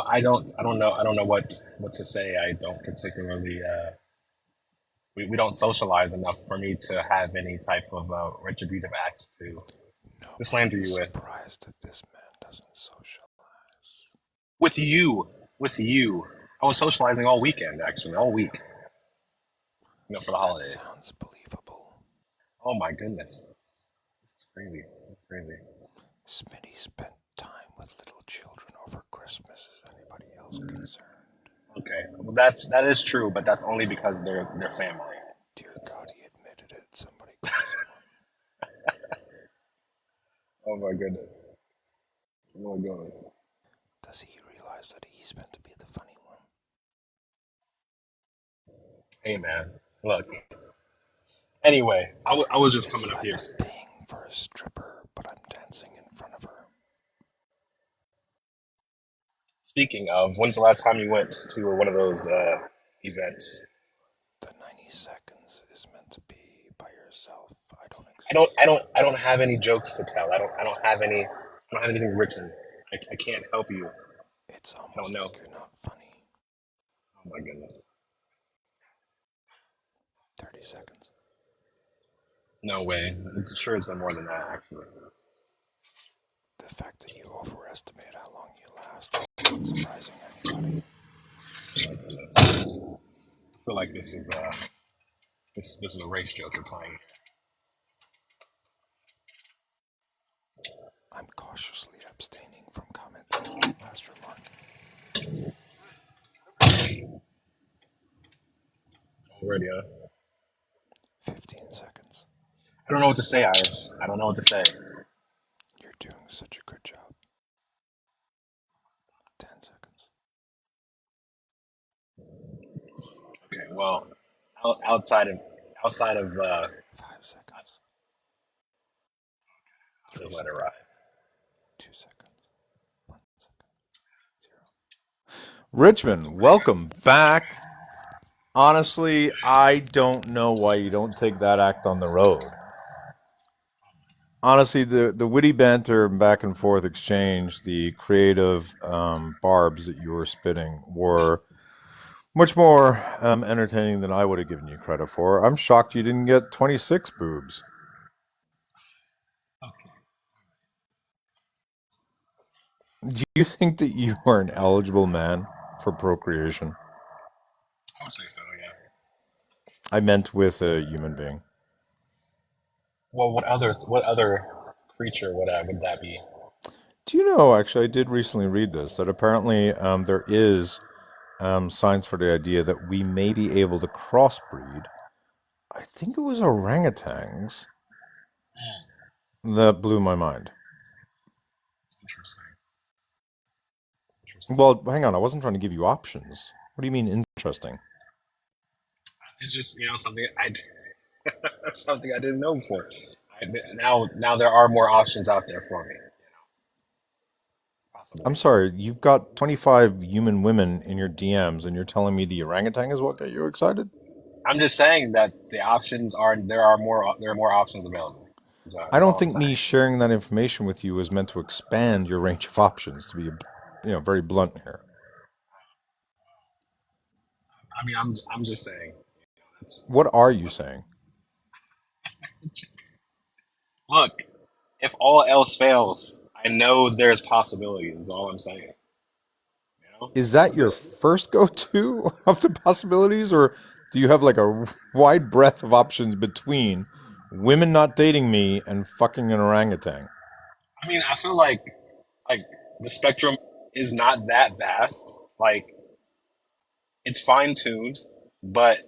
I don't know what to say. I don't particularly we don't socialize enough for me to have any type of retributive acts to slander Nobody is you with. surprised that this man doesn't socialize. With you, with you. I was socializing all weekend, actually, all week. For the That holidays. sounds believable. Oh my goodness, it's crazy. It's crazy. Smitty spent time with little children over Christmas. Is anybody else concerned? Okay, well that is true, but that's only because they're family. Dear That's, God, he admitted it. Somebody call someone. oh my goodness. Oh my god. Does he realize that he's meant to be the funny one? Hey man, look. Anyway, I was just It's coming up like here. I'm paying for a stripper, but I'm dancing in front of her. Speaking of, when's the last time you went to one of those events? The 90 seconds is meant to be by yourself. I don't I don't exist. I don't I don't have any jokes to tell. I don't have anything written. I can't help you. It's I don't almost know. like you're not funny. Oh my goodness. 30 seconds. No way. I'm sure it's been more than that actually. The fact that you overestimate how long you last is not surprising anybody. Oh my goodness. I feel like this is a race joke you're playing. I'm cautiously abstaining from commenting on that last remark. already. 15 seconds. I don't know what to say, Irish. I don't know what to say. You're doing such a good job. 10 seconds. Okay, well, outside of I'll 5 seconds. just 3 let it seconds. ride. 2 seconds. 1 second. 0. Richmond, welcome back. Honestly, I don't know why you don't take that act on the road. Honestly, the witty banter and back and forth exchange, the creative barbs that you were spitting were much more entertaining than I would have given you credit for. I'm shocked you didn't get 26 boobs. Okay. Do you think that you are an eligible man for procreation? I would say so, yeah. I meant with a human being. Well, what other creature would that be? Do you know, actually, I did recently read this, that apparently there is science for the idea that we may be able to crossbreed. I think it was orangutans Hmm, that blew my mind. interesting. Interesting. Well, hang on, I wasn't trying to give you options. What do you mean interesting? It's just something something I didn't know before. Now there are more options out there for me. I'm Possibly. sorry, you've got 25 human women in your DMs and you're telling me the orangutan is what got you excited? I'm just saying that the options are there are more options available. I That's don't all I'm think me saying. sharing that information with you is meant to expand your range of options, to be, very blunt here. I mean, I'm just saying. That's, What are you saying? look, if all else fails, I know there's possibilities. Is all I'm saying. Is that That's your it. first go-to of the possibilities, or do you have like a wide breadth of options between women not dating me and fucking an orangutan? I mean, I feel like the spectrum is not that vast. Like it's fine tuned, but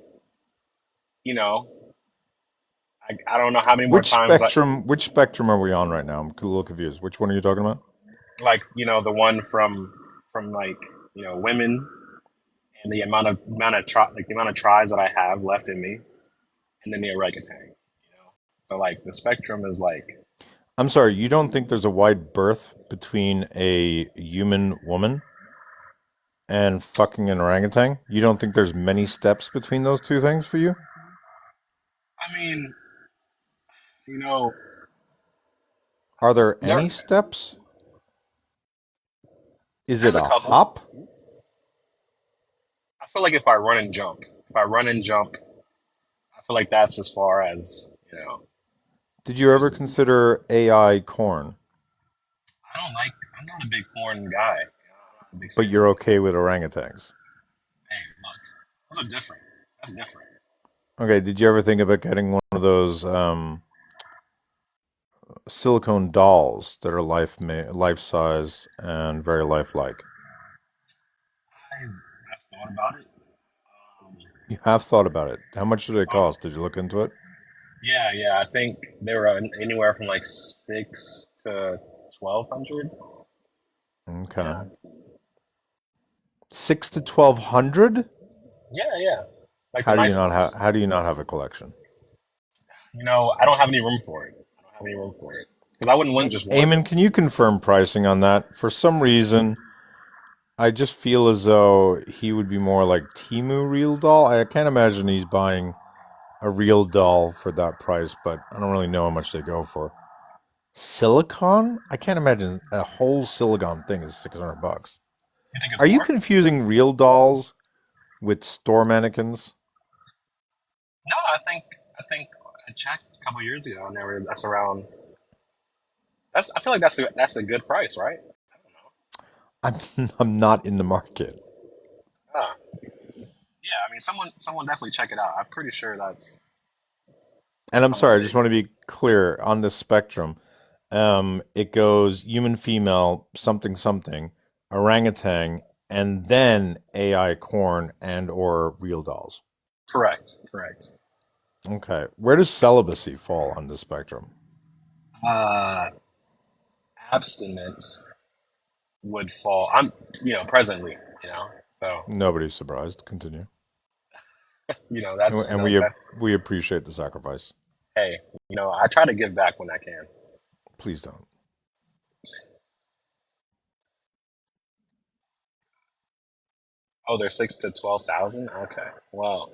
you know, I don't know how many more Which times spectrum? Which spectrum are we on right now? I'm a little confused. Which one are you talking about? like the one from like women and the amount of tries that I have left in me, and then the orangutans. So like the spectrum is like I'm sorry, you don't think there's a wide berth between a human woman and fucking an orangutan? You don't think there's many steps between those two things for you? I mean you know Are there there any steps? Is it there's a a couple. hop? I feel like if I run and jump, I feel like that's as far as Did you as ever the, consider AI corn? I'm not a big corn guy. I'm not a big But fan. you're okay with orangutans? Hey, look, those are different. That's different. Okay, did you ever think about getting one of those silicone dolls that are life size and very lifelike? I've thought about it. Um, You have thought about it. How much did it oh, cost? Did you look into it? yeah. I think they were anywhere from like 6 to 1,200. Okay. Yeah, 6 to 1,200? yeah. Like the nice ones. How do you not have a collection? I don't have any room for it. I don't have any room for it because I wouldn't want just one. Eamon, can you confirm pricing on that? For some reason, I just feel as though he would be more like Timu real doll. I can't imagine he's buying a real doll for that price, but I don't really know how much they go for. Silicon? I can't imagine a whole silicon thing is 600 bucks. You think it's Are you more? confusing real dolls with store mannequins? No, I think I checked a couple years ago and that's around. I feel like that's a good price, right? I don't know. I'm I'm not in the market. Ah, yeah. I mean, someone definitely check it out. I'm pretty sure And that's I'm how much sorry, I they. just want to be clear on this spectrum. It goes human, female, something, something, orangutan, and then AI corn and or real dolls. Correct. Okay. Where does celibacy fall on the spectrum? Uh, Abstinence would fall. I'm, presently, so Nobody's surprised. Continue. And, that's and we appreciate the sacrifice. hey, I try to give back when I can. Please don't. Oh, they're 6 to 12,000. Okay, well,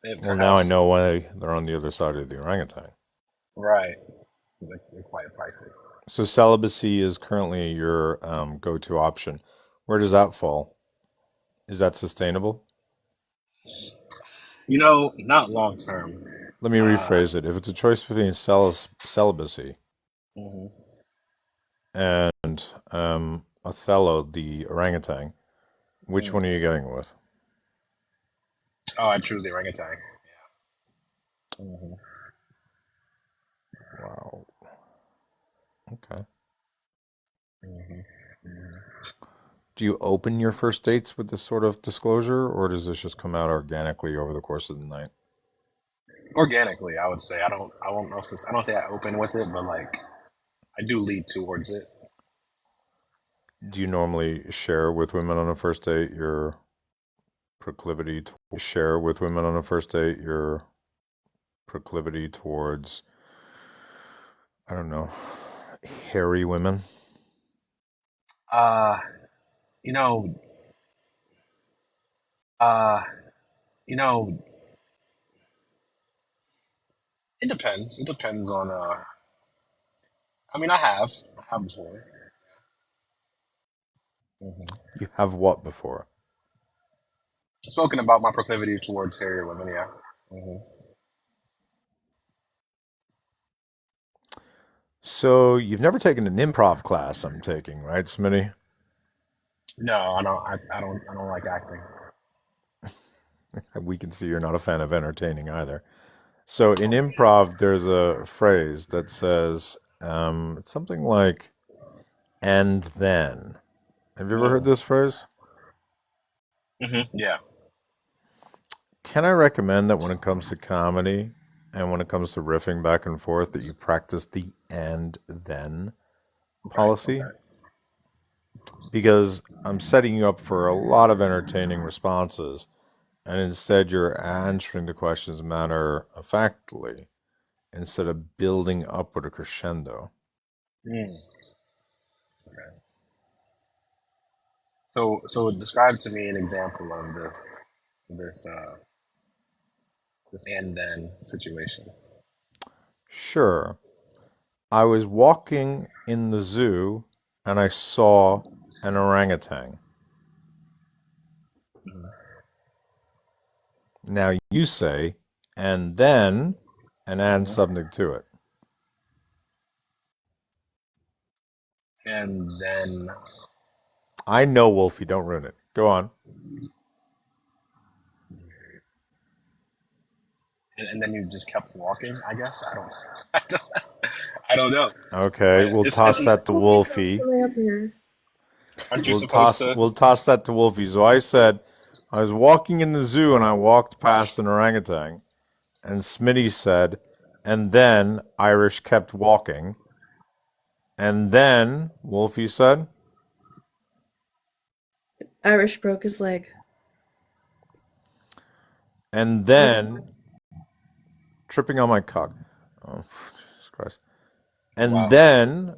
Well, now I perhaps know why they're on the other side of the orangutan. right. They're quite pricey. So celibacy is currently your go-to option. Where does that fall? Is that sustainable? Not long term. Let me Uh, rephrase it. If it's a choice between celibacy mhm, and Othello, the orangutan, which mm. one are you getting with? Oh, I choose the orangutan. Hmm. Wow. Okay. Hmm. Hmm. Do you open your first dates with this sort of disclosure, or does this just come out organically over the course of the night? Organically, I would say. I won't know if it's. I don't say I open with it, but like I do lead towards it. Do you normally share with women on a first date your proclivity to share with women on a first date your proclivity towards, I don't know, hairy women? Uh, you know, uh, you know, it depends. It depends on. I mean, I have before. Hmm. You have what before? Spoken about my proclivity towards hairy women. Yeah. Hmm. So you've never taken an improv class, I'm taking, right, Smitty? No, I don't. I don't like acting. We can see you're not a fan of entertaining either. So in improv, there's a phrase that says it's something like "and then." Have you ever heard Mm. this phrase? Hmm. Yeah. Can I recommend that when it comes to comedy and when it comes to riffing back and forth, that you practice the "and then" Okay. policy? Okay. Because I'm setting you up for a lot of entertaining responses, and instead you're answering the questions matter of factly instead of building up with a crescendo. Mm. Okay. So describe to me an example of this, this and then situation. Sure, I was walking in the zoo and I saw an orangutan. Hmm. Now you say, and then, and add Hmm. something to it. And then, I know, Wolfie, don't ruin it. Go on. and then you just kept walking. I guess I don't. I don't, I don't know. Okay, But we'll toss that to Wolfie's all Wolfie. the way up here. aren't you supposed to? We'll toss that to Wolfie. So I said I was walking in the zoo and I walked past an orangutan, and Smitty said, and then Irish kept walking, and then Wolfie said, Irish broke his leg. and then tripping on my cock. Oh, Jesus Christ! And Wow. then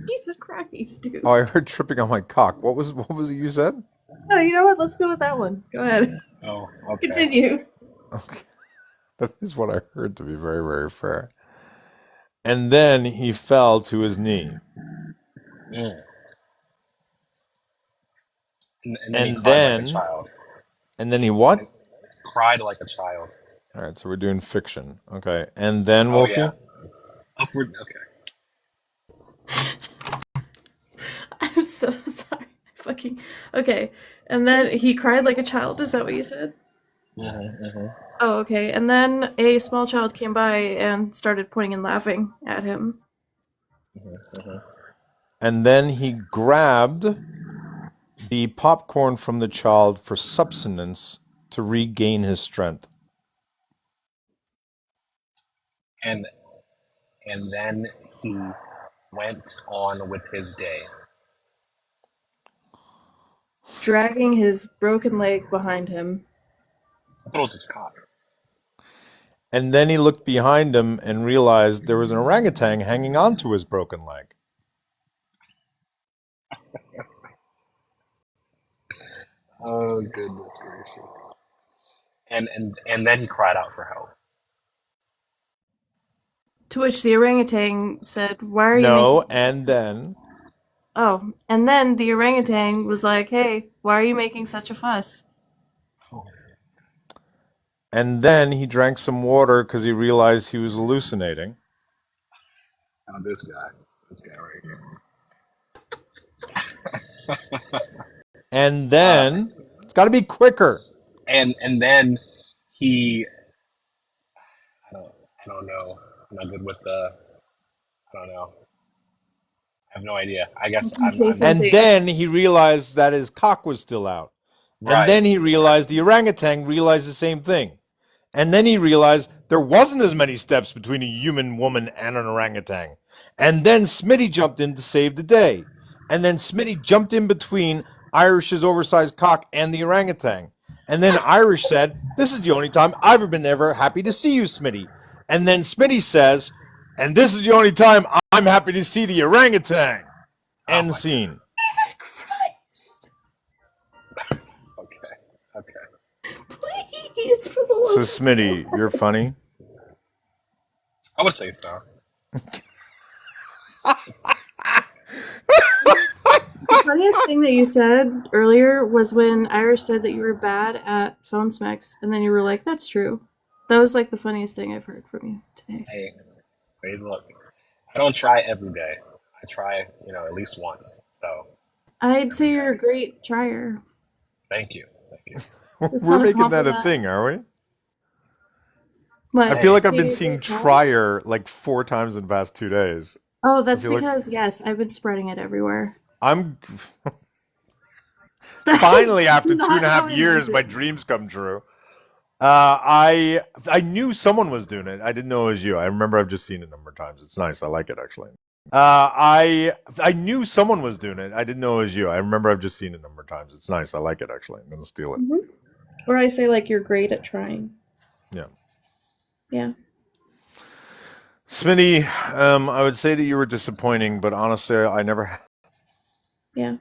Jesus Christ, dude. oh, I heard tripping on my cock. What was it you said? No, you know what? Let's go with that one. Go ahead. Oh, okay. Continue. Okay, that is what I heard. To be very very fair. And then he fell to his knee. Mm. And then he And cried like a then child. and then he And what? cried like a child. All right, so we're doing fiction. Okay. And then Oh yeah. Wolfie? Upward. Okay. I'm so sorry. Fucking. Okay. And then he cried like a child. Is that what you said? Hmm. Hmm. Oh, okay. And then a small child came by and started pointing and laughing at him. Hmm. Hmm. And then he grabbed the popcorn from the child for sustenance to regain his strength. and and then he went on with his day. Dragging his broken leg behind him. I thought it was his cock. And then he looked behind him and realized there was an orangutan hanging onto his broken leg. Oh goodness gracious! And then he cried out for help. To which the orangutan said, "Why are you No, making?" and then Oh, and then the orangutan was like, "Hey, why are you making such a fuss?" he drank some water because he realized he was hallucinating. Oh, this guy right here. And then it's got to be quicker. And then he, I don't I don't know. I'm not good with the. I don't know. I have no idea. I guess You say I'm And something. then he realized that his cock was still out. And then right. he realized the orangutan realized the same thing. And then he realized there wasn't as many steps between a human woman and an orangutan. And then Smitty jumped in to save the day. And then Smitty jumped in between Irish's oversized cock and the orangutan. And then Irish said, "This is the only time I've ever been ever happy to see you, Smitty." And then Smitty says, "And this is the only time I'm happy to see the orangutan." Oh End my god. scene. Jesus Christ! Okay. Okay. Please, for the So love of Smitty, you're funny. I would say so. The funniest thing that you said earlier was when Irish said that you were bad at phone smacks, and then you were like, "That's true." That was like the funniest thing I've heard from you today. Hey, hey, look. I don't try every day. I try, at least once. So I'd every say you're day. a great trier. Thank you. Thank you. That's We're not a making that a compliment. thing, are we? I What? feel Hey, like I've been Being a seeing great trier? Trier like 4 times in the past 2 days. Oh, I that's feel like because, yes, I've been spreading it everywhere. I'm I finally do after two and not a half know years, my anything. dreams come true. I knew someone was doing it. I didn't know it was you. I remember I've just seen it a number of times. It's nice. I like it actually. I knew someone was doing it. I didn't know it was you. I remember I've just seen it a number of times. It's nice. I like it actually. I'm gonna steal it. Mhm. Or I say, like, you're great at trying. Yeah. Yeah. Smitty, I would say that you were disappointing, but honestly, I never. Yeah.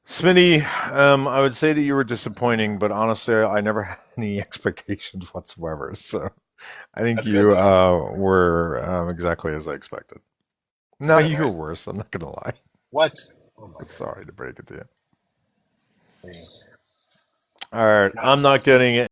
Smitty, I would say that you were disappointing, but honestly, I never had any expectations whatsoever. So I think that's good you though. were exactly as I expected. No, All you were right. worse. I'm not gonna lie. What? Oh my Sorry to break it to you. god. All right, Not I'm not getting